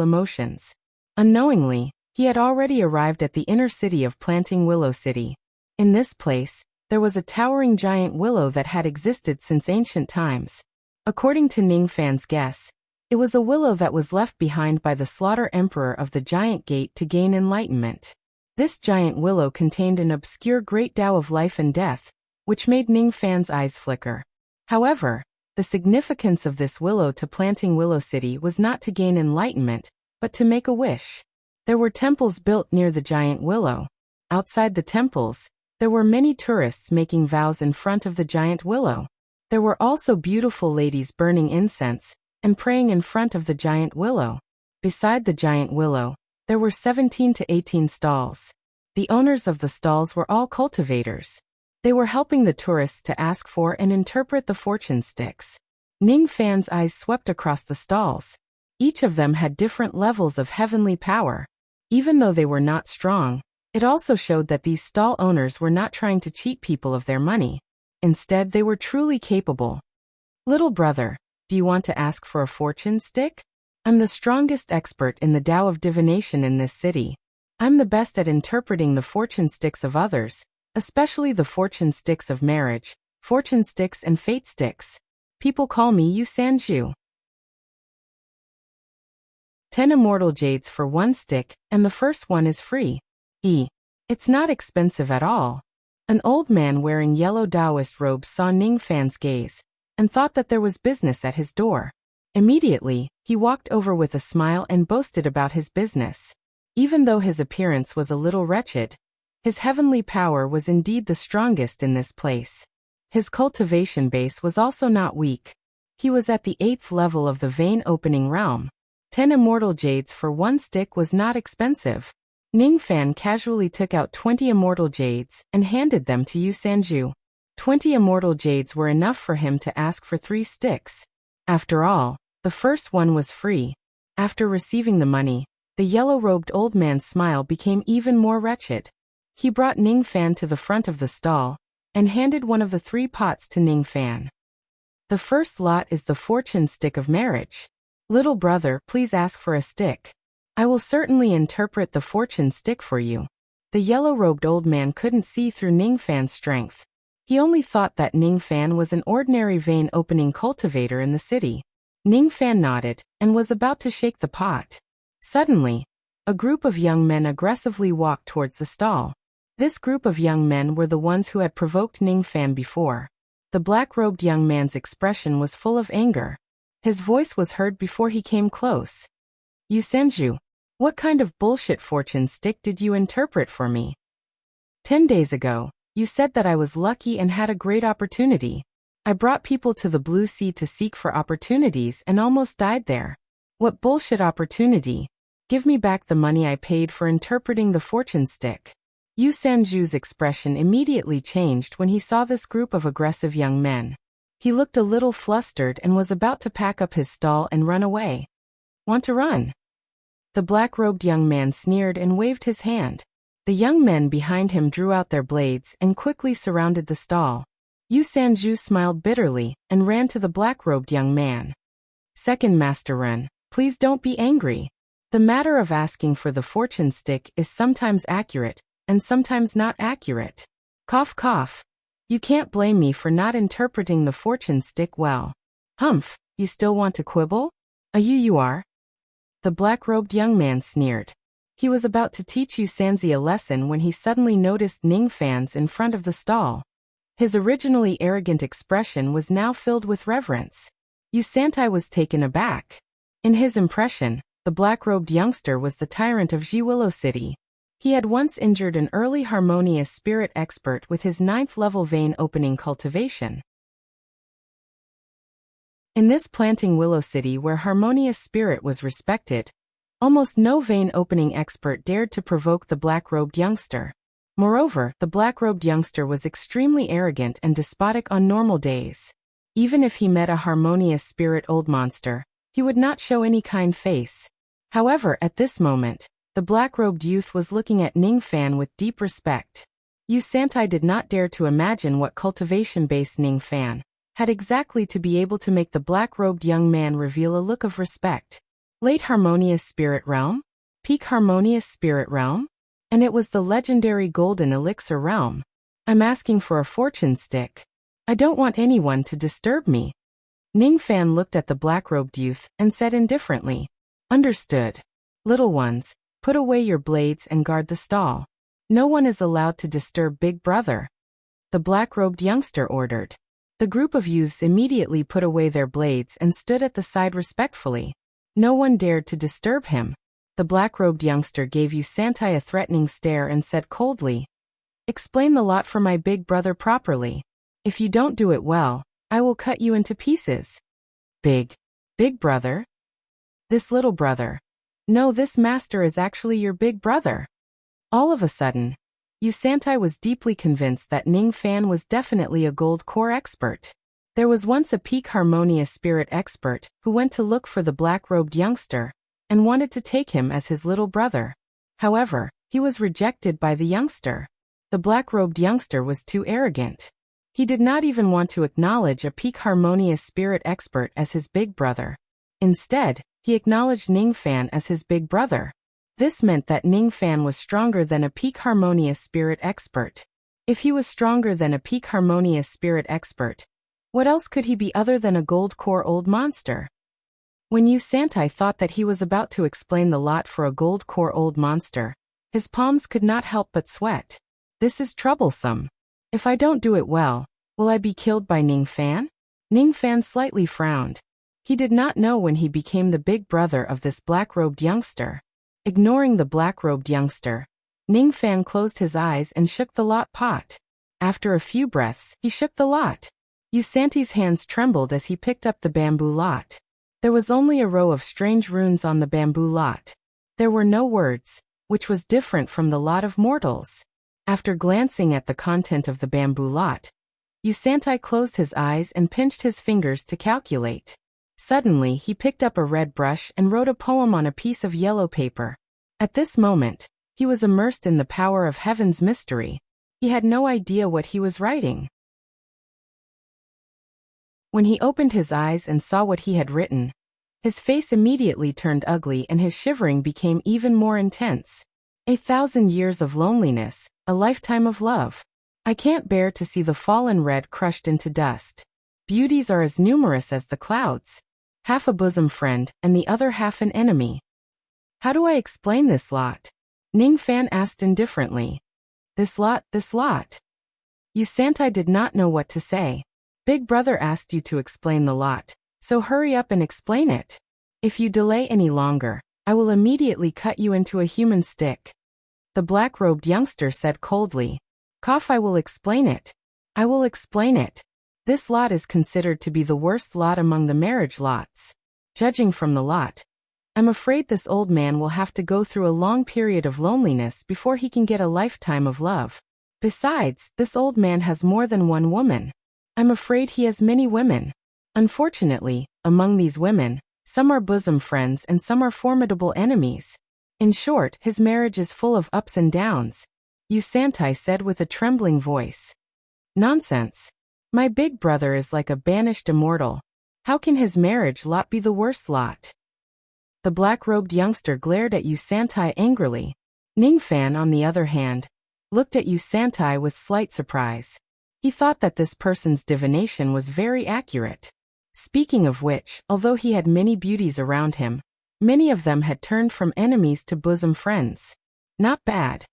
emotions. Unknowingly, he had already arrived at the inner city of Planting Willow City. In this place, there was a towering giant willow that had existed since ancient times. According to Ning Fan's guess, it was a willow that was left behind by the Slaughter Emperor of the Giant Gate to gain enlightenment. This giant willow contained an obscure great Tao of life and death, which made Ning Fan's eyes flicker. However, the significance of this willow to Planting Willow City was not to gain enlightenment, but to make a wish. There were temples built near the giant willow. Outside the temples, there were many tourists making vows in front of the giant willow. There were also beautiful ladies burning incense and praying in front of the giant willow. Beside the giant willow, there were 17 to 18 stalls. The owners of the stalls were all cultivators. They were helping the tourists to ask for and interpret the fortune sticks. Ning Fan's eyes swept across the stalls. Each of them had different levels of heavenly power. Even though they were not strong, it also showed that these stall owners were not trying to cheat people of their money. Instead, they were truly capable. Little brother, do you want to ask for a fortune stick? I'm the strongest expert in the Tao of divination in this city. I'm the best at interpreting the fortune sticks of others, especially the fortune sticks of marriage, fortune sticks and fate sticks. People call me Yu Sanju. 10 immortal jades for 1 stick, and the first one is free. It's not expensive at all. An old man wearing yellow Taoist robes saw Ning Fan's gaze, and thought that there was business at his door. Immediately, he walked over with a smile and boasted about his business. Even though his appearance was a little wretched, his heavenly power was indeed the strongest in this place. His cultivation base was also not weak. He was at the 8th level of the vein opening realm. 10 immortal jades for 1 stick was not expensive. Ning Fan casually took out 20 immortal jades and handed them to Yu Sanju. 20 immortal jades were enough for him to ask for 3 sticks. After all, the first one was free. After receiving the money, the yellow-robed old man's smile became even more wretched. He brought Ning Fan to the front of the stall and handed one of the 3 pots to Ning Fan. The first lot is the fortune stick of marriage. Little brother, please ask for a stick. I will certainly interpret the fortune stick for you. The yellow-robed old man couldn't see through Ning Fan's strength. He only thought that Ning Fan was an ordinary vein-opening cultivator in the city. Ning Fan nodded and was about to shake the pot. Suddenly, a group of young men aggressively walked towards the stall. This group of young men were the ones who had provoked Ning Fan before. The black-robed young man's expression was full of anger. His voice was heard before he came close. "You Sanju, what kind of bullshit fortune stick did you interpret for me? 10 days ago, you said that I was lucky and had a great opportunity. I brought people to the Blue Sea to seek for opportunities and almost died there. What bullshit opportunity? Give me back the money I paid for interpreting the fortune stick." Yu Sanju's expression immediately changed when he saw this group of aggressive young men. He looked a little flustered and was about to pack up his stall and run away. "Want to run?" The black-robed young man sneered and waved his hand. The young men behind him drew out their blades and quickly surrounded the stall. Yu Sanju smiled bitterly and ran to the black-robed young man. "Second Master Run, please don't be angry. The matter of asking for the fortune stick is sometimes accurate, and sometimes not accurate. Cough cough. You can't blame me for not interpreting the fortune stick well. Humph, you still want to quibble? You are?" The black-robed young man sneered. He was about to teach Yu Sanzi a lesson when he suddenly noticed Ning Fan's in front of the stall. His originally arrogant expression was now filled with reverence. Yu Santai was taken aback. In his impression, the black-robed youngster was the tyrant of Willow City. He had once injured an early harmonious spirit expert with his 9th-level vein opening cultivation. In this planting Willow City where harmonious spirit was respected, almost no vein opening expert dared to provoke the black-robed youngster. Moreover, the black-robed youngster was extremely arrogant and despotic on normal days. Even if he met a harmonious spirit old monster, he would not show any kind face. However, at this moment, the black-robed youth was looking at Ning Fan with deep respect. Yu Santai did not dare to imagine what cultivation-based Ning Fan had exactly to be able to make the black-robed young man reveal a look of respect. Late Harmonious Spirit Realm? Peak Harmonious Spirit Realm? And it was the legendary Golden Elixir Realm. I'm asking for a fortune stick. I don't want anyone to disturb me. Ning Fan looked at the black-robed youth and said indifferently, "Understood. Little ones, put away your blades and guard the stall. No one is allowed to disturb Big Brother," the black-robed youngster ordered. The group of youths immediately put away their blades and stood at the side respectfully. No one dared to disturb him. The black-robed youngster gave Yu Santai a threatening stare and said coldly, "Explain the lot for my big brother properly. If you don't do it well, I will cut you into pieces." Big brother? This little brother. No, this master is actually your big brother." All of a sudden, Yu Santai was deeply convinced that Ning Fan was definitely a gold core expert. There was once a peak harmonious spirit expert who went to look for the black-robed youngster and wanted to take him as his little brother. However, he was rejected by the youngster. The black-robed youngster was too arrogant. He did not even want to acknowledge a peak harmonious spirit expert as his big brother. Instead, he acknowledged Ning Fan as his big brother. This meant that Ning Fan was stronger than a peak harmonious spirit expert. If he was stronger than a peak harmonious spirit expert, what else could he be other than a gold core old monster? When Yu Santai thought that he was about to explain the lot for a gold core old monster, his palms could not help but sweat. This is troublesome. If I don't do it well, will I be killed by Ning Fan? Ning Fan slightly frowned. He did not know when he became the big brother of this black-robed youngster. Ignoring the black-robed youngster, Ning Fan closed his eyes and shook the lot pot. After a few breaths, he shook the lot. Yu Santi's hands trembled as he picked up the bamboo lot. There was only a row of strange runes on the bamboo lot. There were no words, which was different from the lot of mortals. After glancing at the content of the bamboo lot, Yu Santai closed his eyes and pinched his fingers to calculate. Suddenly, he picked up a red brush and wrote a poem on a piece of yellow paper. At this moment, he was immersed in the power of heaven's mystery. He had no idea what he was writing. When he opened his eyes and saw what he had written, his face immediately turned ugly and his shivering became even more intense. 1,000 years of loneliness, a lifetime of love. I can't bear to see the fallen red crushed into dust. Beauties are as numerous as the clouds. Half a bosom friend and the other half an enemy. How do I explain this lot? Ning Fan asked indifferently. This lot, this lot. You Santai did not know what to say. Big brother asked you to explain the lot, so hurry up and explain it. If you delay any longer, I will immediately cut you into a human stick. The black-robed youngster said coldly. Cough, I will explain it. I will explain it. This lot is considered to be the worst lot among the marriage lots. Judging from the lot, I'm afraid this old man will have to go through a long period of loneliness before he can get a lifetime of love. Besides, this old man has more than one woman. I'm afraid he has many women. Unfortunately, among these women, some are bosom friends and some are formidable enemies. In short, his marriage is full of ups and downs. You Santai said with a trembling voice. Nonsense. My big brother is like a banished immortal. How can his marriage lot be the worst lot? The black-robed youngster glared at you Santai angrily. Ningfan, on the other hand, looked at you Santai with slight surprise. He thought that this person's divination was very accurate. Speaking of which, although he had many beauties around him, many of them had turned from enemies to bosom friends. Not bad.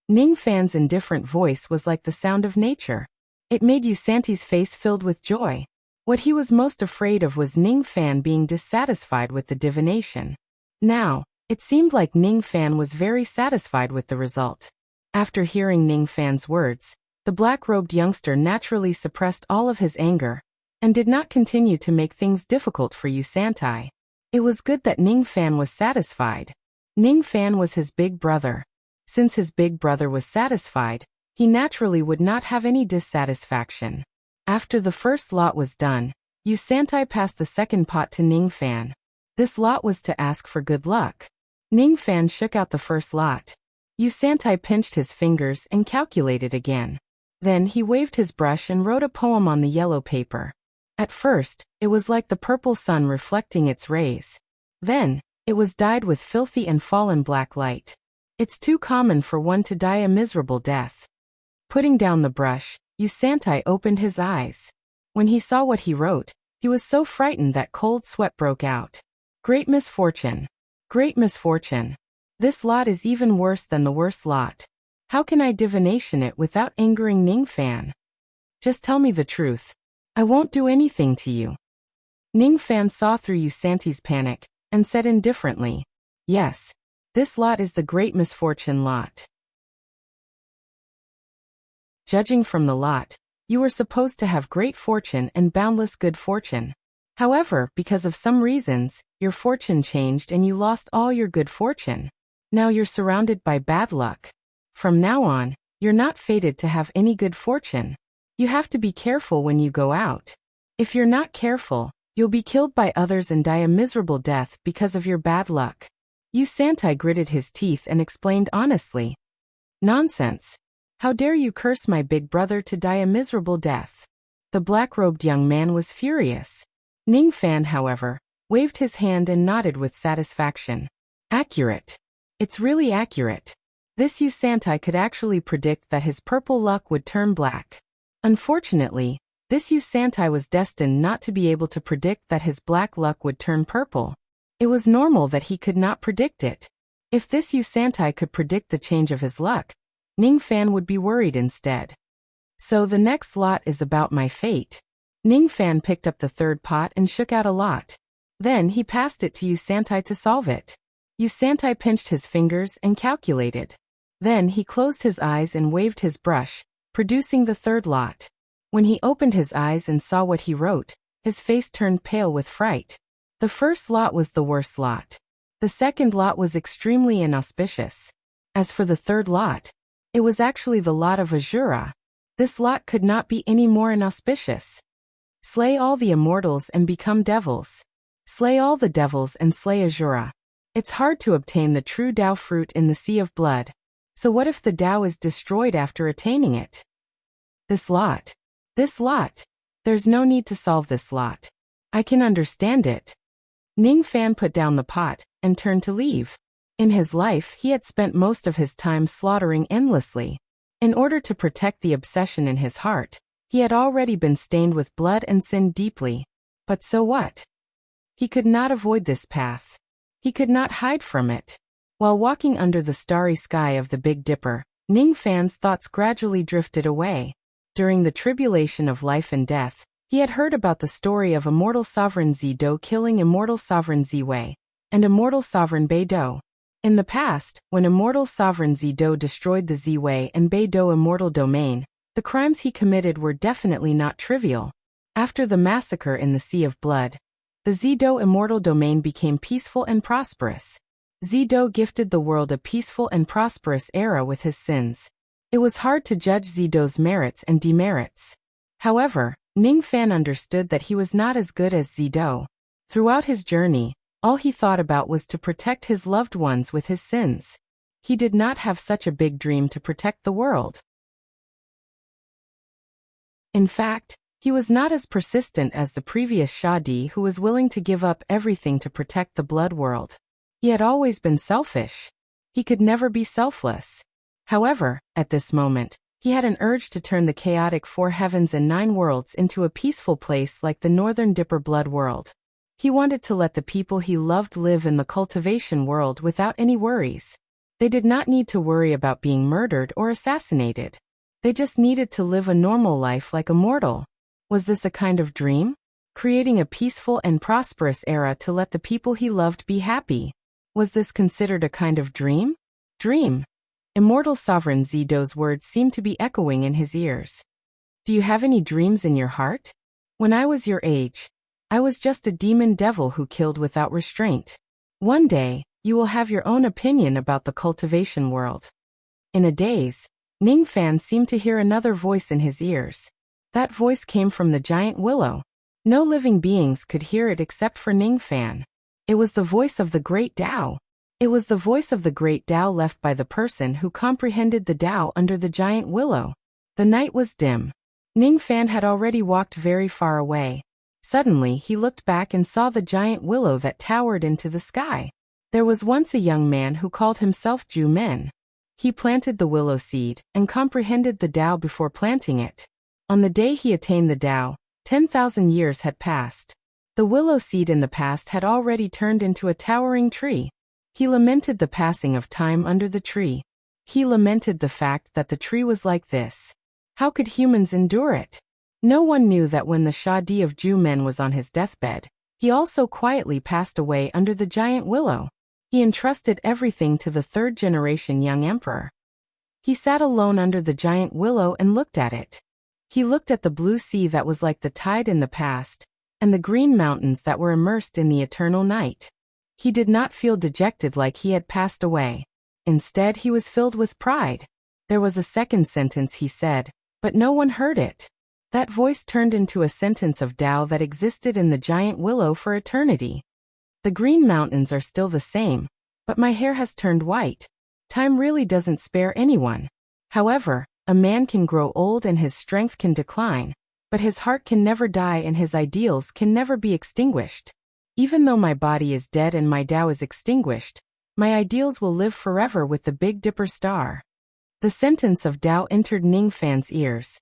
Ningfan's indifferent voice was like the sound of nature. It made Yu Santi's face filled with joy. What he was most afraid of was Ningfan being dissatisfied with the divination. Now, it seemed like Ningfan was very satisfied with the result. After hearing Ningfan's words, the black-robed youngster naturally suppressed all of his anger, and did not continue to make things difficult for Yu Santai. It was good that Ningfan was satisfied. Ningfan was his big brother. Since his big brother was satisfied, he naturally would not have any dissatisfaction. After the first lot was done, Yu Santai passed the second pot to Ningfan. This lot was to ask for good luck. Ningfan shook out the first lot. Yu Santai pinched his fingers and calculated again. Then he waved his brush and wrote a poem on the yellow paper. At first, it was like the purple sun reflecting its rays. Then, it was dyed with filthy and fallen black light. It's too common for one to die a miserable death. Putting down the brush, Yu Santai opened his eyes. When he saw what he wrote, he was so frightened that cold sweat broke out. Great misfortune. Great misfortune. This lot is even worse than the worst lot. How can I divination it without angering Ningfan? Just tell me the truth. I won't do anything to you. Ningfan saw through Yu Santi's panic, and said indifferently, Yes. This lot is the great misfortune lot. Judging from the lot, you were supposed to have great fortune and boundless good fortune. However, because of some reasons, your fortune changed and you lost all your good fortune. Now you're surrounded by bad luck. From now on, you're not fated to have any good fortune. You have to be careful when you go out. If you're not careful, you'll be killed by others and die a miserable death because of your bad luck. Yu Santai gritted his teeth and explained honestly. Nonsense. How dare you curse my big brother to die a miserable death? The black-robed young man was furious. Ningfan, however, waved his hand and nodded with satisfaction. Accurate. It's really accurate. This Yu Santai could actually predict that his purple luck would turn black. Unfortunately, this Yu Santai was destined not to be able to predict that his black luck would turn purple. It was normal that he could not predict it. If this Yu Santai could predict the change of his luck, Ningfan would be worried instead. So the next lot is about my fate. Ningfan picked up the third pot and shook out a lot. Then he passed it to Yu Santai to solve it. Yu Santai pinched his fingers and calculated. Then he closed his eyes and waved his brush, producing the third lot. When he opened his eyes and saw what he wrote, his face turned pale with fright. The first lot was the worst lot. The second lot was extremely inauspicious. As for the third lot, it was actually the lot of Azura. This lot could not be any more inauspicious. Slay all the immortals and become devils. Slay all the devils and slay Azura. It's hard to obtain the true Tao fruit in the sea of blood. So what if the Tao is destroyed after attaining it? This lot. There's no need to solve this lot. I can understand it. Ningfan put down the pot and turned to leave. In his life, he had spent most of his time slaughtering endlessly. In order to protect the obsession in his heart, he had already been stained with blood and sinned deeply. But so what? He could not avoid this path. He could not hide from it. While walking under the starry sky of the Big Dipper, Ning Fan's thoughts gradually drifted away. During the tribulation of life and death, he had heard about the story of immortal sovereign Zido killing immortal sovereign Ziwei and immortal sovereign Beidou. In the past, when immortal sovereign Zido destroyed the Ziwei and Beidou immortal domain, the crimes he committed were definitely not trivial. After the massacre in the Sea of Blood, the Zido immortal domain became peaceful and prosperous. Zido gifted the world a peaceful and prosperous era with his sins. It was hard to judge Zido's merits and demerits. However, Ning Fan understood that he was not as good as Zido. Throughout his journey, all he thought about was to protect his loved ones with his sins. He did not have such a big dream to protect the world. In fact, he was not as persistent as the previous Shadi who was willing to give up everything to protect the blood world. He had always been selfish. He could never be selfless. However, at this moment, he had an urge to turn the chaotic 4 heavens and 9 worlds into a peaceful place like the Northern Dipper blood world. He wanted to let the people he loved live in the cultivation world without any worries. They did not need to worry about being murdered or assassinated. They just needed to live a normal life like a mortal. Was this a kind of dream? Creating a peaceful and prosperous era to let the people he loved be happy. Was this considered a kind of dream? Dream. Immortal Sovereign Zido's words seemed to be echoing in his ears. Do you have any dreams in your heart? When I was your age, I was just a demon devil who killed without restraint. One day, you will have your own opinion about the cultivation world. In a daze, Ning Fan seemed to hear another voice in his ears. That voice came from the giant willow. No living beings could hear it except for Ning Fan. It was the voice of the great Tao. It was the voice of the great Tao left by the person who comprehended the Tao under the giant willow. The night was dim. Ning Fan had already walked very far away. Suddenly he looked back and saw the giant willow that towered into the sky. There was once a young man who called himself Ju Men. He planted the willow seed and comprehended the Tao before planting it. On the day he attained the Tao, 10,000 years had passed. The willow seed in the past had already turned into a towering tree. He lamented the passing of time under the tree. He lamented the fact that the tree was like this. How could humans endure it? No one knew that when the Shadi of Ju Men was on his deathbed, he also quietly passed away under the giant willow. He entrusted everything to the 3rd-generation young emperor. He sat alone under the giant willow and looked at it. He looked at the blue sea that was like the tide in the past, and the green mountains that were immersed in the eternal night. He did not feel dejected like he had passed away. Instead, he was filled with pride. There was a second sentence he said, but no one heard it. That voice turned into a sentence of Tao that existed in the giant willow for eternity. The green mountains are still the same, but my hair has turned white. Time really doesn't spare anyone. However, a man can grow old and his strength can decline, but his heart can never die and his ideals can never be extinguished. Even though my body is dead and my Tao is extinguished, my ideals will live forever with the Big Dipper star. The sentence of Tao entered Ning Fan's ears.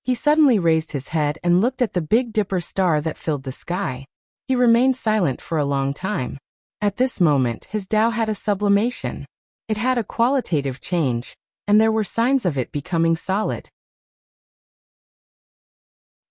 He suddenly raised his head and looked at the Big Dipper star that filled the sky. He remained silent for a long time. At this moment, his Tao had a sublimation. It had a qualitative change, and there were signs of it becoming solid.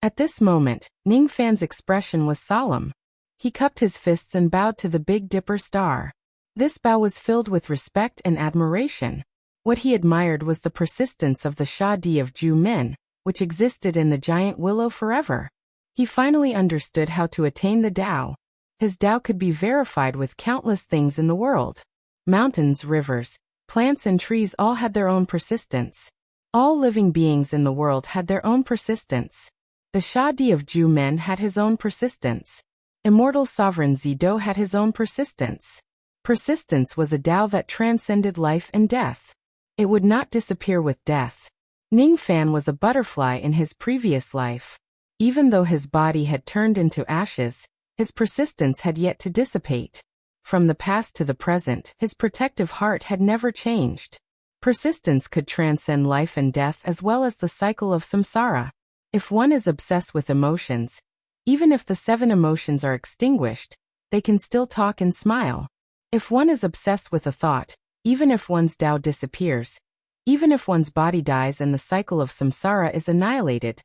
At this moment, Ning Fan's expression was solemn. He cupped his fists and bowed to the Big Dipper star. This bow was filled with respect and admiration. What he admired was the persistence of the Shadi of Ju Men, which existed in the giant willow forever. He finally understood how to attain the Tao. His Tao could be verified with countless things in the world. Mountains, rivers, plants and trees all had their own persistence. All living beings in the world had their own persistence. The Shadi of Ju Men had his own persistence. Immortal Sovereign Zido had his own persistence. Persistence was a Tao that transcended life and death. It would not disappear with death. Ning Fan was a butterfly in his previous life. Even though his body had turned into ashes, his persistence had yet to dissipate. From the past to the present, his protective heart had never changed. Persistence could transcend life and death as well as the cycle of samsara. If one is obsessed with emotions, even if the 7 emotions are extinguished, they can still talk and smile. If one is obsessed with a thought, even if one's Tao disappears, Even if one's body dies and the cycle of samsara is annihilated,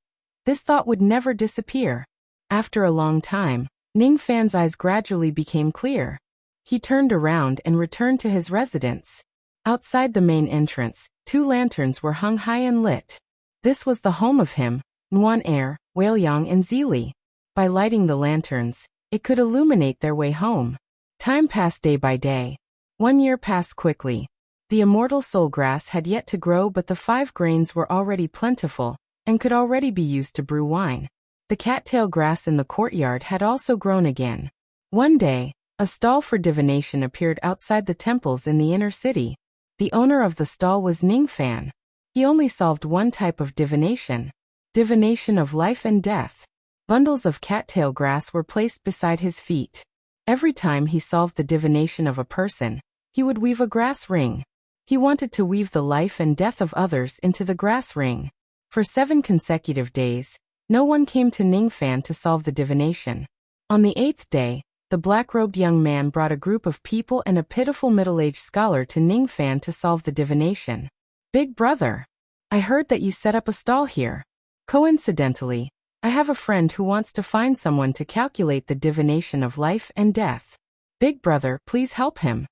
this thought would never disappear. After a long time, Ning Fan's eyes gradually became clear. He turned around and returned to his residence. Outside the main entrance, 2 lanterns were hung high and lit. This was the home of him, Nguyen Er, Whaleyong and Zili. By lighting the lanterns, it could illuminate their way home. Time passed day by day. 1 year passed quickly. The immortal soul grass had yet to grow, but the 5 grains were already plentiful and could already be used to brew wine. The cattail grass in the courtyard had also grown again. One day, a stall for divination appeared outside the temples in the inner city. The owner of the stall was Ning Fan. He only solved one type of divination: divination of life and death. Bundles of cattail grass were placed beside his feet. Every time he solved the divination of a person, he would weave a grass ring. He wanted to weave the life and death of others into the grass ring. For 7 consecutive days, no one came to Ning Fan to solve the divination. On the 8th day, the black-robed young man brought a group of people and a pitiful middle-aged scholar to Ning Fan to solve the divination. "Big brother, I heard that you set up a stall here. Coincidentally, I have a friend who wants to find someone to calculate the divination of life and death. Big brother, please help him."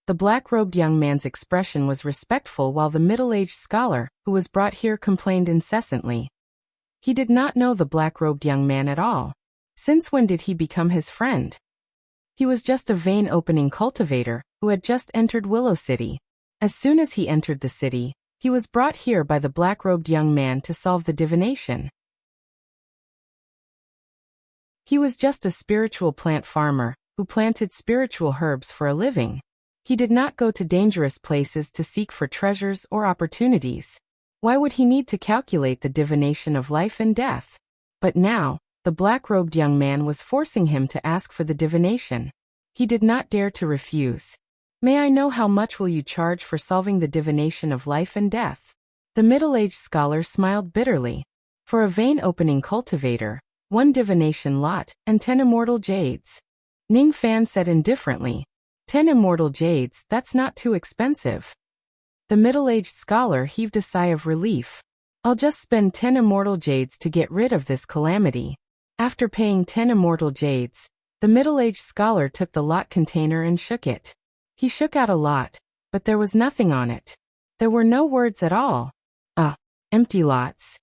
The black-robed young man's expression was respectful while the middle-aged scholar, who was brought here, complained incessantly. He did not know the black-robed young man at all. Since when did he become his friend? He was just a vein-opening cultivator who had just entered Willow City. As soon as he entered the city, he was brought here by the black-robed young man to solve the divination. He was just a spiritual plant farmer who planted spiritual herbs for a living. He did not go to dangerous places to seek for treasures or opportunities. Why would he need to calculate the divination of life and death? But now, the black-robed young man was forcing him to ask for the divination. He did not dare to refuse. "May I know how much will you charge for solving the divination of life and death?" The middle-aged scholar smiled bitterly. "For a vein-opening cultivator, 1 divination lot and 10 immortal jades." Ning Fan said indifferently, "10 immortal jades, that's not too expensive." The middle-aged scholar heaved a sigh of relief. "I'll just spend 10 immortal jades to get rid of this calamity." After paying 10 immortal jades, the middle-aged scholar took the lot container and shook it. He shook out a lot, but there was nothing on it. There were no words at all. Empty lots.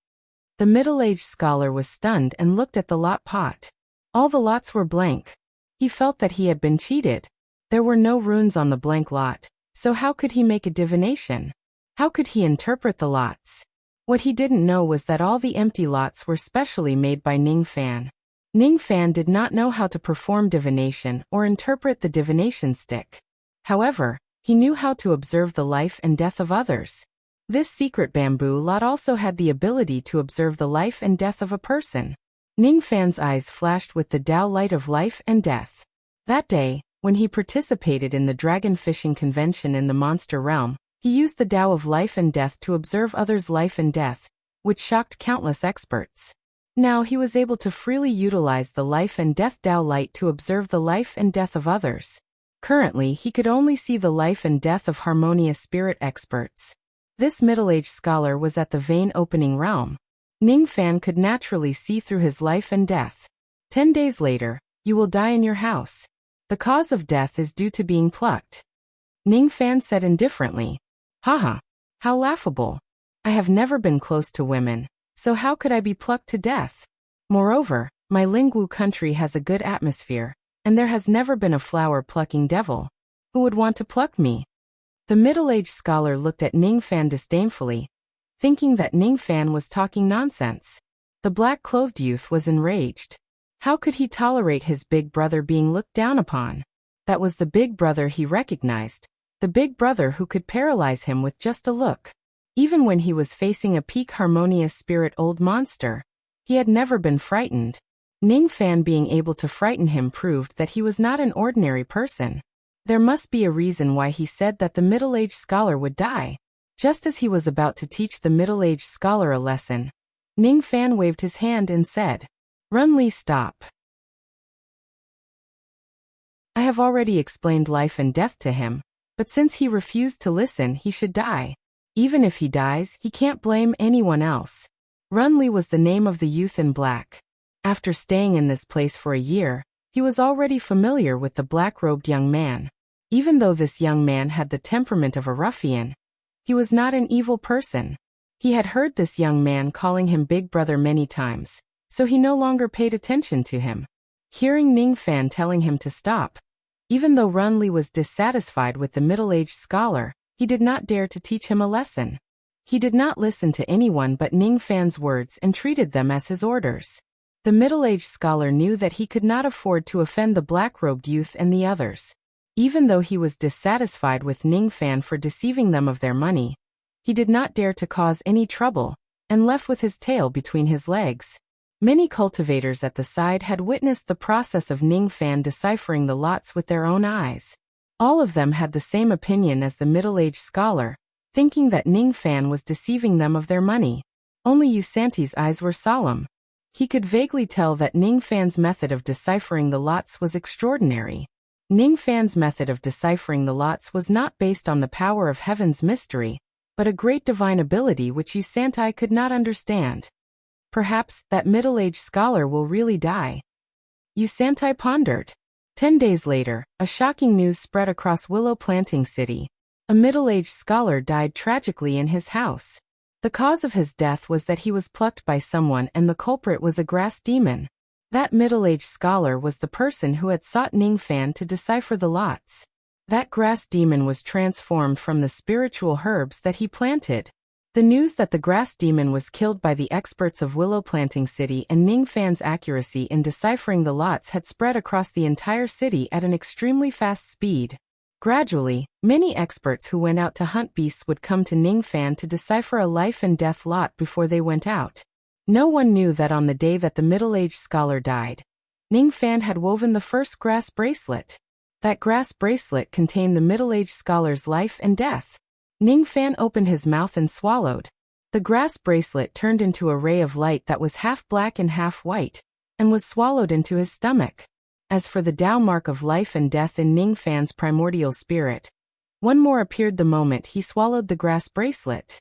The middle-aged scholar was stunned and looked at the lot pot. All the lots were blank. He felt that he had been cheated. There were no runes on the blank lot, so how could he make a divination? How could he interpret the lots? What he didn't know was that all the empty lots were specially made by Ning Fan. Ning Fan did not know how to perform divination or interpret the divination stick. However, he knew how to observe the life and death of others. This secret bamboo lot also had the ability to observe the life and death of a person. Ning Fan's eyes flashed with the Tao light of life and death. That day, when he participated in the dragon fishing convention in the monster realm, he used the Tao of life and death to observe others' life and death, which shocked countless experts. Now he was able to freely utilize the life and death Tao light to observe the life and death of others. Currently, he could only see the life and death of harmonious spirit experts. This middle-aged scholar was at the vein-opening realm. Ning Fan could naturally see through his life and death. 10 days later, you will die in your house. The cause of death is due to being plucked. Ning Fan said indifferently. Haha, how laughable. I have never been close to women, so how could I be plucked to death? Moreover, my Lingwu country has a good atmosphere, and there has never been a flower-plucking devil. Who would want to pluck me? The middle-aged scholar looked at Ning Fan disdainfully, thinking that Ning Fan was talking nonsense. The black-clothed youth was enraged. How could he tolerate his big brother being looked down upon? That was the big brother he recognized, the big brother who could paralyze him with just a look. Even when he was facing a peak harmonious spirit old monster, he had never been frightened. Ning Fan being able to frighten him proved that he was not an ordinary person. There must be a reason why he said that the middle-aged scholar would die. Just as he was about to teach the middle-aged scholar a lesson, Ning Fan waved his hand and said, "Run Li, stop." I have already explained life and death to him, but since he refused to listen, he should die. Even if he dies, he can't blame anyone else. Runli was the name of the youth in black. After staying in this place for a year, he was already familiar with the black-robed young man. Even though this young man had the temperament of a ruffian, he was not an evil person. He had heard this young man calling him Big Brother many times, so he no longer paid attention to him. Hearing Ning Fan telling him to stop, even though Runli was dissatisfied with the middle-aged scholar, he did not dare to teach him a lesson. He did not listen to anyone but Ning Fan's words and treated them as his orders. The middle-aged scholar knew that he could not afford to offend the black-robed youth and the others. Even though he was dissatisfied with Ning Fan for deceiving them of their money, he did not dare to cause any trouble, and left with his tail between his legs. Many cultivators at the side had witnessed the process of Ning Fan deciphering the lots with their own eyes. All of them had the same opinion as the middle-aged scholar, thinking that Ning Fan was deceiving them of their money. Only Yusanti's eyes were solemn. He could vaguely tell that Ning Fan's method of deciphering the lots was extraordinary. Ning Fan's method of deciphering the lots was not based on the power of heaven's mystery, but a great divine ability which Yusanti could not understand. Perhaps that middle-aged scholar will really die. Yusanti pondered. 10 days later, a shocking news spread across Willow Planting City. A middle-aged scholar died tragically in his house. The cause of his death was that he was plucked by someone and the culprit was a grass demon. That middle-aged scholar was the person who had sought Ning Fan to decipher the lots. That grass demon was transformed from the spiritual herbs that he planted. The news that the grass demon was killed by the experts of Willow Planting City and Ning Fan's accuracy in deciphering the lots had spread across the entire city at an extremely fast speed. Gradually, many experts who went out to hunt beasts would come to Ning Fan to decipher a life and death lot before they went out. No one knew that on the day that the middle-aged scholar died, Ning Fan had woven the first grass bracelet. That grass bracelet contained the middle-aged scholar's life and death. Ning Fan opened his mouth and swallowed. The grass bracelet turned into a ray of light that was half black and half white, and was swallowed into his stomach. As for the Tao mark of life and death in Ning Fan's primordial spirit, one more appeared the moment he swallowed the grass bracelet.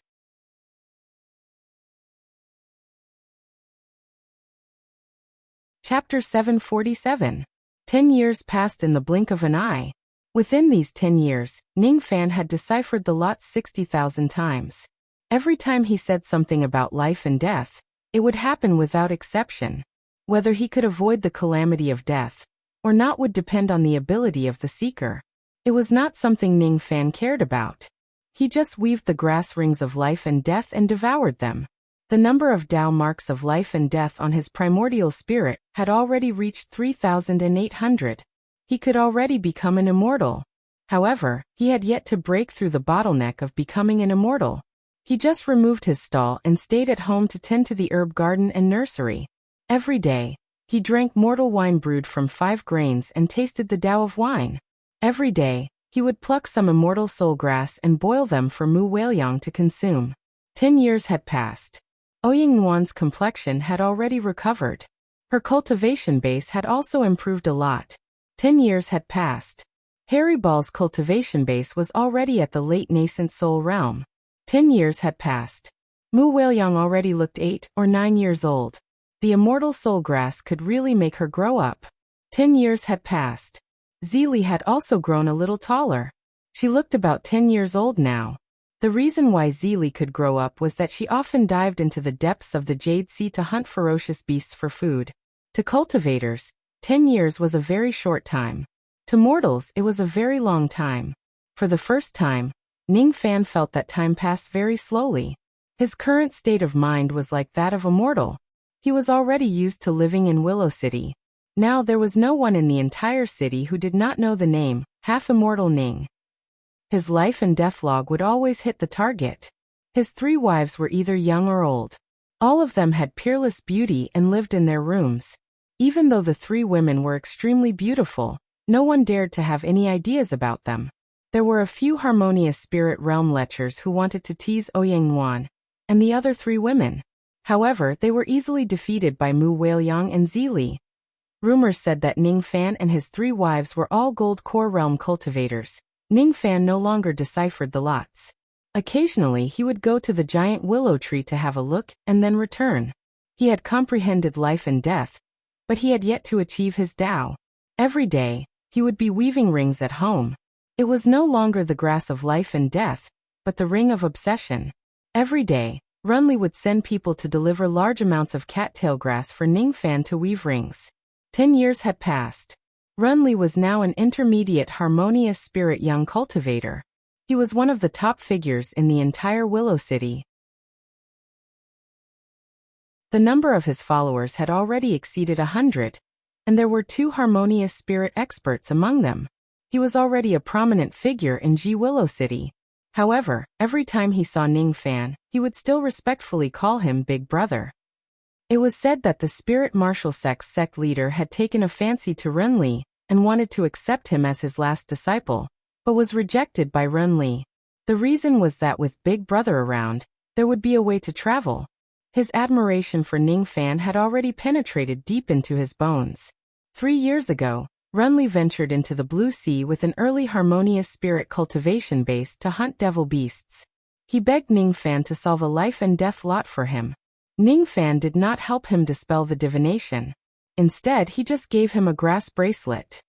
Chapter 747. 10 years passed in the blink of an eye. Within these 10 years, Ning Fan had deciphered the lots 60,000 times. Every time he said something about life and death, it would happen without exception. Whether he could avoid the calamity of death or not would depend on the ability of the seeker. It was not something Ning Fan cared about. He just weaved the grass rings of life and death and devoured them. The number of Tao marks of life and death on his primordial spirit had already reached 3,800. He could already become an immortal. However, he had yet to break through the bottleneck of becoming an immortal. He just removed his stall and stayed at home to tend to the herb garden and nursery. Every day, he drank mortal wine brewed from 5 grains and tasted the Tao of wine. Every day, he would pluck some immortal soul grass and boil them for Mu Weiliang to consume. 10 years had passed. Ouyang Nuan's complexion had already recovered. Her cultivation base had also improved a lot. 10 years had passed. Harry Ball's cultivation base was already at the late nascent soul realm. 10 years had passed. Mu Weiliang already looked 8 or 9 years old. The immortal soul grass could really make her grow up. 10 years had passed. Zili had also grown a little taller. She looked about 10 years old now. The reason why Zili could grow up was that she often dived into the depths of the Jade Sea to hunt ferocious beasts for food. To cultivators, 10 years was a very short time. To mortals, it was a very long time. For the first time, Ning Fan felt that time passed very slowly. His current state of mind was like that of a mortal. He was already used to living in Willow City. Now there was no one in the entire city who did not know the name, half-immortal Ning. His life and death log would always hit the target. His 3 wives were either young or old. All of them had peerless beauty and lived in their rooms. Even though the 3 women were extremely beautiful, no one dared to have any ideas about them. There were a few harmonious spirit realm lechers who wanted to tease Ouyang Nuan and the other 3 women. However, they were easily defeated by Mu Weiliang and Zili. Rumors said that Ning Fan and his 3 wives were all gold core realm cultivators. Ning Fan no longer deciphered the lots. Occasionally he would go to the giant willow tree to have a look and then return. He had comprehended life and death, but he had yet to achieve his Tao. Every day, he would be weaving rings at home. It was no longer the grass of life and death, but the ring of obsession. Every day, Runli would send people to deliver large amounts of cattail grass for Ningfan to weave rings. 10 years had passed. Runli was now an intermediate harmonious spirit young cultivator. He was one of the top figures in the entire Willow City. The number of his followers had already exceeded 100, and there were 2 harmonious spirit experts among them. He was already a prominent figure in Willow City. However, every time he saw Ningfan, he would still respectfully call him Big Brother. It was said that the spirit martial sect leader had taken a fancy to Runli and wanted to accept him as his last disciple, but was rejected by Runli. The reason was that with Big Brother around, there would be a way to travel. His admiration for Ningfan had already penetrated deep into his bones. 3 years ago, Runli ventured into the Blue Sea with an early harmonious spirit cultivation base to hunt devil beasts. He begged Ningfan to solve a life and death lot for him. Ningfan did not help him dispel the divination. Instead, he just gave him a grass bracelet.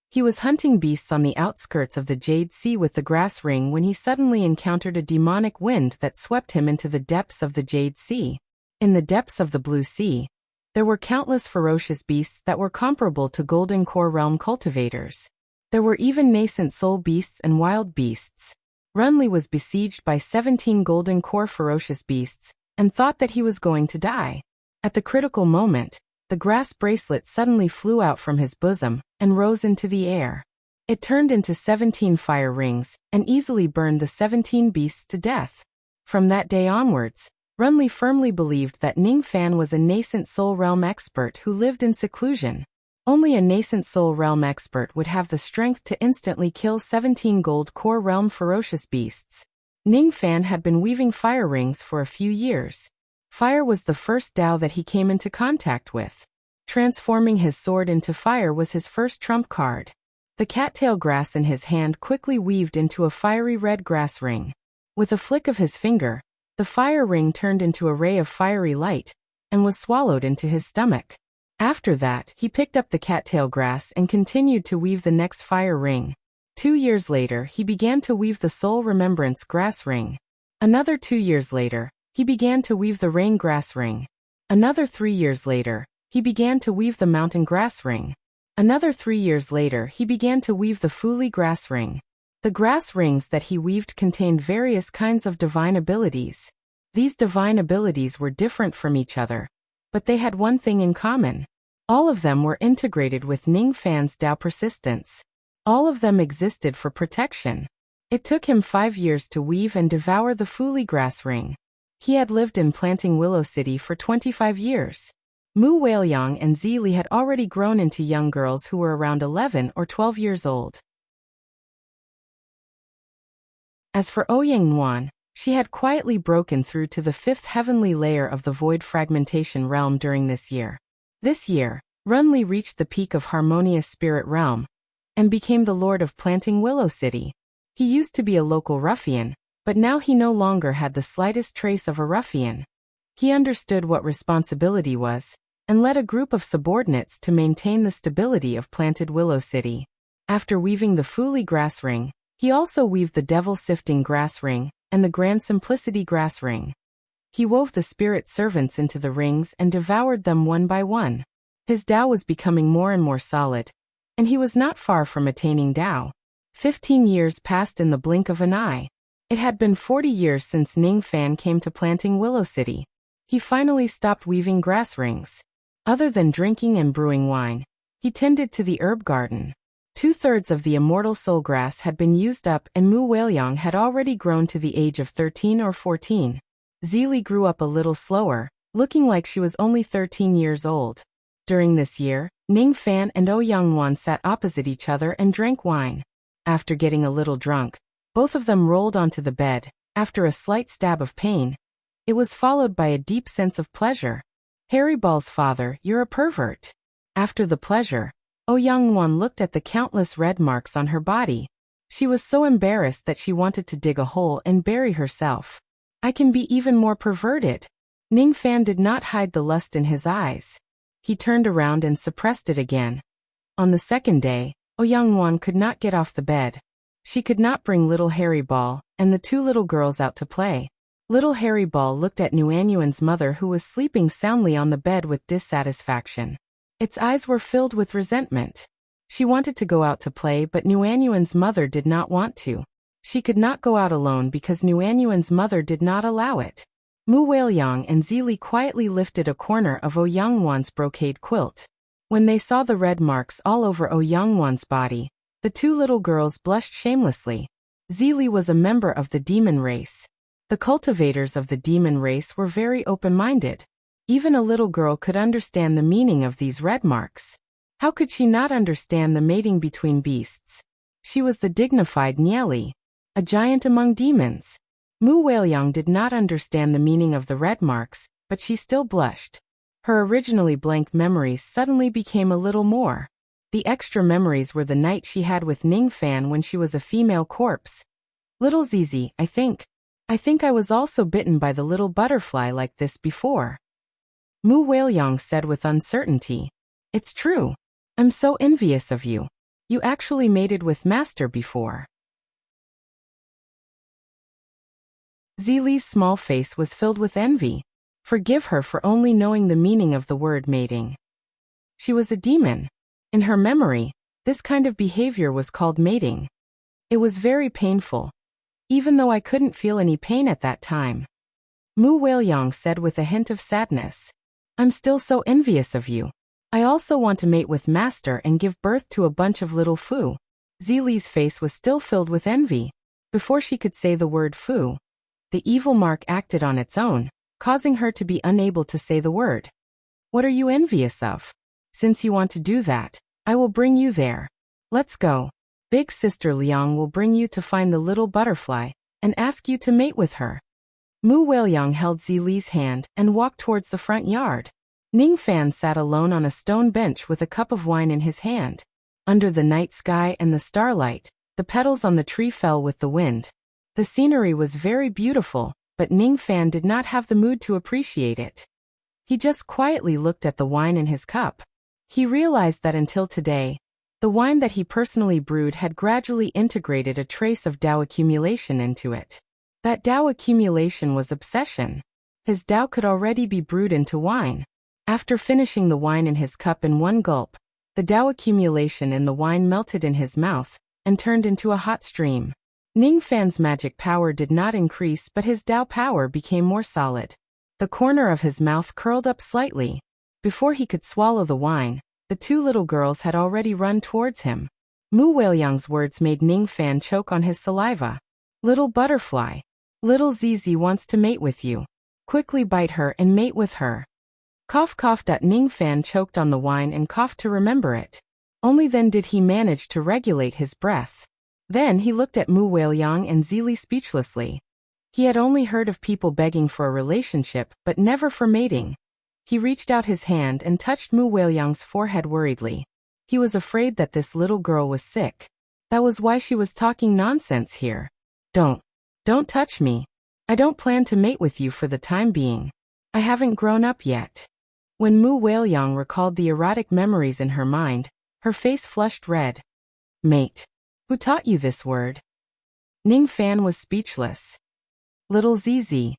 He was hunting beasts on the outskirts of the Jade Sea with the grass ring when he suddenly encountered a demonic wind that swept him into the depths of the Jade Sea. In the depths of the Blue Sea, there were countless ferocious beasts that were comparable to Golden Core Realm cultivators. There were even nascent soul beasts and wild beasts. Runli was besieged by 17 Golden Core ferocious beasts and thought that he was going to die. At the critical moment, the grass bracelet suddenly flew out from his bosom and rose into the air. It turned into 17 fire rings and easily burned the 17 beasts to death. From that day onwards, Runli firmly believed that Ningfan was a nascent soul realm expert who lived in seclusion. Only a nascent soul realm expert would have the strength to instantly kill 17 gold core realm ferocious beasts. Ningfan had been weaving fire rings for a few years. Fire was the first Tao that he came into contact with. Transforming his sword into fire was his first trump card. The cattail grass in his hand quickly weaved into a fiery red grass ring. With a flick of his finger, the fire ring turned into a ray of fiery light and was swallowed into his stomach. After that, he picked up the cattail grass and continued to weave the next fire ring. 2 years later, he began to weave the soul remembrance grass ring. Another 2 years later, he began to weave the rain grass ring. Another 3 years later, he began to weave the mountain grass ring. Another 3 years later, he began to weave the Fuli grass ring. The grass rings that he weaved contained various kinds of divine abilities. These divine abilities were different from each other, but they had one thing in common. All of them were integrated with Ningfan's Tao persistence. All of them existed for protection. It took him 5 years to weave and devour the Fuli grass ring. He had lived in Planting Willow City for 25 years. Mu Weiliang and Zili had already grown into young girls who were around 11 or 12 years old. As for Ouyang Nuan, she had quietly broken through to the 5th heavenly layer of the void fragmentation realm during this year. This year, Runli reached the peak of harmonious spirit realm and became the lord of Planting Willow City. He used to be a local ruffian, but now he no longer had the slightest trace of a ruffian. He understood what responsibility was and led a group of subordinates to maintain the stability of Planted Willow City. After weaving the Fuli grass ring, he also weaved the Devil Sifting grass ring and the Grand Simplicity grass ring. He wove the spirit servants into the rings and devoured them one by one. His Tao was becoming more and more solid, and he was not far from attaining Tao. 15 years passed in the blink of an eye. It had been 40 years since Ningfan came to Planting Willow City. He finally stopped weaving grass rings. Other than drinking and brewing wine, he tended to the herb garden. 2/3 of the immortal soul grass had been used up and Mu Weiliang had already grown to the age of 13 or 14. Zili grew up a little slower, looking like she was only 13 years old. During this year, Ningfan and Ouyang Nuan sat opposite each other and drank wine. After getting a little drunk, both of them rolled onto the bed. After a slight stab of pain, it was followed by a deep sense of pleasure. Harry Ball's father, you're a pervert. After the pleasure, Ouyang Nuan looked at the countless red marks on her body. She was so embarrassed that she wanted to dig a hole and bury herself. I can be even more perverted. Ning Fan did not hide the lust in his eyes. He turned around and suppressed it again. On the second day, Ouyang could not get off the bed. She could not bring little Harry Ball and the two little girls out to play. Little Harry Ball looked at Nuanyuan's mother, who was sleeping soundly on the bed, with dissatisfaction. Its eyes were filled with resentment. She wanted to go out to play, but Nuanyuan's mother did not want to. She could not go out alone because Nuanyuan's mother did not allow it. Mu Weiliang and Zili quietly lifted a corner of Ouyangwan's brocade quilt. When they saw the red marks all over Ouyangwan's body, the two little girls blushed shamelessly. Zili was a member of the demon race. The cultivators of the demon race were very open-minded. Even a little girl could understand the meaning of these red marks. How could she not understand the mating between beasts? She was the dignified Nieli, a giant among demons. Mu Weiliang did not understand the meaning of the red marks, but she still blushed. Her originally blank memories suddenly became a little more. The extra memories were the night she had with Ning Fan when she was a female corpse. Little Zizi, I think I was also bitten by the little butterfly like this before. Mu Weiliang said with uncertainty. It's true. I'm so envious of you. You actually mated with Master before. Zili's small face was filled with envy. Forgive her for only knowing the meaning of the word mating. She was a demon. In her memory, this kind of behavior was called mating. It was very painful, even though I couldn't feel any pain at that time. Mu Weiliang said with a hint of sadness. I'm still so envious of you. I also want to mate with Master and give birth to a bunch of little Fu. Zili's face was still filled with envy. Before she could say the word Fu, the evil mark acted on its own, causing her to be unable to say the word. What are you envious of? Since you want to do that, I will bring you there. Let's go. Big Sister Liang will bring you to find the little butterfly and ask you to mate with her. Mu Weiliang held Zili's hand and walked towards the front yard. Ning Fan sat alone on a stone bench with a cup of wine in his hand. Under the night sky and the starlight, the petals on the tree fell with the wind. The scenery was very beautiful, but Ning Fan did not have the mood to appreciate it. He just quietly looked at the wine in his cup. He realized that until today, the wine that he personally brewed had gradually integrated a trace of Dao accumulation into it. That Dao accumulation was obsession. His Dao could already be brewed into wine. After finishing the wine in his cup in one gulp, the Dao accumulation in the wine melted in his mouth and turned into a hot stream. Ning Fan's magic power did not increase, but his Dao power became more solid. The corner of his mouth curled up slightly. Before he could swallow the wine, the two little girls had already run towards him. Mu Weiliang's words made Ning Fan choke on his saliva. Little butterfly. Little Zizi wants to mate with you. Quickly bite her and mate with her. Cough cough. Ning Fan choked on the wine and coughed to remember it. Only then did he manage to regulate his breath. Then he looked at Mu Weiliang and Zili speechlessly. He had only heard of people begging for a relationship, but never for mating. He reached out his hand and touched Mu Weiliang's forehead worriedly. He was afraid that this little girl was sick. That was why she was talking nonsense here. Don't touch me. I don't plan to mate with you for the time being. I haven't grown up yet. When Mu Weiliang recalled the erotic memories in her mind, her face flushed red. Mate. Who taught you this word? Ning Fan was speechless. Little Zizi.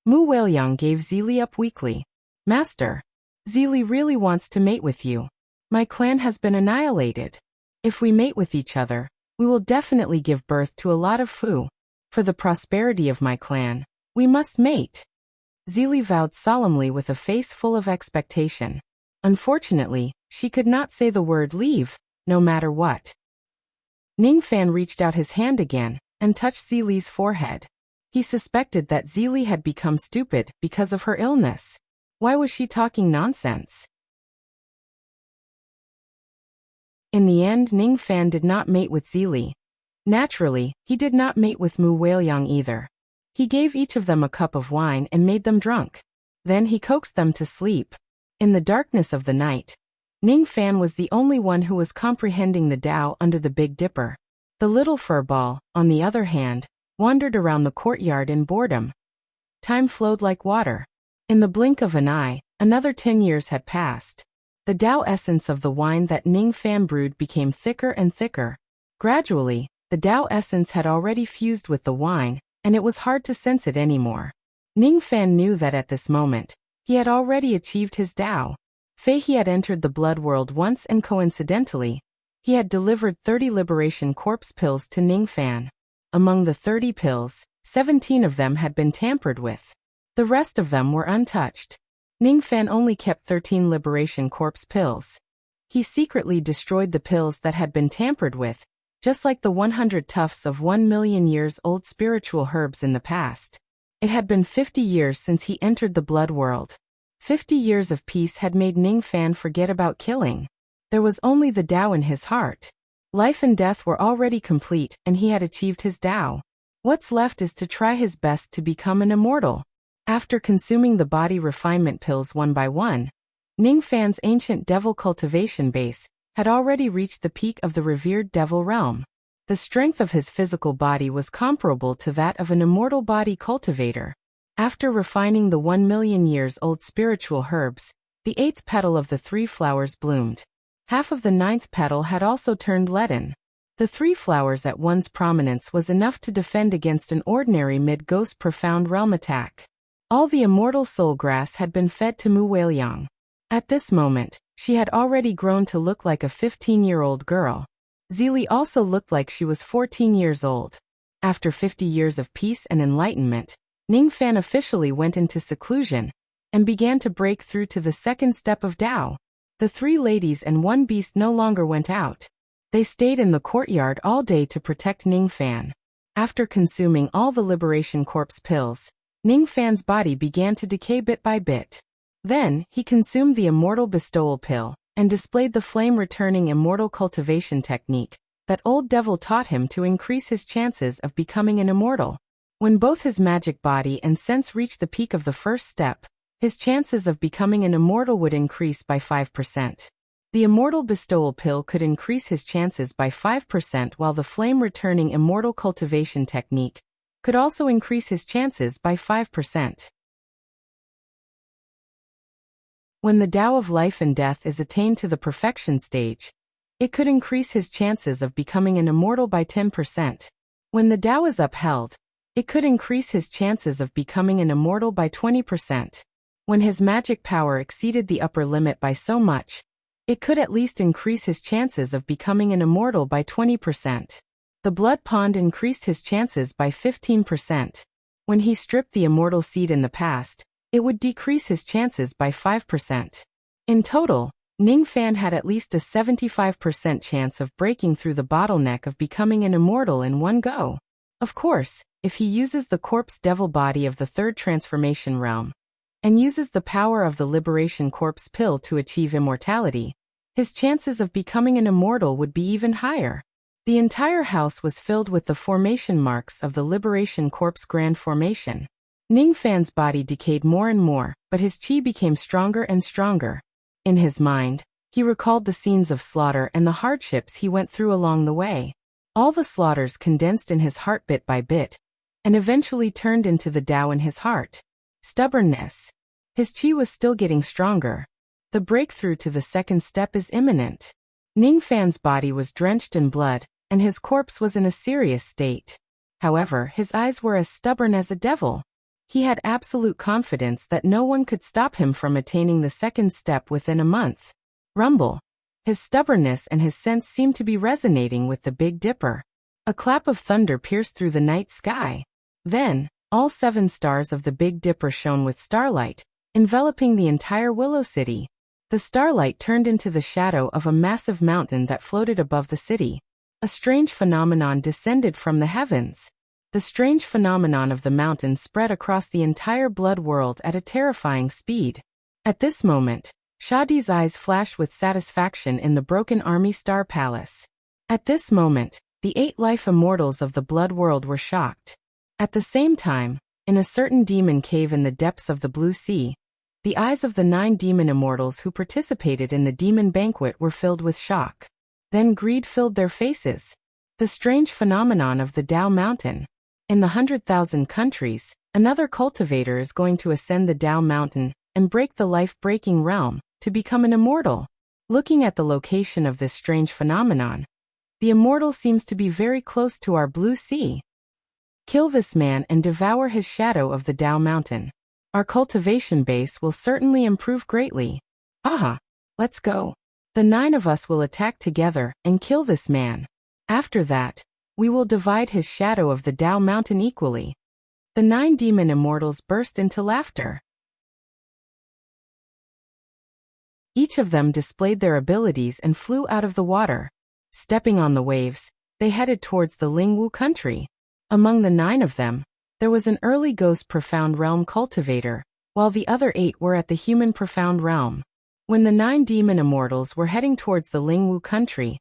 Mu Weiliang gave Zili up weakly. Master. Zili really wants to mate with you. My clan has been annihilated. If we mate with each other, we will definitely give birth to a lot of Fu. For the prosperity of my clan, we must mate. Zili vowed solemnly with a face full of expectation. Unfortunately, she could not say the word leave, no matter what. Ning Fan reached out his hand again and touched Zili's forehead. He suspected that Zili had become stupid because of her illness. Why was she talking nonsense? In the end, Ning Fan did not mate with Zili. Naturally, he did not mate with Mu Weiliang either. He gave each of them a cup of wine and made them drunk. Then he coaxed them to sleep. In the darkness of the night, Ning Fan was the only one who was comprehending the Tao under the Big Dipper. The little furball, on the other hand, wandered around the courtyard in boredom. Time flowed like water. In the blink of an eye, another 10 years had passed. The Tao essence of the wine that Ning Fan brewed became thicker and thicker. Gradually, the Tao essence had already fused with the wine, and it was hard to sense it anymore. Ning Fan knew that at this moment, he had already achieved his Tao. He had entered the blood world once and coincidentally, he had delivered 30 liberation corpse pills to Ning Fan. Among the 30 pills, 17 of them had been tampered with. The rest of them were untouched. Ning Fan only kept 13 liberation corpse pills. He secretly destroyed the pills that had been tampered with, just like the 100 tufts of 1 million years old spiritual herbs in the past. It had been 50 years since he entered the blood world. 50 years of peace had made Ning Fan forget about killing. There was only the Tao in his heart. Life and death were already complete and he had achieved his Tao. What's left is to try his best to become an immortal. After consuming the body refinement pills one by one, Ning Fan's ancient devil cultivation base had already reached the peak of the revered devil realm. The strength of his physical body was comparable to that of an immortal body cultivator. After refining the 1 million years old spiritual herbs, the 8th petal of the 3 flowers bloomed. Half of the 9th petal had also turned leaden. The 3 flowers at one's prominence was enough to defend against an ordinary mid-ghost profound realm attack. All the immortal soul grass had been fed to Mu Weiliang. At this moment, she had already grown to look like a 15-year-old girl. Zili also looked like she was 14 years old. After 50 years of peace and enlightenment, Ning Fan officially went into seclusion and began to break through to the second step of Tao. The 3 ladies and 1 beast no longer went out. They stayed in the courtyard all day to protect Ning Fan. After consuming all the liberation corpse pills, Ning Fan's body began to decay bit by bit. Then, he consumed the immortal bestowal pill and displayed the flame-returning immortal cultivation technique that old devil taught him to increase his chances of becoming an immortal. When both his magic body and sense reached the peak of the first step, his chances of becoming an immortal would increase by 5%. The immortal bestowal pill could increase his chances by 5% while the flame-returning immortal cultivation technique could also increase his chances by 5%. When the Tao of life and death is attained to the perfection stage, it could increase his chances of becoming an immortal by 10%. When the Tao is upheld, it could increase his chances of becoming an immortal by 20%. When his magic power exceeded the upper limit by so much, it could at least increase his chances of becoming an immortal by 20%. The blood pond increased his chances by 15%. When he stripped the immortal seed in the past, it would decrease his chances by 5%. In total, Ning Fan had at least a 75% chance of breaking through the bottleneck of becoming an immortal in one go. Of course, if he uses the corpse devil body of the 3rd transformation realm, and uses the power of the liberation corpse pill to achieve immortality, his chances of becoming an immortal would be even higher. The entire house was filled with the formation marks of the liberation corpse grand formation. Ning Fan's body decayed more and more, but his qi became stronger and stronger. In his mind, he recalled the scenes of slaughter and the hardships he went through along the way. All the slaughters condensed in his heart bit by bit, and eventually turned into the Tao in his heart. Stubbornness. His qi was still getting stronger. The breakthrough to the second step is imminent. Ning Fan's body was drenched in blood, and his corpse was in a serious state. However, his eyes were as stubborn as a devil. He had absolute confidence that no one could stop him from attaining the second step within a month. Rumble. His stubbornness and his sense seemed to be resonating with the Big Dipper. A clap of thunder pierced through the night sky. Then, all 7 stars of the Big Dipper shone with starlight, enveloping the entire Willow City. The starlight turned into the shadow of a massive mountain that floated above the city. A strange phenomenon descended from the heavens. The strange phenomenon of the mountain spread across the entire blood world at a terrifying speed. At this moment, Shadi's eyes flashed with satisfaction in the Broken Army Star Palace. At this moment, the 8 life immortals of the blood world were shocked. At the same time, in a certain demon cave in the depths of the Blue Sea, the eyes of the 9 demon immortals who participated in the demon banquet were filled with shock. Then greed filled their faces. The strange phenomenon of the Tao Mountain. In the 100,000 countries, another cultivator is going to ascend the Tao Mountain and break the life-breaking realm to become an immortal. Looking at the location of this strange phenomenon, the immortal seems to be very close to our blue sea. Kill this man and devour his shadow of the Tao Mountain. Our cultivation base will certainly improve greatly. Aha! Let's go. The 9 of us will attack together and kill this man. After that, we will divide his shadow of the Tao Mountain equally. The 9 demon immortals burst into laughter. Each of them displayed their abilities and flew out of the water. Stepping on the waves, they headed towards the Lingwu country. Among the 9 of them, there was an early ghost profound realm cultivator, while the other 8 were at the human profound realm. When the 9 demon immortals were heading towards the Lingwu country,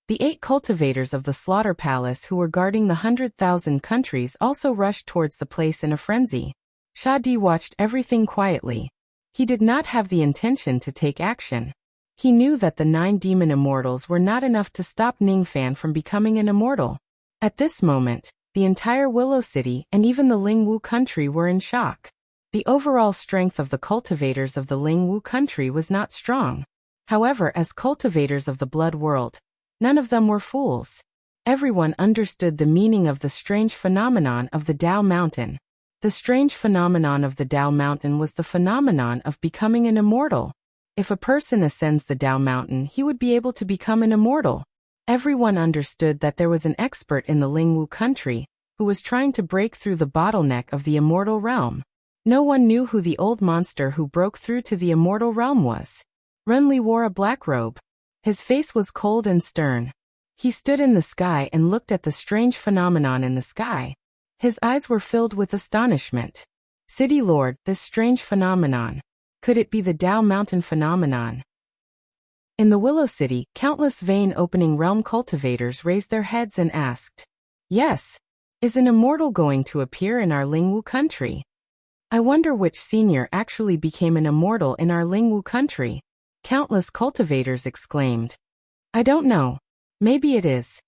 the 8 cultivators of the Slaughter Palace who were guarding the 100,000 countries also rushed towards the place in a frenzy. Shadi watched everything quietly. He did not have the intention to take action. He knew that the 9 demon immortals were not enough to stop Ningfan from becoming an immortal. At this moment, the entire Willow City and even the Lingwu country were in shock. The overall strength of the cultivators of the Lingwu country was not strong. However, as cultivators of the blood world, none of them were fools. Everyone understood the meaning of the strange phenomenon of the Tao Mountain. The strange phenomenon of the Tao Mountain was the phenomenon of becoming an immortal. If a person ascends the Tao Mountain, he would be able to become an immortal. Everyone understood that there was an expert in the Lingwu country who was trying to break through the bottleneck of the immortal realm. No one knew who the old monster who broke through to the immortal realm was. Renli wore a black robe. His face was cold and stern. He stood in the sky and looked at the strange phenomenon in the sky. His eyes were filled with astonishment. City Lord, this strange phenomenon. Could it be the Tao Mountain phenomenon? In the Willow City, countless vein-opening realm cultivators raised their heads and asked, "Yes. Is an immortal going to appear in our Lingwu country? I wonder which senior actually became an immortal in our Lingwu country." Countless cultivators exclaimed. "I don't know. Maybe it is."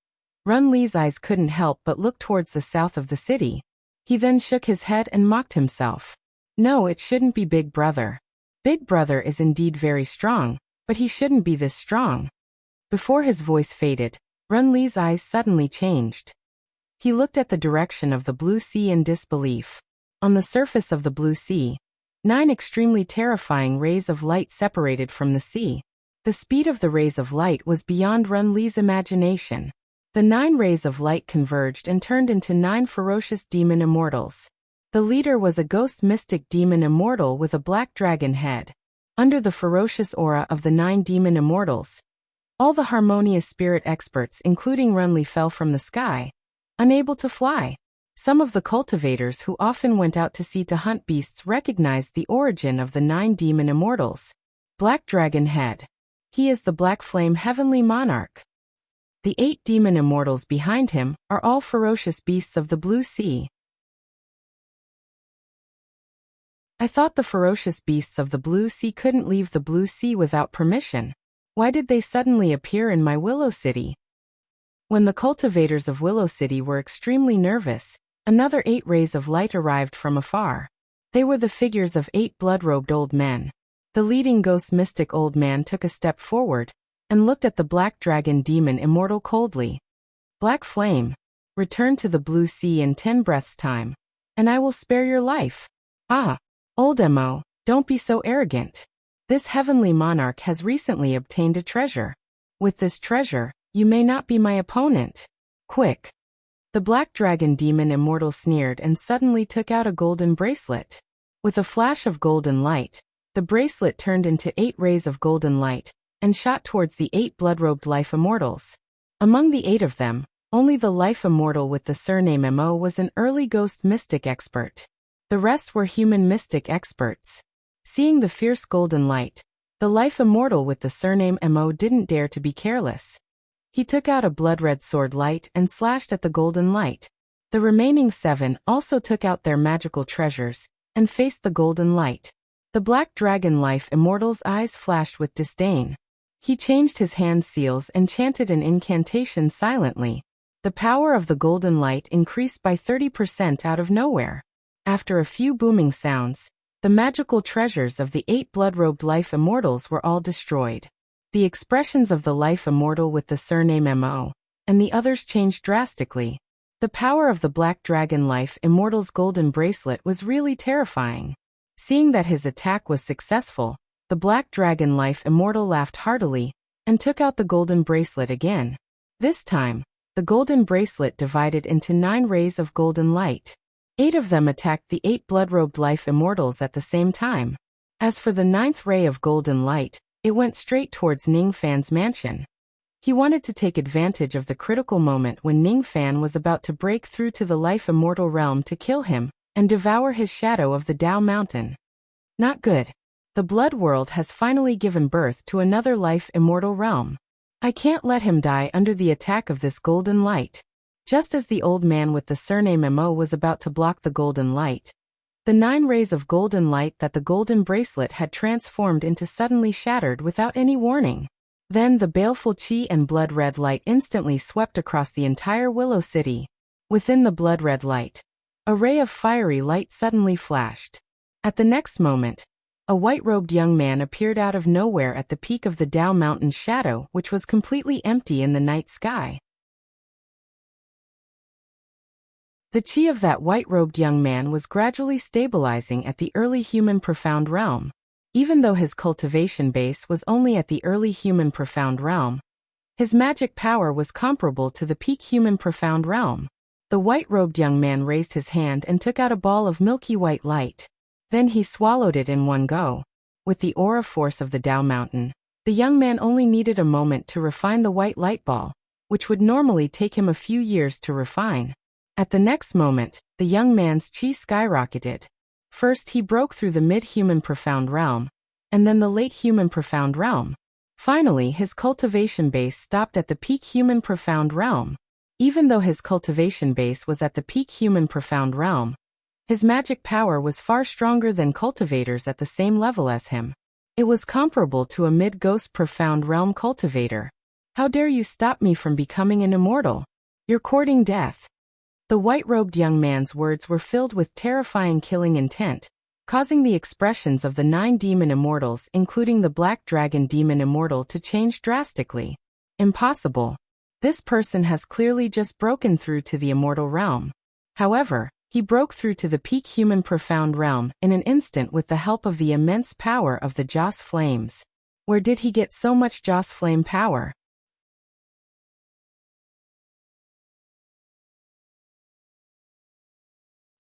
Run Li's eyes couldn't help but look towards the south of the city. He then shook his head and mocked himself. No, it shouldn't be Big Brother. Big Brother is indeed very strong, but he shouldn't be this strong. Before his voice faded, Run Li's eyes suddenly changed. He looked at the direction of the blue sea in disbelief. On the surface of the blue sea, 9 extremely terrifying rays of light separated from the sea. The speed of the rays of light was beyond Run Li's imagination. The 9 rays of light converged and turned into 9 ferocious demon immortals. The leader was a ghost mystic demon immortal with a black dragon head. Under the ferocious aura of the 9 demon immortals, all the harmonious spirit experts including Runli fell from the sky, unable to fly. Some of the cultivators who often went out to sea to hunt beasts recognized the origin of the 9 demon immortals. Black Dragon Head. He is the Black Flame Heavenly Monarch. The 8 demon immortals behind him are all ferocious beasts of the blue sea. I thought the ferocious beasts of the blue sea couldn't leave the blue sea without permission. Why did they suddenly appear in my Willow City? When the cultivators of Willow City were extremely nervous, another 8 rays of light arrived from afar. They were the figures of 8 blood-robed old men. The leading ghost mystic old man took a step forward and looked at the black dragon demon immortal coldly. Black Flame, return to the blue sea in 10 breaths' time, and I will spare your life. Ah, old Mo, don't be so arrogant. This heavenly monarch has recently obtained a treasure. With this treasure, you may not be my opponent. Quick. The black dragon demon immortal sneered and suddenly took out a golden bracelet. With a flash of golden light, the bracelet turned into 8 rays of golden light and shot towards the 8 blood-robed life immortals. Among the 8 of them, only the life immortal with the surname Mo was an early ghost mystic expert. The rest were human mystic experts. Seeing the fierce golden light, the life immortal with the surname Mo didn't dare to be careless. He took out a blood-red sword light and slashed at the golden light. The remaining 7 also took out their magical treasures and faced the golden light. The black dragon life immortal's eyes flashed with disdain. He changed his hand seals and chanted an incantation silently. The power of the golden light increased by 30% out of nowhere. After a few booming sounds, the magical treasures of the 8 blood-robed life immortals were all destroyed. The expressions of the life immortal with the surname Mo and the others changed drastically. The power of the Black Dragon Life Immortal's golden bracelet was really terrifying. Seeing that his attack was successful, the Black Dragon Life Immortal laughed heartily and took out the golden bracelet again. This time, the golden bracelet divided into 9 rays of golden light. 8 of them attacked the 8 blood-robed life immortals at the same time. As for the 9th ray of golden light, it went straight towards Ning Fan's mansion. He wanted to take advantage of the critical moment when Ning Fan was about to break through to the life immortal realm to kill him and devour his shadow of the Dao Mountain. Not good. The blood world has finally given birth to another life immortal realm. I can't let him die under the attack of this golden light. Just as the old man with the surname Mo was about to block the golden light, the 9 rays of golden light that the golden bracelet had transformed into suddenly shattered without any warning. Then the baleful qi and blood-red light instantly swept across the entire Willow City. Within the blood-red light, a ray of fiery light suddenly flashed. At the next moment, a white-robed young man appeared out of nowhere at the peak of the Dao Mountain's shadow, which was completely empty in the night sky. The qi of that white-robed young man was gradually stabilizing at the early human profound realm. Even though his cultivation base was only at the early human profound realm, his magic power was comparable to the peak human profound realm. The white-robed young man raised his hand and took out a ball of milky white light. Then he swallowed it in one go. With the aura force of the Dao Mountain, the young man only needed a moment to refine the white light ball, which would normally take him a few years to refine. At the next moment, the young man's qi skyrocketed. First he broke through the mid-human profound realm, and then the late human profound realm. Finally his cultivation base stopped at the peak human profound realm. Even though his cultivation base was at the peak human profound realm, his magic power was far stronger than cultivators at the same level as him. It was comparable to a mid-ghost profound realm cultivator. How dare you stop me from becoming an immortal? You're courting death. The white-robed young man's words were filled with terrifying killing intent, causing the expressions of the 9 demon immortals, including the Black Dragon Demon Immortal, to change drastically. Impossible. This person has clearly just broken through to the immortal realm. However, he broke through to the peak human profound realm in an instant with the help of the immense power of the Joss Flames. Where did he get so much Joss Flame power?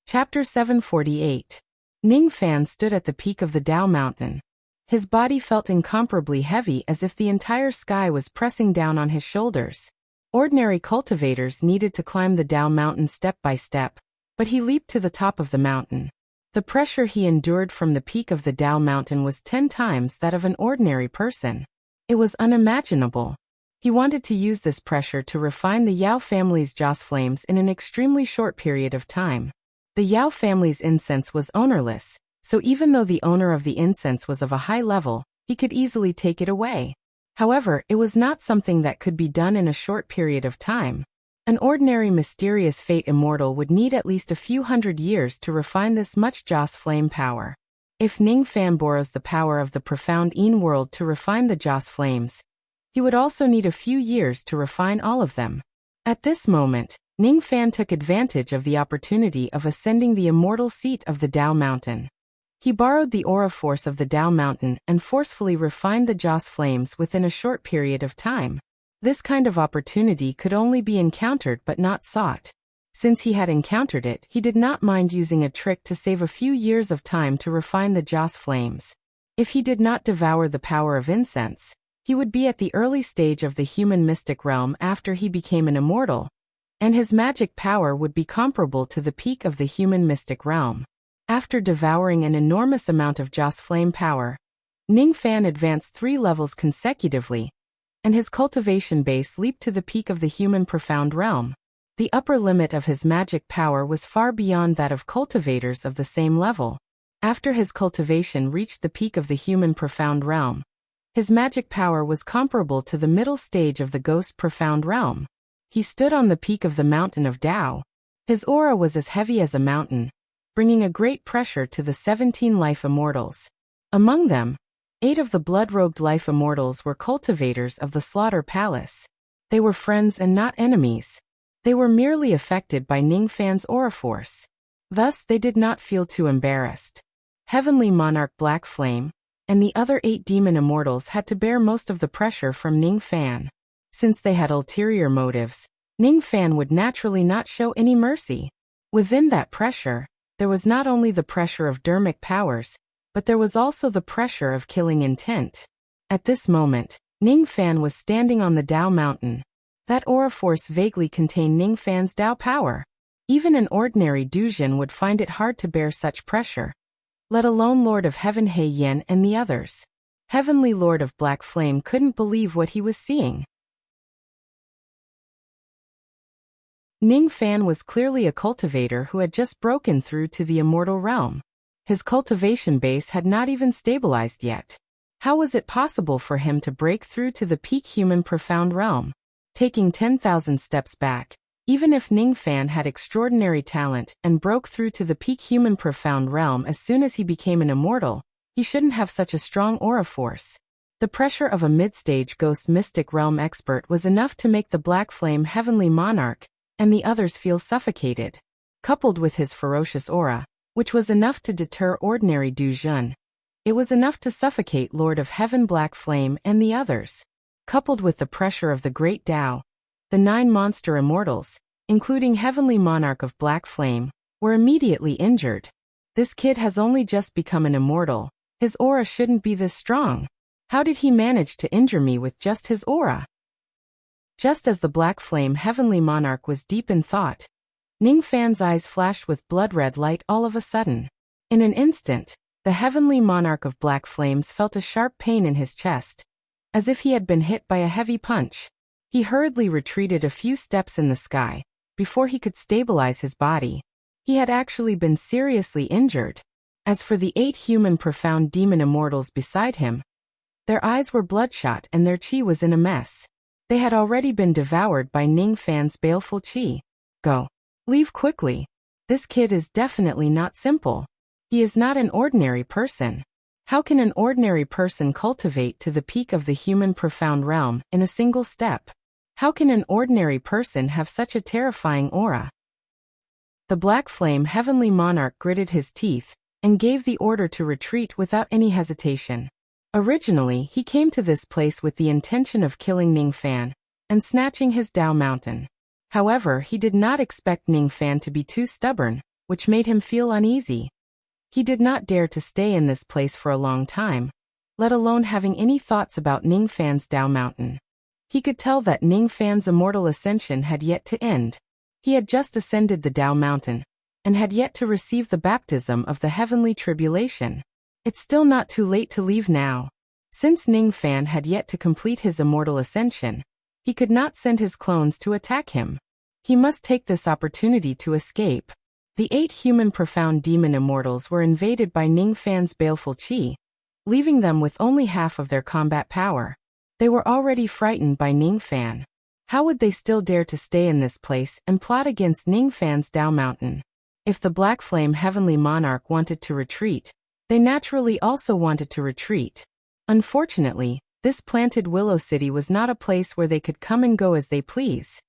Chapter 748. Ning Fan stood at the peak of the Dao Mountain. His body felt incomparably heavy, as if the entire sky was pressing down on his shoulders. Ordinary cultivators needed to climb the Dao Mountain step by step, but he leaped to the top of the mountain. The pressure he endured from the peak of the Dao Mountain was 10 times that of an ordinary person. It was unimaginable. He wanted to use this pressure to refine the Yao family's Joss Flames in an extremely short period of time. The Yao family's incense was ownerless, so even though the owner of the incense was of a high level, he could easily take it away. However, it was not something that could be done in a short period of time. An ordinary mysterious fate immortal would need at least a few hundred years to refine this much Joss Flame power. If Ning Fan borrows the power of the profound Yin world to refine the Joss Flames, he would also need a few years to refine all of them. At this moment, Ning Fan took advantage of the opportunity of ascending the immortal seat of the Dao Mountain. He borrowed the aura force of the Dao Mountain and forcefully refined the Joss Flames within a short period of time. This kind of opportunity could only be encountered but not sought. Since he had encountered it, he did not mind using a trick to save a few years of time to refine the Joss Flames. If he did not devour the power of incense, he would be at the early stage of the human mystic realm after he became an immortal, and his magic power would be comparable to the peak of the human mystic realm. After devouring an enormous amount of Joss Flame power, Ning Fan advanced 3 levels consecutively, and his cultivation base leaped to the peak of the human profound realm. The upper limit of his magic power was far beyond that of cultivators of the same level. After his cultivation reached the peak of the human profound realm, his magic power was comparable to the middle stage of the ghost profound realm. He stood on the peak of the mountain of Tao. His aura was as heavy as a mountain, bringing a great pressure to the 17 life immortals. Among them, 8 of the blood-robed life immortals were cultivators of the Slaughter Palace. They were friends and not enemies. They were merely affected by Ningfan's aura force. Thus, they did not feel too embarrassed. Heavenly Monarch Black Flame and the other 8 demon immortals had to bear most of the pressure from Ningfan. Since they had ulterior motives, Ningfan would naturally not show any mercy. Within that pressure, there was not only the pressure of dermic powers, but there was also the pressure of killing intent. At this moment, Ningfan was standing on the Tao Mountain. That aura force vaguely contained Ningfan's Tao power. Even an ordinary Dujin would find it hard to bear such pressure, let alone Lord of Heaven He Yen and the others. Heavenly Lord of Black Flame couldn't believe what he was seeing. Ningfan was clearly a cultivator who had just broken through to the immortal realm. His cultivation base had not even stabilized yet. How was it possible for him to break through to the peak human profound realm? Taking 10,000 steps back, even if Ningfan had extraordinary talent and broke through to the peak human profound realm as soon as he became an immortal, he shouldn't have such a strong aura force. The pressure of a mid-stage ghost mystic realm expert was enough to make the Black Flame Heavenly Monarch and the others feel suffocated. Coupled with his ferocious aura, which was enough to deter ordinary Dujin, it was enough to suffocate Lord of Heaven Black Flame and the others. Coupled with the pressure of the Great Tao, the 9 monster immortals, including Heavenly Monarch of Black Flame, were immediately injured. This kid has only just become an immortal. His aura shouldn't be this strong. How did he manage to injure me with just his aura? Just as the Black Flame Heavenly Monarch was deep in thought, Ningfan's eyes flashed with blood-red light all of a sudden. In an instant, the Heavenly Monarch of Black Flames felt a sharp pain in his chest, as if he had been hit by a heavy punch. He hurriedly retreated a few steps in the sky before he could stabilize his body. He had actually been seriously injured. As for the 8 human profound demon immortals beside him, their eyes were bloodshot and their chi was in a mess. They had already been devoured by Ningfan's baleful chi. Go. Leave quickly. This kid is definitely not simple. He is not an ordinary person. How can an ordinary person cultivate to the peak of the human profound realm in a single step? How can an ordinary person have such a terrifying aura? The Black Flame Heavenly Monarch gritted his teeth and gave the order to retreat without any hesitation. Originally, he came to this place with the intention of killing Ningfan and snatching his Tao Mountain. However, he did not expect Ningfan to be too stubborn, which made him feel uneasy. He did not dare to stay in this place for a long time, let alone having any thoughts about Ningfan's Tao Mountain. He could tell that Ningfan's immortal ascension had yet to end. He had just ascended the Tao Mountain and had yet to receive the baptism of the heavenly tribulation. It's still not too late to leave now. Since Ningfan had yet to complete his immortal ascension, he could not send his clones to attack him. He must take this opportunity to escape. The 8 human profound demon immortals were invaded by Ningfan's baleful chi, leaving them with only half of their combat power. They were already frightened by Ningfan. How would they still dare to stay in this place and plot against Ningfan's Tao Mountain? If the Black Flame Heavenly Monarch wanted to retreat, they naturally also wanted to retreat. Unfortunately, this planted Willow City was not a place where they could come and go as they please.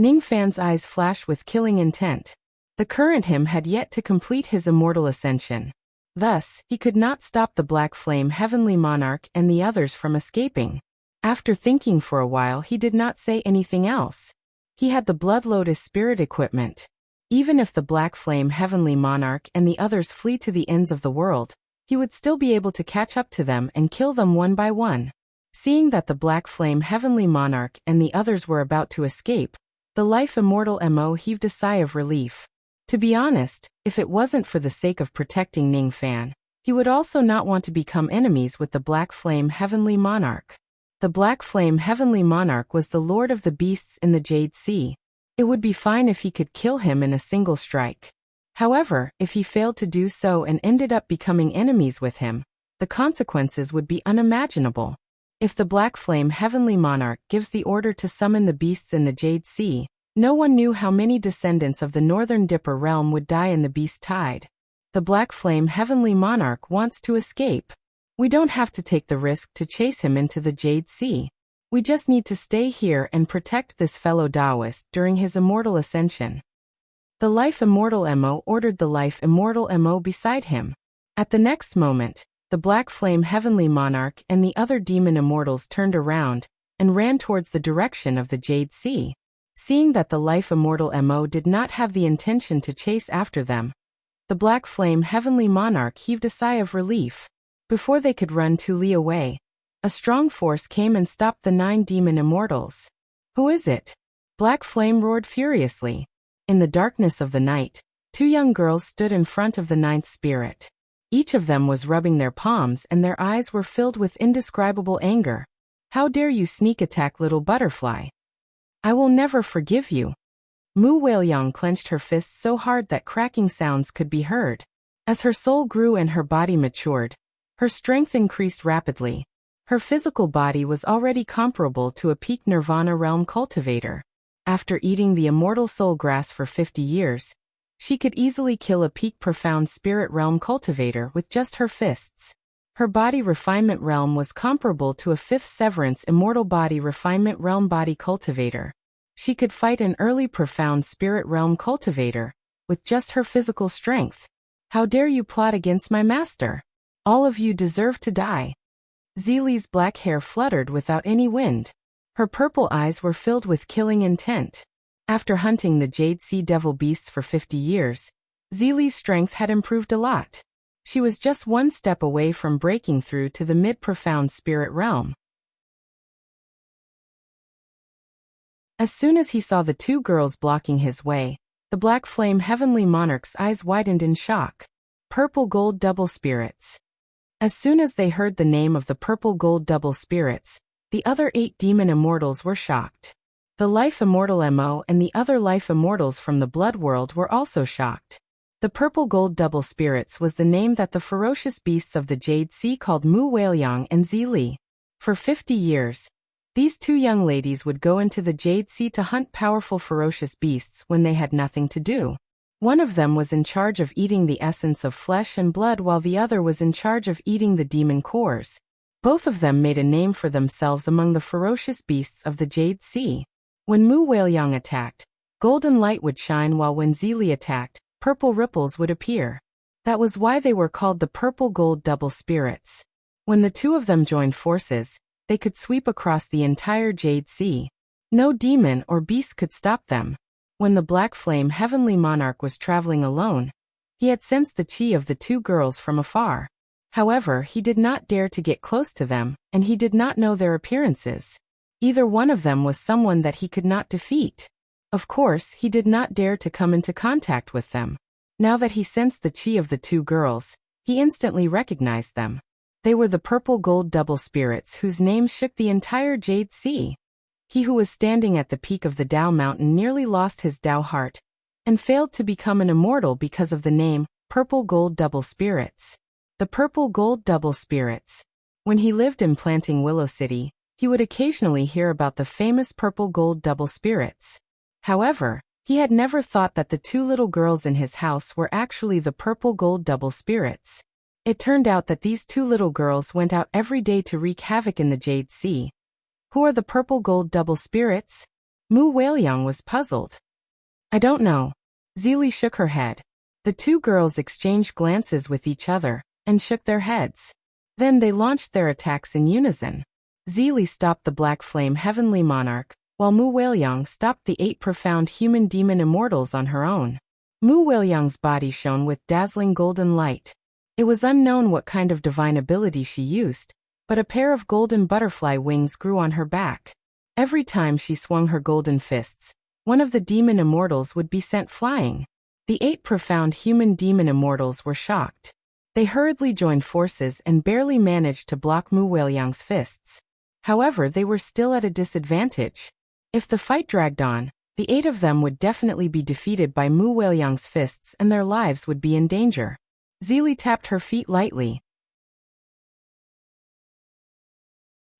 Ningfan's eyes flashed with killing intent. The current him had yet to complete his immortal ascension. Thus, he could not stop the Black Flame Heavenly Monarch and the others from escaping. After thinking for a while, he did not say anything else. He had the Blood Lotus spirit equipment. Even if the Black Flame Heavenly Monarch and the others flee to the ends of the world, he would still be able to catch up to them and kill them one by one. Seeing that the Black Flame Heavenly Monarch and the others were about to escape, the Life Immortal Mo heaved a sigh of relief. To be honest, if it wasn't for the sake of protecting Ningfan, he would also not want to become enemies with the Black Flame Heavenly Monarch. The Black Flame Heavenly Monarch was the Lord of the Beasts in the Jade Sea. It would be fine if he could kill him in a single strike. However, if he failed to do so and ended up becoming enemies with him, the consequences would be unimaginable. If the Black Flame Heavenly Monarch gives the order to summon the beasts in the Jade Sea, no one knew how many descendants of the Northern Dipper realm would die in the Beast Tide. The Black Flame Heavenly Monarch wants to escape. We don't have to take the risk to chase him into the Jade Sea. We just need to stay here and protect this fellow Taoist during his immortal ascension. The Life Immortal Mo ordered the Life Immortal Mo beside him. At the next moment, the Black Flame Heavenly Monarch and the other demon immortals turned around and ran towards the direction of the Jade Sea. Seeing that the Life Immortal Mo did not have the intention to chase after them, the Black Flame Heavenly Monarch heaved a sigh of relief. Before they could run to Li away, a strong force came and stopped the 9 demon immortals. Who is it? Black Flame roared furiously. In the darkness of the night, 2 young girls stood in front of the 9th spirit. Each of them was rubbing their palms and their eyes were filled with indescribable anger. How dare you sneak attack little butterfly? I will never forgive you. Mu Weiliang clenched her fists so hard that cracking sounds could be heard. As her soul grew and her body matured, her strength increased rapidly. Her physical body was already comparable to a peak Nirvana realm cultivator. After eating the immortal soul grass for 50 years, she could easily kill a peak profound spirit realm cultivator with just her fists. Her body refinement realm was comparable to a 5th severance immortal body refinement realm body cultivator. She could fight an early profound spirit realm cultivator with just her physical strength. How dare you plot against my master? All of you deserve to die. Zili's black hair fluttered without any wind. Her purple eyes were filled with killing intent. After hunting the Jade Sea Devil beasts for 50 years, Zili's strength had improved a lot. She was just one step away from breaking through to the mid-profound spirit realm. As soon as he saw the 2 girls blocking his way, the Black Flame Heavenly Monarch's eyes widened in shock. Purple Gold Double Spirits. As soon as they heard the name of the Purple Gold Double Spirits, the other 8 demon immortals were shocked. The Life Immortal Mo and the other Life Immortals from the Blood World were also shocked. The Purple Gold Double Spirits was the name that the ferocious beasts of the Jade Sea called Mu Weiliang and Zili. For 50 years, these 2 young ladies would go into the Jade Sea to hunt powerful ferocious beasts when they had nothing to do. One of them was in charge of eating the essence of flesh and blood while the other was in charge of eating the demon cores. Both of them made a name for themselves among the ferocious beasts of the Jade Sea. When Mu Weiliang attacked, golden light would shine, while when Zili attacked, purple ripples would appear. That was why they were called the Purple Gold Double Spirits. When the 2 of them joined forces, they could sweep across the entire Jade Sea. No demon or beast could stop them. When the Black Flame Heavenly Monarch was traveling alone, he had sensed the chi of the 2 girls from afar. However, he did not dare to get close to them, and he did not know their appearances. Either one of them was someone that he could not defeat. Of course, he did not dare to come into contact with them. Now that he sensed the chi of the 2 girls, he instantly recognized them. They were the Purple Gold Double Spirits whose names shook the entire Jade Sea. He who was standing at the peak of the Tao Mountain nearly lost his Tao heart and failed to become an immortal because of the name Purple Gold Double Spirits. The Purple Gold Double Spirits. When he lived in Planting Willow City, he would occasionally hear about the famous Purple Gold Double Spirits. However, he had never thought that the 2 little girls in his house were actually the Purple Gold Double Spirits. It turned out that these 2 little girls went out every day to wreak havoc in the Jade Sea. Who are the Purple Gold Double Spirits? Mu Weiliang was puzzled. I don't know. Zili shook her head. The 2 girls exchanged glances with each other and shook their heads. Then they launched their attacks in unison. Zili stopped the Black Flame Heavenly Monarch, while Mu Weiliang stopped the 8 profound human demon immortals on her own. Mu Weiliang's body shone with dazzling golden light. It was unknown what kind of divine ability she used, but a pair of golden butterfly wings grew on her back. Every time she swung her golden fists, one of the demon immortals would be sent flying. The 8 profound human demon immortals were shocked. They hurriedly joined forces and barely managed to block Mu Weiliang's fists. However, they were still at a disadvantage. If the fight dragged on, the 8 of them would definitely be defeated by Mu Weiliang's fists and their lives would be in danger. Zili tapped her feet lightly.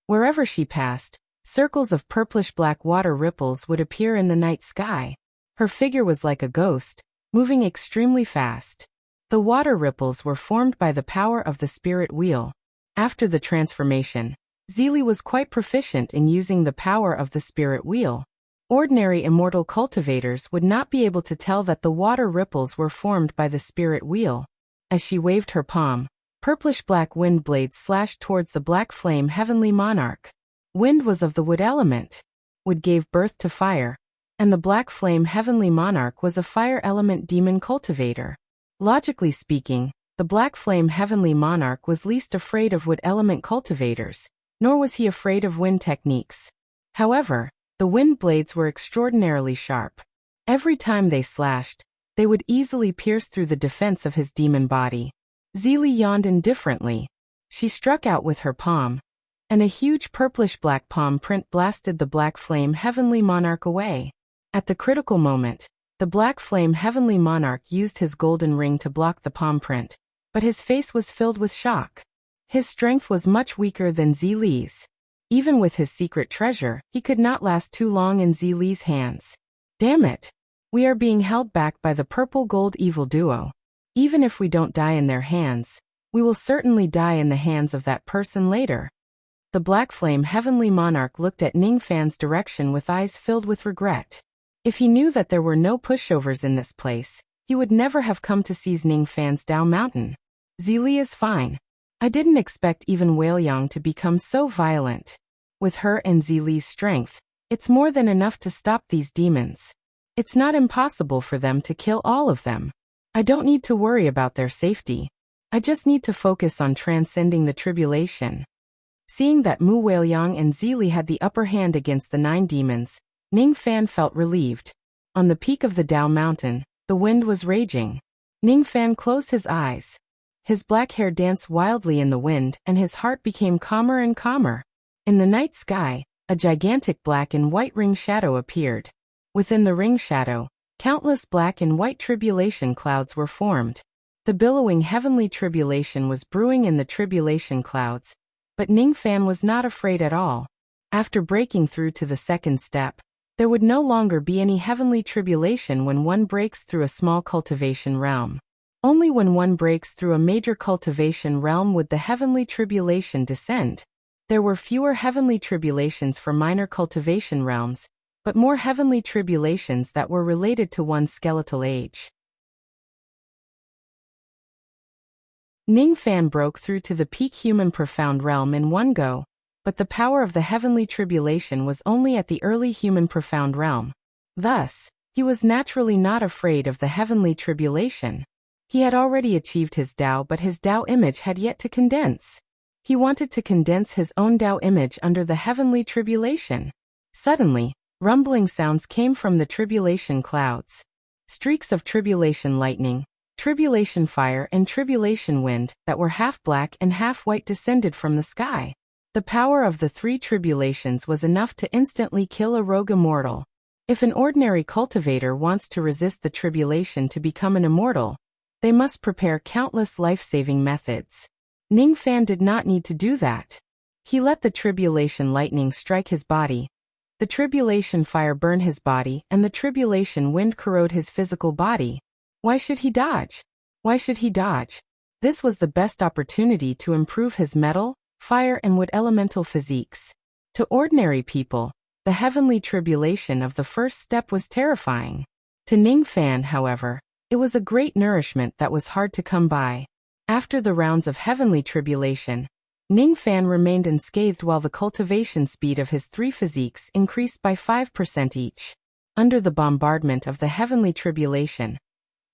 Wherever she passed, circles of purplish-black water ripples would appear in the night sky. Her figure was like a ghost, moving extremely fast. The water ripples were formed by the power of the spirit wheel. After the transformation, Zelie was quite proficient in using the power of the spirit wheel. Ordinary immortal cultivators would not be able to tell that the water ripples were formed by the spirit wheel. As she waved her palm, purplish-black wind blades slashed towards the black flame heavenly monarch. Wind was of the wood element. Wood gave birth to fire, and the black flame heavenly monarch was a fire element demon cultivator. Logically speaking, the black flame heavenly monarch was least afraid of wood element cultivators, nor was he afraid of wind techniques. However, the wind blades were extraordinarily sharp. Every time they slashed, they would easily pierce through the defense of his demon body. Zelie yawned indifferently. She struck out with her palm, and a huge purplish-black palm print blasted the black flame heavenly monarch away. At the critical moment, the black flame heavenly monarch used his golden ring to block the palm print, but his face was filled with shock. His strength was much weaker than Zelie's. Even with his secret treasure, he could not last too long in Zelie's hands. Damn it! We are being held back by the purple-gold evil duo. Even if we don't die in their hands, we will certainly die in the hands of that person later. The black flame heavenly monarch looked at Ningfan's direction with eyes filled with regret. If he knew that there were no pushovers in this place, he would never have come to seize Ningfan's Dao Mountain. Zelie is fine. I didn't expect even Weiliang to become so violent. With her and Zelie's strength, it's more than enough to stop these demons. It's not impossible for them to kill all of them. I don't need to worry about their safety. I just need to focus on transcending the tribulation. Seeing that Mu Weiliang and Zelie had the upper hand against the 9 demons, Ningfan felt relieved. On the peak of the Dao Mountain, the wind was raging. Ningfan closed his eyes. His black hair danced wildly in the wind and his heart became calmer and calmer. In the night sky, a gigantic black and white ring shadow appeared. Within the ring shadow, countless black and white tribulation clouds were formed. The billowing heavenly tribulation was brewing in the tribulation clouds, but Ningfan was not afraid at all. After breaking through to the second step, there would no longer be any heavenly tribulation when one breaks through a small cultivation realm. Only when one breaks through a major cultivation realm would the heavenly tribulation descend. There were fewer heavenly tribulations for minor cultivation realms, but more heavenly tribulations that were related to one's skeletal age. Ningfan broke through to the peak human profound realm in one go, but the power of the heavenly tribulation was only at the early human profound realm. Thus, he was naturally not afraid of the heavenly tribulation. He had already achieved his Dao, but his Dao image had yet to condense. He wanted to condense his own Dao image under the heavenly tribulation. Suddenly, rumbling sounds came from the tribulation clouds. Streaks of tribulation lightning, tribulation fire and tribulation wind that were half black and half white descended from the sky. The power of the 3 tribulations was enough to instantly kill a rogue immortal. If an ordinary cultivator wants to resist the tribulation to become an immortal, they must prepare countless life-saving methods. Ningfan did not need to do that. He let the tribulation lightning strike his body, the tribulation fire burn his body, and the tribulation wind corrode his physical body. Why should he dodge? Why should he dodge? This was the best opportunity to improve his metal, fire and wood elemental physiques. To ordinary people, the heavenly tribulation of the first step was terrifying. To Ningfan, however, it was a great nourishment that was hard to come by. After the rounds of heavenly tribulation, Ningfan remained unscathed while the cultivation speed of his 3 physiques increased by 5% each. Under the bombardment of the heavenly tribulation,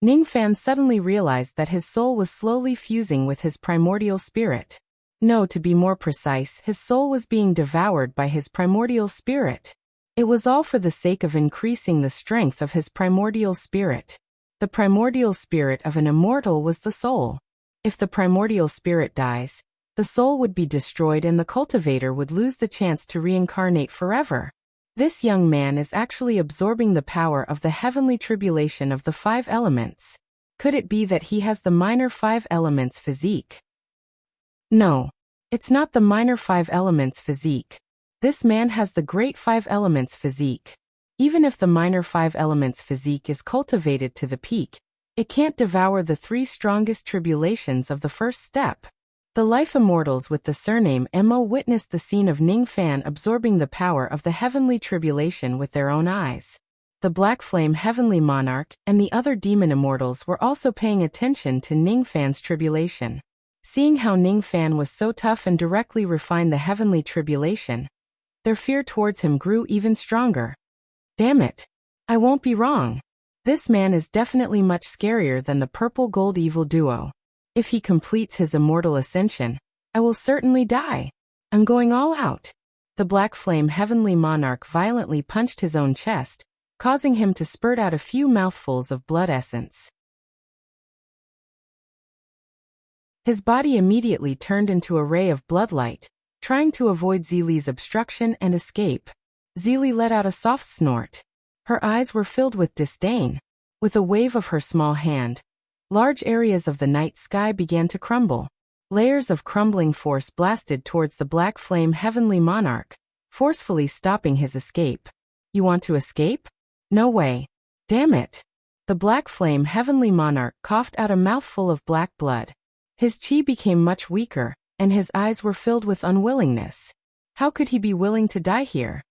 Ningfan suddenly realized that his soul was slowly fusing with his primordial spirit. No, to be more precise, his soul was being devoured by his primordial spirit. It was all for the sake of increasing the strength of his primordial spirit. The primordial spirit of an immortal was the soul. If the primordial spirit dies, the soul would be destroyed and the cultivator would lose the chance to reincarnate forever. This young man is actually absorbing the power of the heavenly tribulation of the 5 elements. Could it be that he has the minor 5 elements physique? No. It's not the minor 5 elements physique. This man has the great 5 elements physique. Even if the minor 5 elements physique is cultivated to the peak, it can't devour the 3 strongest tribulations of the first step. The life immortals with the surname Mo witnessed the scene of Ning Fan absorbing the power of the heavenly tribulation with their own eyes. The Black Flame Heavenly Monarch and the other demon immortals were also paying attention to Ning Fan's tribulation. Seeing how Ning Fan was so tough and directly refined the heavenly tribulation, their fear towards him grew even stronger. Damn it. I won't be wrong. This man is definitely much scarier than the purple gold evil duo. If he completes his immortal ascension, I will certainly die. I'm going all out. The Black Flame Heavenly Monarch violently punched his own chest, causing him to spurt out a few mouthfuls of blood essence. His body immediately turned into a ray of bloodlight, trying to avoid Zili's obstruction and escape. Zili let out a soft snort. Her eyes were filled with disdain. With a wave of her small hand, large areas of the night sky began to crumble. Layers of crumbling force blasted towards the Black Flame Heavenly Monarch, forcefully stopping his escape. You want to escape? No way. Damn it. The Black Flame Heavenly Monarch coughed out a mouthful of black blood. His chi became much weaker, and his eyes were filled with unwillingness. How could he be willing to die here?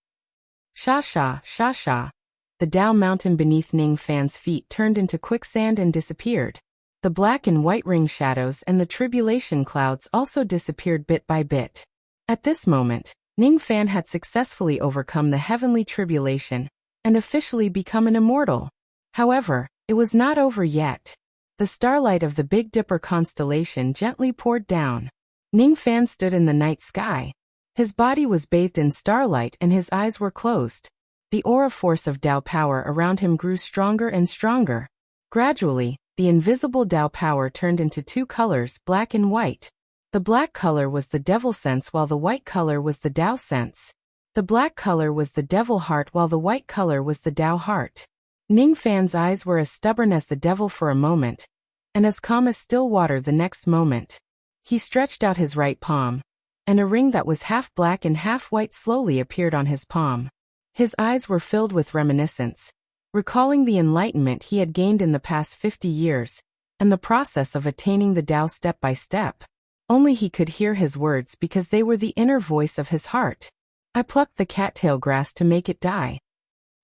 Sha sha, sha sha. The Dao mountain beneath Ning Fan's feet turned into quicksand and disappeared. The black and white ring shadows and the tribulation clouds also disappeared bit by bit. At this moment, Ning Fan had successfully overcome the heavenly tribulation and officially become an immortal. However, it was not over yet. The starlight of the Big Dipper constellation gently poured down. Ning Fan stood in the night sky. His body was bathed in starlight and his eyes were closed. The aura force of Dao power around him grew stronger and stronger. Gradually, the invisible Dao power turned into 2 colors, black and white. The black color was the devil sense while the white color was the Dao sense. The black color was the devil heart while the white color was the Dao heart. Ning Fan's eyes were as stubborn as the devil for a moment, and as calm as still water the next moment. He stretched out his right palm, and a ring that was half black and half white slowly appeared on his palm. His eyes were filled with reminiscence, recalling the enlightenment he had gained in the past 50 years, and the process of attaining the Tao step by step. Only he could hear his words because they were the inner voice of his heart. I plucked the cattail grass to make it die.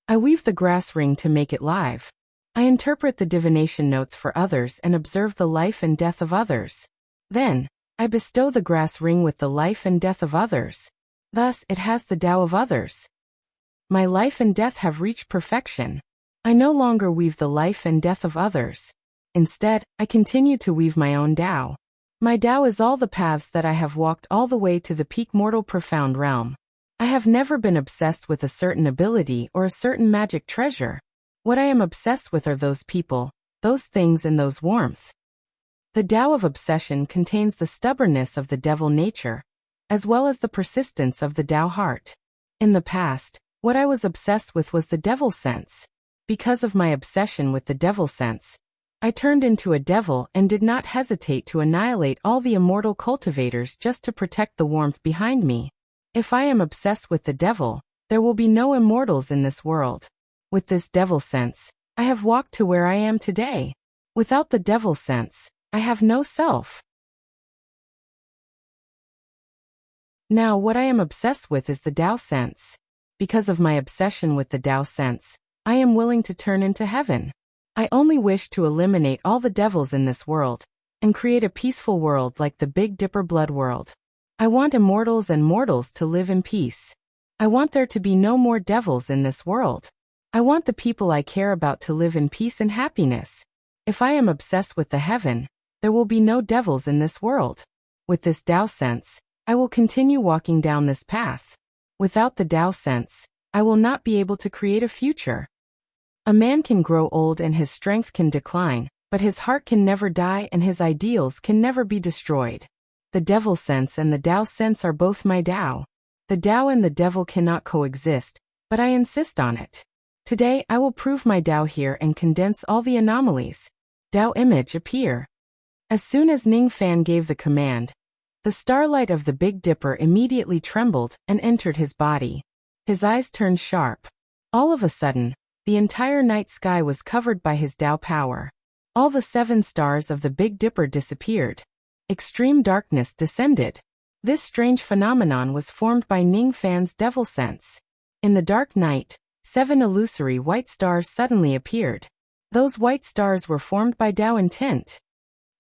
I weave the grass ring to make it live. I interpret the divination notes for others and observe the life and death of others. Then, I bestow the grass ring with the life and death of others. Thus, it has the Tao of others. My life and death have reached perfection. I no longer weave the life and death of others. Instead, I continue to weave my own Tao. My Tao is all the paths that I have walked all the way to the peak mortal profound realm. I have never been obsessed with a certain ability or a certain magic treasure. What I am obsessed with are those people, those things and those warmth. The Tao of obsession contains the stubbornness of the devil nature, as well as the persistence of the Tao heart. In the past, what I was obsessed with was the devil sense. Because of my obsession with the devil sense, I turned into a devil and did not hesitate to annihilate all the immortal cultivators just to protect the warmth behind me. If I am obsessed with the devil, there will be no immortals in this world. With this devil sense, I have walked to where I am today. Without the devil sense, I have no self. Now what I am obsessed with is the Tao sense. Because of my obsession with the Tao sense, I am willing to turn into heaven. I only wish to eliminate all the devils in this world, and create a peaceful world like the Big Dipper blood world. I want immortals and mortals to live in peace. I want there to be no more devils in this world. I want the people I care about to live in peace and happiness. If I am obsessed with the heaven, there will be no devils in this world. With this Tao sense, I will continue walking down this path. Without the Tao sense, I will not be able to create a future. A man can grow old and his strength can decline, but his heart can never die and his ideals can never be destroyed. The devil sense and the Tao sense are both my Tao. The Tao and the devil cannot coexist, but I insist on it. Today I will prove my Tao here and condense all the anomalies. Tao image appear. As soon as Ning Fan gave the command, The starlight of the Big Dipper immediately trembled and entered his body. His eyes turned sharp. All of a sudden, the entire night sky was covered by his Tao power. All the 7 stars of the Big Dipper disappeared. Extreme darkness descended. This strange phenomenon was formed by Ning Fan's devil sense. In the dark night, 7 illusory white stars suddenly appeared. Those white stars were formed by Tao intent,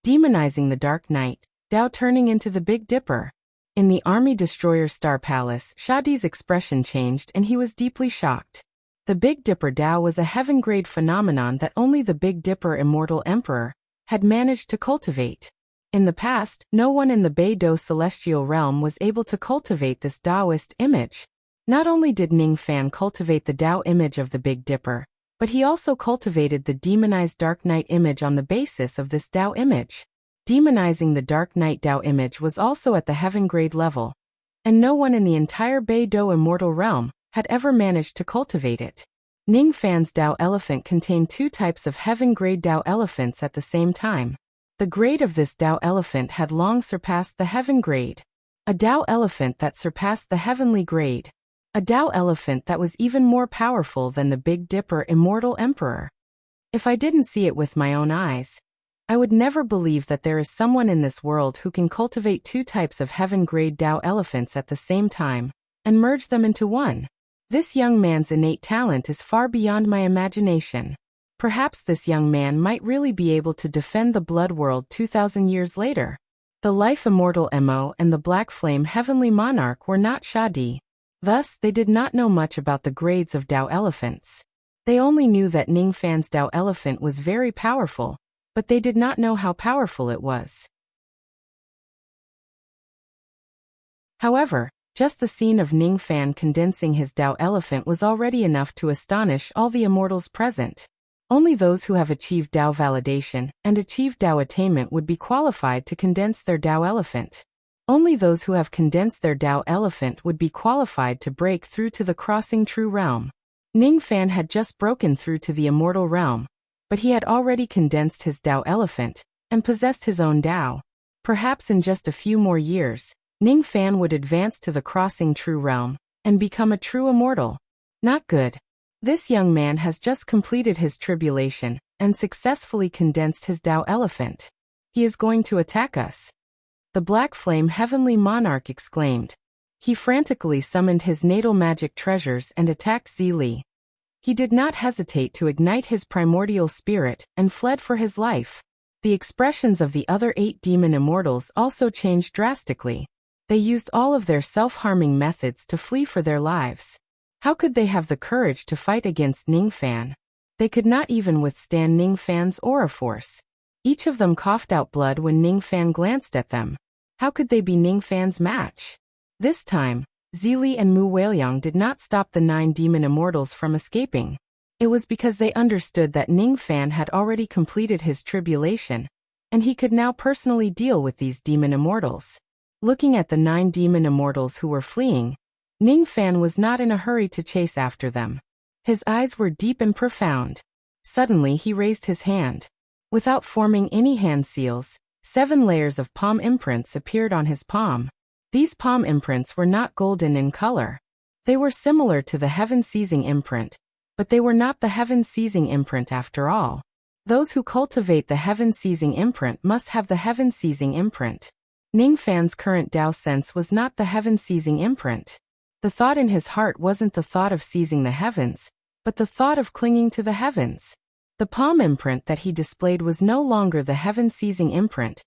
demonizing the dark night, Tao turning into the Big Dipper. In the Army Destroyer Star Palace, Shadi's expression changed and he was deeply shocked. The Big Dipper Tao was a heaven-grade phenomenon that only the Big Dipper Immortal Emperor had managed to cultivate. In the past, no one in the Beidou celestial realm was able to cultivate this Taoist image. Not only did Ning Fan cultivate the Tao image of the Big Dipper, but he also cultivated the demonized Dark Knight image on the basis of this Tao image. Demonizing the Dark Knight Tao image was also at the heaven-grade level, and no one in the entire Beidou Immortal realm had ever managed to cultivate it. Ning Fan's Tao elephant contained 2 types of heaven-grade Tao elephants at the same time. The grade of this Tao elephant had long surpassed the heaven grade. A Tao elephant that surpassed the heavenly grade. A Tao elephant that was even more powerful than the Big Dipper Immortal Emperor. If I didn't see it with my own eyes, I would never believe that there is someone in this world who can cultivate 2 types of heaven-grade Tao elephants at the same time, and merge them into one. This young man's innate talent is far beyond my imagination. Perhaps this young man might really be able to defend the Blood World 2,000 years later. The Life Immortal Mo and the Black Flame Heavenly Monarch were not Shadi. Thus, they did not know much about the grades of Tao elephants. They only knew that Ning Fan's Tao elephant was very powerful, but they did not know how powerful it was. However, just the scene of Ning Fan condensing his Tao elephant was already enough to astonish all the immortals present. Only those who have achieved Tao validation and achieved Tao attainment would be qualified to condense their Tao elephant. Only those who have condensed their Tao elephant would be qualified to break through to the crossing true realm. Ning Fan had just broken through to the immortal realm, but he had already condensed his Tao elephant and possessed his own Tao. Perhaps in just a few more years, Ning Fan would advance to the crossing true realm and become a true immortal. Not good. This young man has just completed his tribulation and successfully condensed his Tao elephant. He is going to attack us. The Black Flame Heavenly Monarch exclaimed. He frantically summoned his natal magic treasures and attacked Zili. He did not hesitate to ignite his primordial spirit and fled for his life. The expressions of the other 8 demon immortals also changed drastically. They used all of their self-harming methods to flee for their lives. How could they have the courage to fight against Ning Fan? They could not even withstand Ning Fan's aura force. Each of them coughed out blood when Ning Fan glanced at them. How could they be Ning Fan's match? This time, Zili and Mu Weiliang did not stop the 9 demon immortals from escaping. It was because they understood that Ning Fan had already completed his tribulation, and he could now personally deal with these demon immortals. Looking at the 9 demon immortals who were fleeing, Ning Fan was not in a hurry to chase after them. His eyes were deep and profound. Suddenly he raised his hand. Without forming any hand seals, 7 layers of palm imprints appeared on his palm. These palm imprints were not golden in color. They were similar to the heaven-seizing imprint, but they were not the heaven-seizing imprint after all. Those who cultivate the heaven-seizing imprint must have the heaven-seizing imprint. Ning Fan's current Tao sense was not the heaven-seizing imprint. The thought in his heart wasn't the thought of seizing the heavens, but the thought of clinging to the heavens. The palm imprint that he displayed was no longer the heaven-seizing imprint,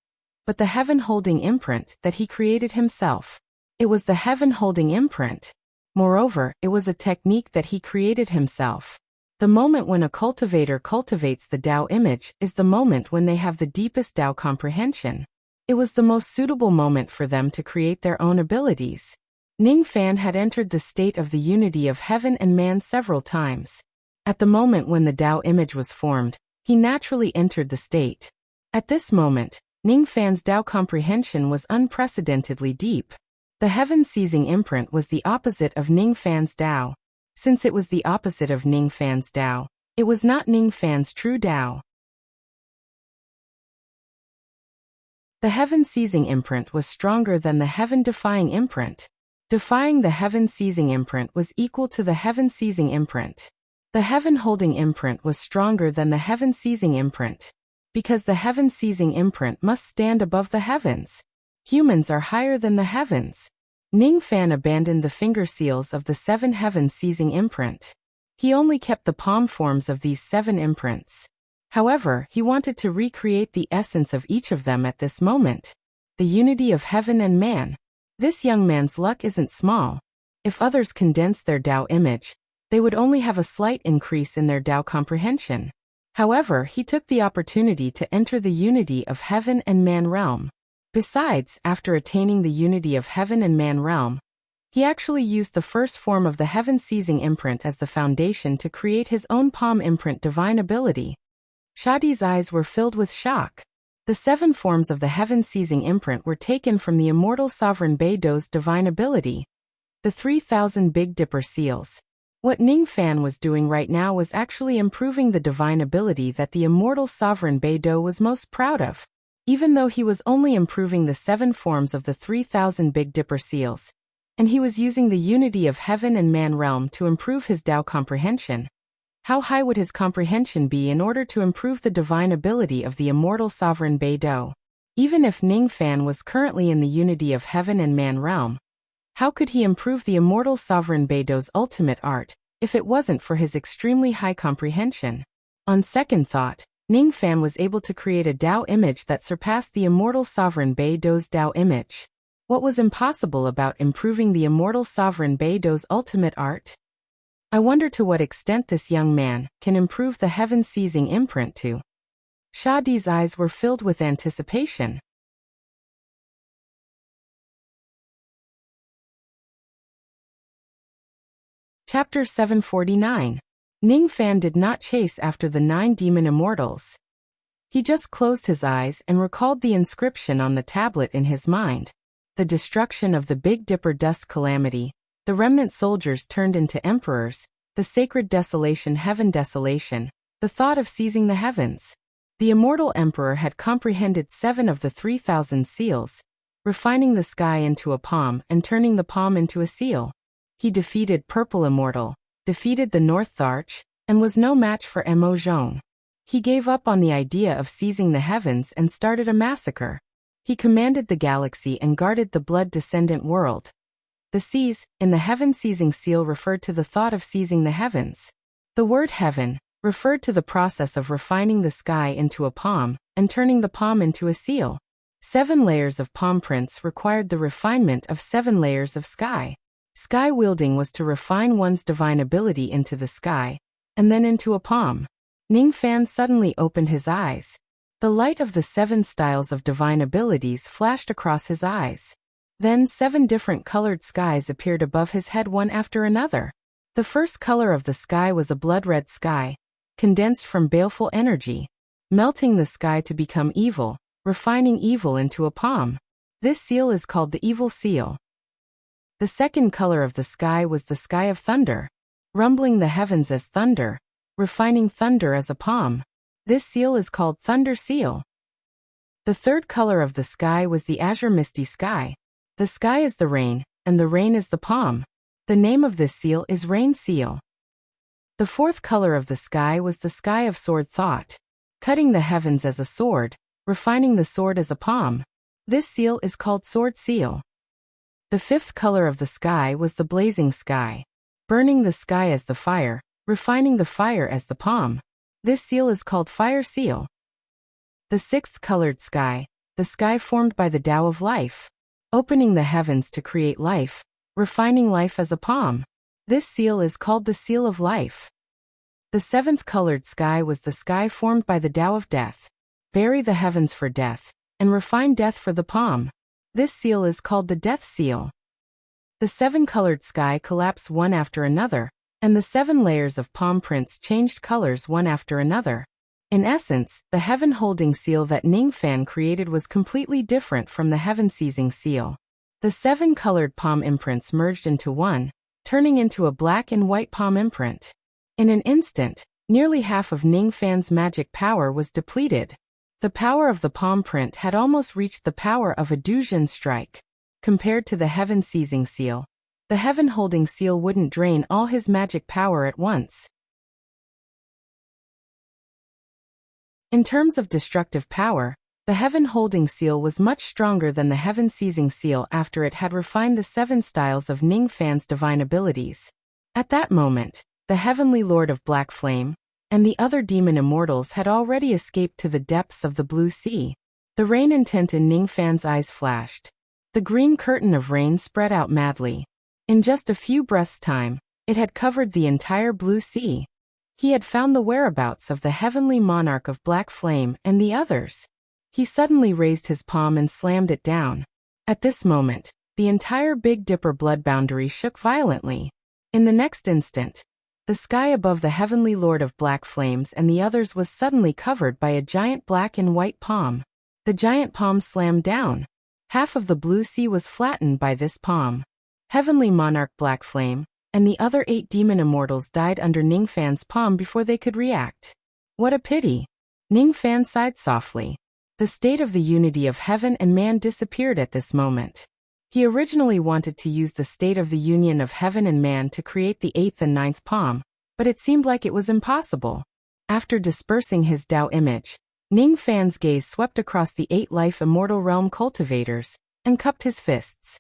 but the heaven-holding imprint that he created himself. It was the heaven-holding imprint. Moreover, it was a technique that he created himself. The moment when a cultivator cultivates the Tao image is the moment when they have the deepest Tao comprehension. It was the most suitable moment for them to create their own abilities. Ning Fan had entered the state of the unity of heaven and man several times. At the moment when the Tao image was formed, he naturally entered the state. At this moment, Ning Fan's Tao comprehension was unprecedentedly deep. The heaven-seizing imprint was the opposite of Ning Fan's Tao. Since it was the opposite of Ning Fan's Tao, it was not Ning Fan's true Tao. The heaven-seizing imprint was stronger than the heaven-defying imprint. Defying the heaven-seizing imprint was equal to the heaven-seizing imprint. The heaven-holding imprint was stronger than the heaven-seizing imprint. Because the heaven-seizing imprint must stand above the heavens. Humans are higher than the heavens. Ning Fan abandoned the finger seals of the 7 heaven-seizing imprint. He only kept the palm forms of these 7 imprints. However, he wanted to recreate the essence of each of them at this moment. The unity of heaven and man. This young man's luck isn't small. If others condense their Tao image, they would only have a slight increase in their Tao comprehension. However, he took the opportunity to enter the unity of heaven and man realm. Besides, after attaining the unity of heaven and man realm, he actually used the first form of the heaven-seizing imprint as the foundation to create his own palm imprint divine ability. Shadi's eyes were filled with shock. The 7 forms of the heaven-seizing imprint were taken from the immortal sovereign Beidou's divine ability. The 3,000 Big Dipper seals. What Ning Fan was doing right now was actually improving the divine ability that the immortal sovereign Beidou was most proud of. Even though he was only improving the 7 forms of the 3,000 Big Dipper seals, and he was using the unity of heaven and man realm to improve his Tao comprehension. How high would his comprehension be in order to improve the divine ability of the immortal sovereign Beidou? Even if Ning Fan was currently in the unity of heaven and man realm, how could he improve the immortal sovereign Beidou's ultimate art, if it wasn't for his extremely high comprehension? On second thought, Ning Fan was able to create a Tao image that surpassed the immortal sovereign Beidou's Tao image. What was impossible about improving the immortal sovereign Beidou's ultimate art? I wonder to what extent this young man can improve the heaven-seizing imprint too. Shadi's eyes were filled with anticipation. Chapter 749. Ning Fan did not chase after the 9 demon immortals. He just closed his eyes and recalled the inscription on the tablet in his mind. The destruction of the Big Dipper dust calamity, the remnant soldiers turned into emperors, the sacred desolation heaven desolation, the thought of seizing the heavens. The immortal emperor had comprehended 7 of the 3,000 seals, refining the sky into a palm and turning the palm into a seal. He defeated Purple Immortal, defeated the North Arch, and was no match for Mo Zhong. He gave up on the idea of seizing the heavens and started a massacre. He commanded the galaxy and guarded the blood-descendant world. The seas, in the heaven-seizing seal referred to the thought of seizing the heavens. The word heaven referred to the process of refining the sky into a palm and turning the palm into a seal. 7 layers of palm prints required the refinement of 7 layers of sky. Sky wielding was to refine one's divine ability into the sky, and then into a palm. Ning Fan suddenly opened his eyes. The light of the 7 styles of divine abilities flashed across his eyes. Then 7 different colored skies appeared above his head one after another. The first color of the sky was a blood-red sky, condensed from baleful energy, melting the sky to become evil, refining evil into a palm. This seal is called the evil seal. The second color of the sky was the sky of thunder, rumbling the heavens as thunder, refining thunder as a palm. This seal is called thunder seal. The third color of the sky was the azure misty sky. The sky is the rain, and the rain is the palm. The name of this seal is rain seal. The fourth color of the sky was the sky of sword thought, cutting the heavens as a sword, refining the sword as a palm. This seal is called sword seal. The fifth color of the sky was the blazing sky, burning the sky as the fire, refining the fire as the palm. This seal is called fire seal. The sixth colored sky, the sky formed by the Tao of life, opening the heavens to create life, refining life as a palm. This seal is called the seal of life. The seventh colored sky was the sky formed by the Tao of death, bury the heavens for death, and refine death for the palm. This seal is called the death seal. The 7 colored sky collapsed one after another, and the 7 layers of palm prints changed colors one after another. In essence, the heaven-holding seal that Ning Fan created was completely different from the heaven-seizing seal. The 7 colored palm imprints merged into one, turning into a black and white palm imprint. In an instant, nearly half of Ning Fan's magic power was depleted. The power of the palm print had almost reached the power of a Duzhen strike. Compared to the heaven-seizing seal, the heaven-holding seal wouldn't drain all his magic power at once. In terms of destructive power, the heaven-holding seal was much stronger than the heaven-seizing seal after it had refined the 7 styles of Ningfan's divine abilities. At that moment, the heavenly lord of Black Flame and the other demon immortals had already escaped to the depths of the blue sea. The rain intent in Ningfan's eyes flashed. The green curtain of rain spread out madly. In just a few breaths' time, it had covered the entire blue sea. He had found the whereabouts of the heavenly monarch of Black Flame and the others. He suddenly raised his palm and slammed it down. At this moment, the entire Big Dipper blood boundary shook violently. In the next instant, the sky above the heavenly lord of Black Flames and the others was suddenly covered by a giant black and white palm. The giant palm slammed down. Half of the blue sea was flattened by this palm. Heavenly monarch Black Flame and the other 8 demon immortals died under Ningfan's palm before they could react. What a pity! Ningfan sighed softly. The state of the unity of heaven and man disappeared at this moment. He originally wanted to use the state of the union of heaven and man to create the 8th and 9th palm, but it seemed like it was impossible. After dispersing his Tao image, Ningfan's gaze swept across the 8 life immortal realm cultivators and cupped his fists.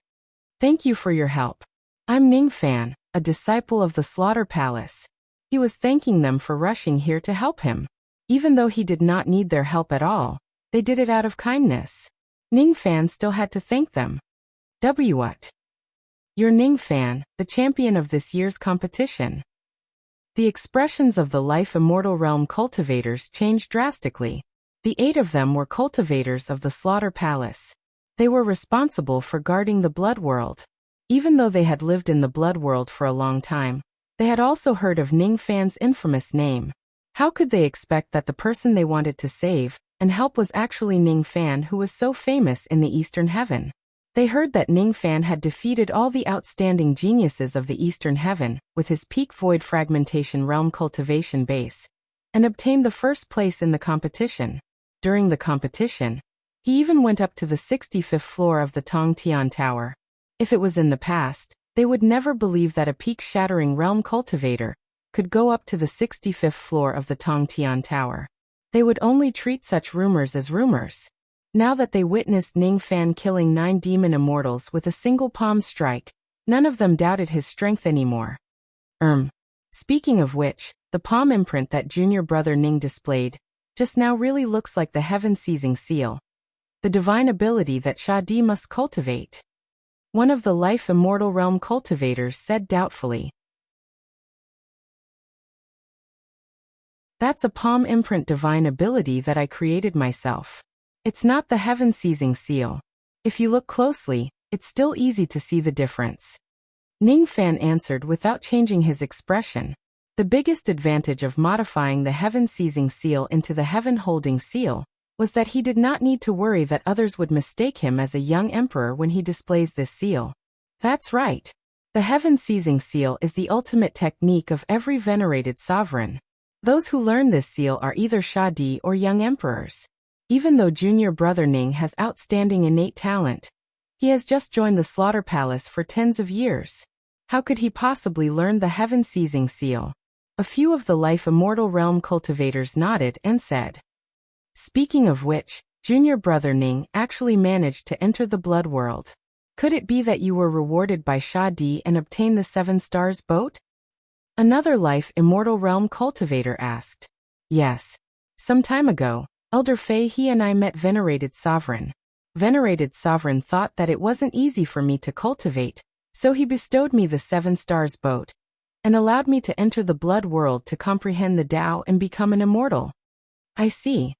Thank you for your help. I'm Ningfan, a disciple of the Slaughter Palace. He was thanking them for rushing here to help him. Even though he did not need their help at all, they did it out of kindness. Ningfan still had to thank them. What? You're Ningfan, the champion of this year's competition. The expressions of the life immortal realm cultivators changed drastically. The 8 of them were cultivators of the Slaughter Palace. They were responsible for guarding the blood world. Even though they had lived in the blood world for a long time, they had also heard of Ningfan's infamous name. How could they expect that the person they wanted to save and help was actually Ningfan, who was so famous in the Eastern Heaven? They heard that Ningfan had defeated all the outstanding geniuses of the Eastern Heaven with his peak void fragmentation realm cultivation base, and obtained the first place in the competition. During the competition, he even went up to the 65th floor of the Tongtian Tower. If it was in the past, they would never believe that a peak-shattering realm cultivator could go up to the 65th floor of the Tongtian Tower. They would only treat such rumors as rumors. Now that they witnessed Ningfan killing 9 demon immortals with a single palm strike, none of them doubted his strength anymore. Speaking of which, the palm imprint that junior brother Ning displayed just now really looks like the heaven-seizing seal, the divine ability that Shadi must cultivate. One of the life immortal realm cultivators said doubtfully. That's a palm imprint divine ability that I created myself. It's not the heaven-seizing seal. If you look closely, it's still easy to see the difference. Ningfan answered without changing his expression. The biggest advantage of modifying the heaven-seizing seal into the heaven-holding seal was that he did not need to worry that others would mistake him as a young emperor when he displays this seal. That's right. The heaven-seizing seal is the ultimate technique of every venerated sovereign. Those who learn this seal are either Shadi or young emperors. Even though junior brother Ning has outstanding innate talent, he has just joined the Slaughter Palace for tens of years. How could he possibly learn the heaven-seizing seal? A few of the life immortal realm cultivators nodded and said. Speaking of which, junior brother Ning actually managed to enter the blood world. Could it be that you were rewarded by Shadi and obtained the 7 stars boat? Another life immortal realm cultivator asked. Yes. Some time ago, Elder Fei he and I met Venerated Sovereign. Venerated Sovereign thought that it wasn't easy for me to cultivate, so he bestowed me the 7 stars boat, and allowed me to enter the blood world to comprehend the Tao and become an immortal. I see.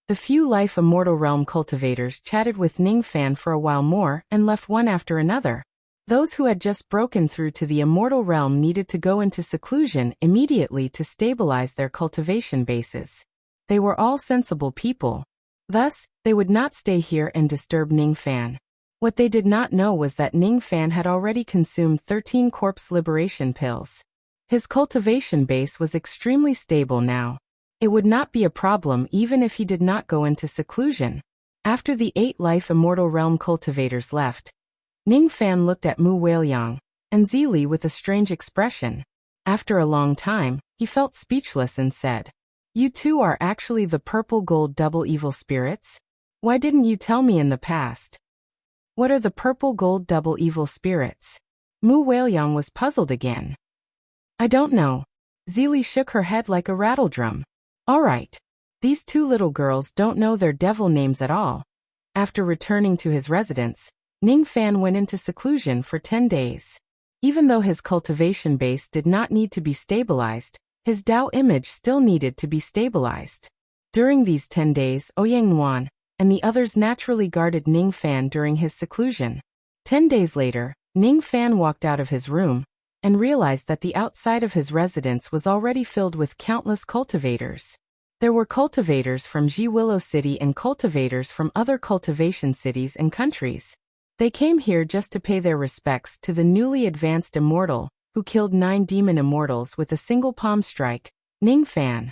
The few life immortal realm cultivators chatted with Ningfan for a while more and left one after another. Those who had just broken through to the immortal realm needed to go into seclusion immediately to stabilize their cultivation bases. They were all sensible people. Thus, they would not stay here and disturb Ningfan. What they did not know was that Ningfan had already consumed 13 corpse liberation pills. His cultivation base was extremely stable now. It would not be a problem even if he did not go into seclusion. After the 8 life immortal realm cultivators left, Ning Fan looked at Mu Weiliang and Zili with a strange expression. After a long time, he felt speechless and said, "You two are actually the purple gold double evil spirits? Why didn't you tell me in the past?" "What are the purple gold double evil spirits?" Mu Weiliang was puzzled again. "I don't know." Zili shook her head like a rattledrum. "All right. These 2 little girls don't know their devil names at all." After returning to his residence, Ning Fan went into seclusion for 10 days. Even though his cultivation base did not need to be stabilized, his Tao image still needed to be stabilized. During these 10 days, Ouyang Nuan and the others naturally guarded Ning Fan during his seclusion. 10 days later, Ning Fan walked out of his room and realized that the outside of his residence was already filled with countless cultivators. There were cultivators from Ji Willow City and cultivators from other cultivation cities and countries. They came here just to pay their respects to the newly advanced immortal, who killed 9 demon immortals with a single palm strike, Ning Fan.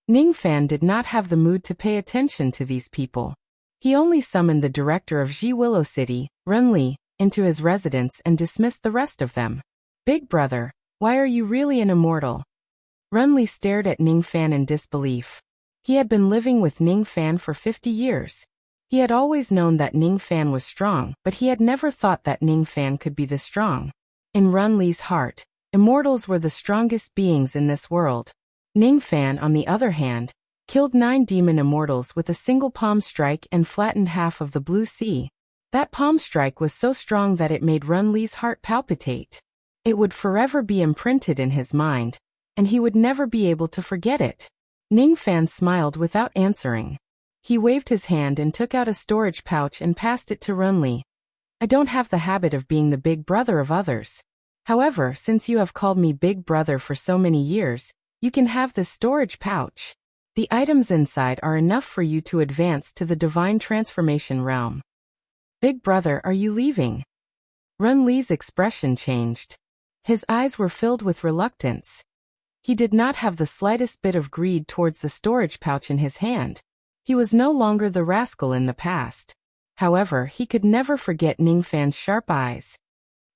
Ning Fan did not have the mood to pay attention to these people. He only summoned the director of Ji Willow City, Ren Li, into his residence and dismissed the rest of them. "Big brother, why are you really an immortal?" Ren Li stared at Ning Fan in disbelief. He had been living with Ning Fan for 50 years. He had always known that Ning Fan was strong, but he had never thought that Ning Fan could be this strong. In Ren Li's heart, immortals were the strongest beings in this world. Ning Fan, on the other hand, killed 9 demon immortals with a single palm strike and flattened half of the blue sea. That palm strike was so strong that it made Ren Li's heart palpitate. It would forever be imprinted in his mind, and he would never be able to forget it. Ning Fan smiled without answering. He waved his hand and took out a storage pouch and passed it to Ren Li. "I don't have the habit of being the big brother of others. However, since you have called me big brother for so many years, you can have this storage pouch. The items inside are enough for you to advance to the divine transformation realm." "Big brother, are you leaving?" Ren Li's expression changed. His eyes were filled with reluctance. He did not have the slightest bit of greed towards the storage pouch in his hand. He was no longer the rascal in the past. However, he could never forget Ning Fan's sharp eyes.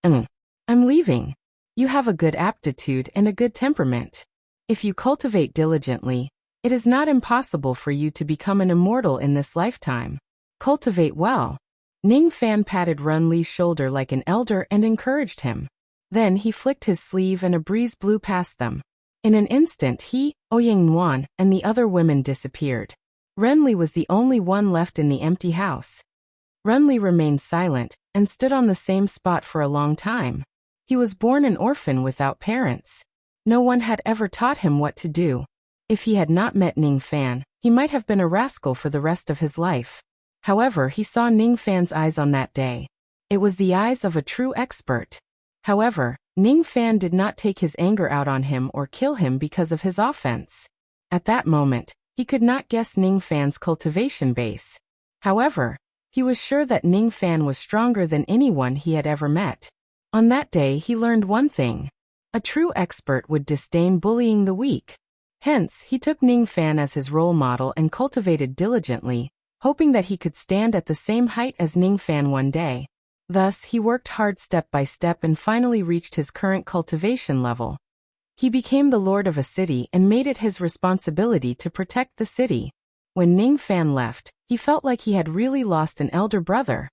I'm leaving. You have a good aptitude and a good temperament. If you cultivate diligently, it is not impossible for you to become an immortal in this lifetime. Cultivate well." Ning Fan patted Ren Li's shoulder like an elder and encouraged him. Then he flicked his sleeve and a breeze blew past them. In an instant he, Ouyang Nuan, and the other women disappeared. Ren Li was the only one left in the empty house. Ren Li remained silent and stood on the same spot for a long time. He was born an orphan without parents. No one had ever taught him what to do. If he had not met Ning Fan, he might have been a rascal for the rest of his life. However, he saw Ning Fan's eyes on that day. It was the eyes of a true expert. However, Ning Fan did not take his anger out on him or kill him because of his offense. At that moment, he could not guess Ning Fan's cultivation base. However, he was sure that Ning Fan was stronger than anyone he had ever met. On that day he learned one thing. A true expert would disdain bullying the weak. Hence, he took Ning Fan as his role model and cultivated diligently, hoping that he could stand at the same height as Ning Fan one day. Thus, he worked hard step by step and finally reached his current cultivation level. He became the lord of a city and made it his responsibility to protect the city. When Ning Fan left, he felt like he had really lost an elder brother.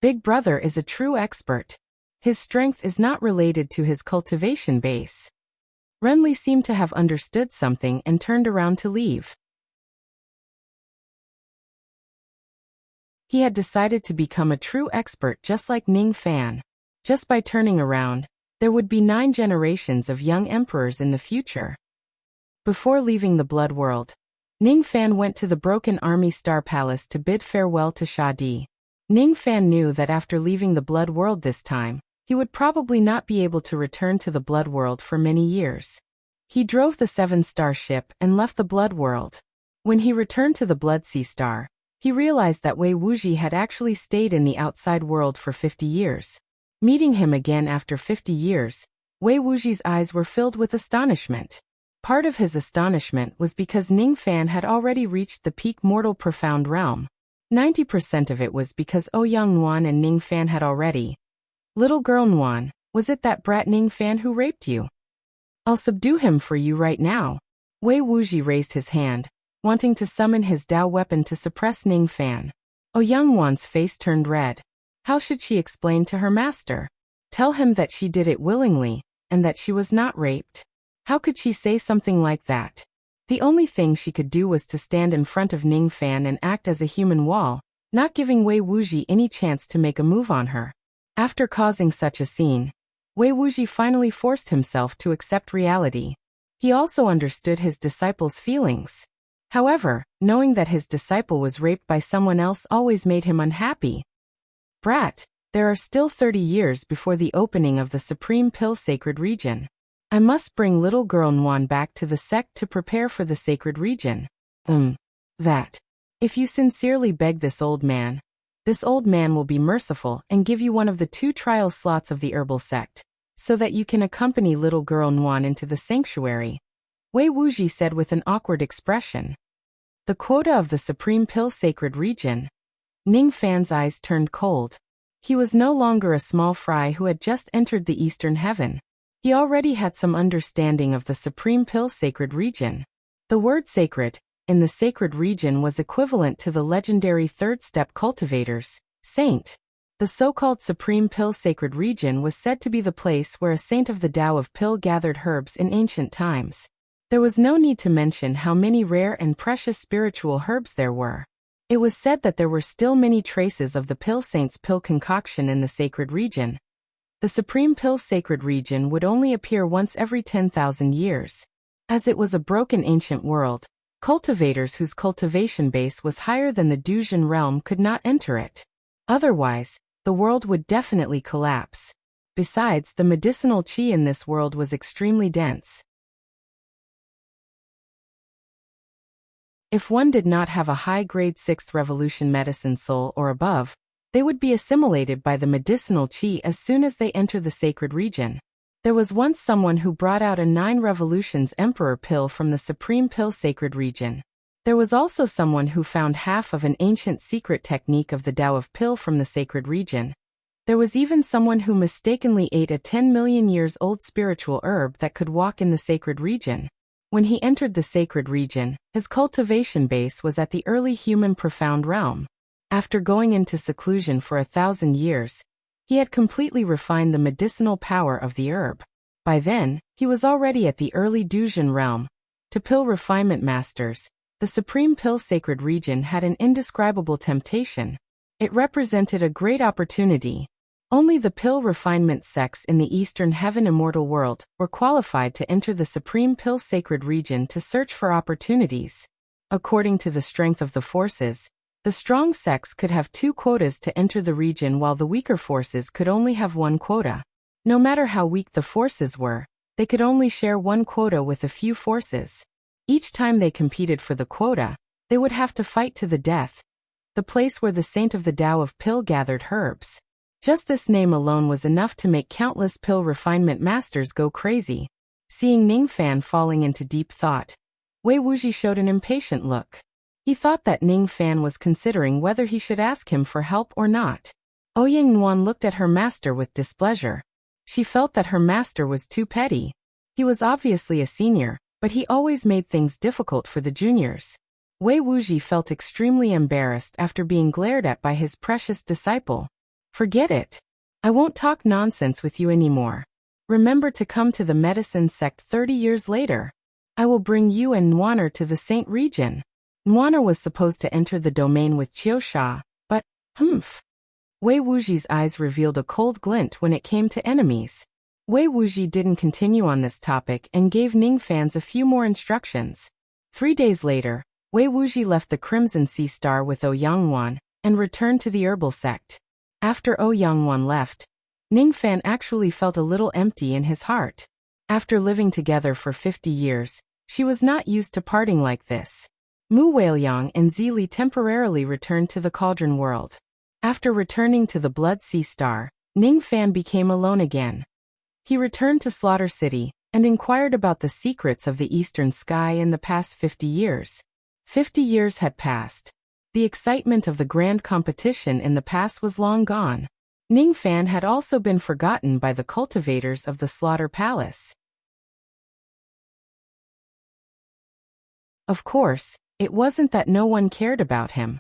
Big brother is a true expert. His strength is not related to his cultivation base. Ren Li seemed to have understood something and turned around to leave. He had decided to become a true expert just like Ning Fan. Just by turning around, there would be 9 generations of young emperors in the future. Before leaving the Blood World, Ning Fan went to the Broken Army Star Palace to bid farewell to Sha Di. Ning Fan knew that after leaving the Blood World this time, he would probably not be able to return to the Blood World for many years. He drove the 7-star ship and left the Blood World. When he returned to the Blood Sea Star, he realized that Wei Wuxia had actually stayed in the outside world for 50 years. Meeting him again after 50 years, Wei Wuxi's eyes were filled with astonishment. Part of his astonishment was because Ningfan had already reached the peak mortal profound realm. 90% of it was because Ouyang Nuan and Ningfan had already. Little girl Nuan, was it that brat Ningfan who raped you? I'll subdue him for you right now. Wei Wuxi raised his hand, wanting to summon his Dao weapon to suppress Ningfan. Ouyang Nuan's face turned red. How should she explain to her master? Tell him that she did it willingly, and that she was not raped? How could she say something like that? The only thing she could do was to stand in front of Ningfan and act as a human wall, not giving Wei Wuxi any chance to make a move on her. After causing such a scene, Wei Wuxi finally forced himself to accept reality. He also understood his disciple's feelings. However, knowing that his disciple was raped by someone else always made him unhappy. Brat, there are still 30 years before the opening of the Supreme Pill Sacred Region. I must bring little girl Nuan back to the sect to prepare for the sacred region. That. If you sincerely beg this old man will be merciful and give you one of the 2 trial slots of the herbal sect, so that you can accompany little girl Nuan into the sanctuary. Wei Wuxi said with an awkward expression. The quota of the Supreme Pill Sacred Region. Ningfan's eyes turned cold. He was no longer a small fry who had just entered the Eastern Heaven. He already had some understanding of the Supreme Pill Sacred Region. The word sacred, in the sacred region was equivalent to the legendary third-step cultivators, saint. The so-called Supreme Pill Sacred Region was said to be the place where a saint of the Tao of Pill gathered herbs in ancient times. There was no need to mention how many rare and precious spiritual herbs there were. It was said that there were still many traces of the Pill Saint's pill concoction in the sacred region. The Supreme Pill Sacred Region would only appear once every 10,000 years. As it was a broken ancient world, cultivators whose cultivation base was higher than the Duzhen realm could not enter it. Otherwise, the world would definitely collapse. Besides, the medicinal qi in this world was extremely dense. If one did not have a high-grade 6th revolution medicine soul or above, they would be assimilated by the medicinal qi as soon as they enter the sacred region. There was once someone who brought out a 9 revolutions emperor pill from the Supreme Pill Sacred Region. There was also someone who found half of an ancient secret technique of the Tao of Pill from the sacred region. There was even someone who mistakenly ate a 10 million years old spiritual herb that could walk in the sacred region. When he entered the sacred region, his cultivation base was at the early human profound realm. After going into seclusion for 1,000 years, he had completely refined the medicinal power of the herb. By then, he was already at the early Duzhen realm. To pill refinement masters, the Supreme Pill Sacred Region had an indescribable temptation. It represented a great opportunity. Only the pill refinement sects in the Eastern Heaven Immortal World were qualified to enter the Supreme Pill Sacred Region to search for opportunities. According to the strength of the forces, the strong sects could have 2 quotas to enter the region while the weaker forces could only have 1 quota. No matter how weak the forces were, they could only share 1 quota with a few forces. Each time they competed for the quota, they would have to fight to the death. The place where the saint of the Tao of Pill gathered herbs. Just this name alone was enough to make countless pill refinement masters go crazy. Seeing Ningfan falling into deep thought, Wei Wuxi showed an impatient look. He thought that Ningfan was considering whether he should ask him for help or not. Ouyang Nuan looked at her master with displeasure. She felt that her master was too petty. He was obviously a senior, but he always made things difficult for the juniors. Wei Wuxi felt extremely embarrassed after being glared at by his precious disciple. Forget it. I won't talk nonsense with you anymore. Remember to come to the medicine sect 30 years later. I will bring you and Nuaner to the Saint region. Nuaner was supposed to enter the domain with Qiusha, but, Wei Wuxi's eyes revealed a cold glint when it came to enemies. Wei Wuxi didn't continue on this topic and gave Ningfans a few more instructions. 3 days later, Wei Wuxi left the Crimson Sea Star with Ouyang Nuan and returned to the herbal sect. After Ouyang Nuan left, Ningfan actually felt a little empty in his heart. After living together for 50 years, she was not used to parting like this. Mu Weiliang and Zili temporarily returned to the Cauldron World. After returning to the Blood Sea Star, Ningfan became alone again. He returned to Slaughter City and inquired about the secrets of the Eastern Sky in the past 50 years. 50 years had passed. The excitement of the grand competition in the past was long gone. Ningfan had also been forgotten by the cultivators of the Slaughter Palace. Of course, it wasn't that no one cared about him.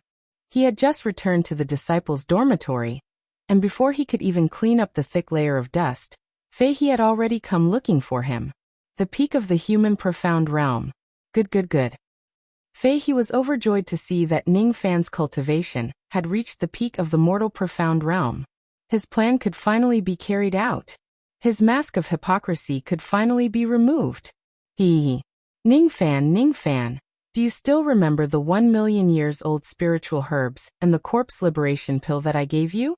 He had just returned to the disciples' dormitory, and before he could even clean up the thick layer of dust, Fei had already come looking for him. The peak of the human profound realm. Good. Fei was overjoyed to see that Ningfan's cultivation had reached the peak of the mortal profound realm. His plan could finally be carried out. His mask of hypocrisy could finally be removed. Ningfan, do you still remember the 1,000,000 years old spiritual herbs and the corpse liberation pill that I gave you?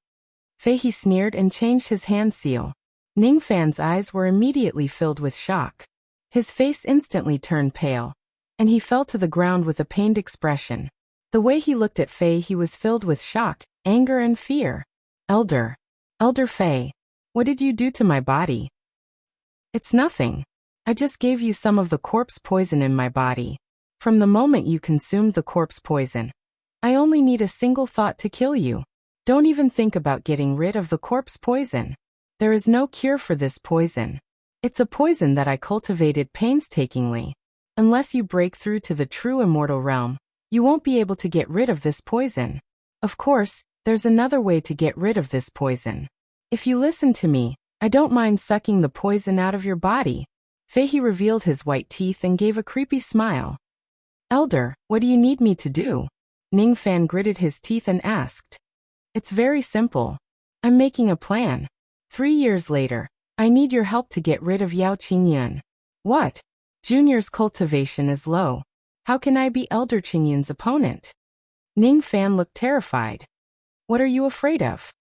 Fei sneered and changed his hand seal. Ningfan's eyes were immediately filled with shock. His face instantly turned pale, and he fell to the ground with a pained expression. The way he looked at Fei, he was filled with shock, anger and fear. Elder Fei, what did you do to my body? It's nothing. I just gave you some of the corpse poison in my body. From the moment you consumed the corpse poison, I only need a single thought to kill you. Don't even think about getting rid of the corpse poison. There is no cure for this poison. It's a poison that I cultivated painstakingly. Unless you break through to the true immortal realm, you won't be able to get rid of this poison. Of course, there's another way to get rid of this poison. If you listen to me, I don't mind sucking the poison out of your body. Fei revealed his white teeth and gave a creepy smile. Elder, what do you need me to do? Ningfan gritted his teeth and asked. It's very simple. I'm making a plan. 3 years later, I need your help to get rid of Yao Qingyun. What? Junior's cultivation is low. How can I be Elder Qingyun's opponent? Ningfan looked terrified. What are you afraid of?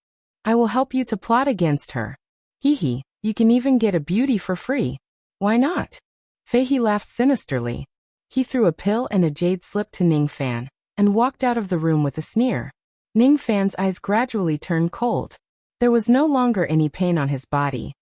I will help you to plot against her. You can even get a beauty for free. Why not? Fei laughed sinisterly. He threw a pill and a jade slip to Ningfan, and walked out of the room with a sneer. Ningfan's eyes gradually turned cold. There was no longer any pain on his body.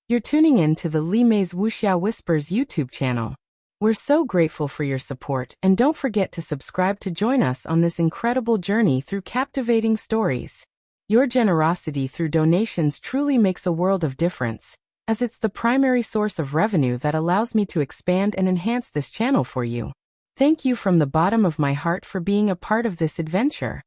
You're tuning in to the Li Mei's Wuxia Whispers YouTube channel. We're so grateful for your support, and don't forget to subscribe to join us on this incredible journey through captivating stories. Your generosity through donations truly makes a world of difference, as it's the primary source of revenue that allows me to expand and enhance this channel for you. Thank you from the bottom of my heart for being a part of this adventure.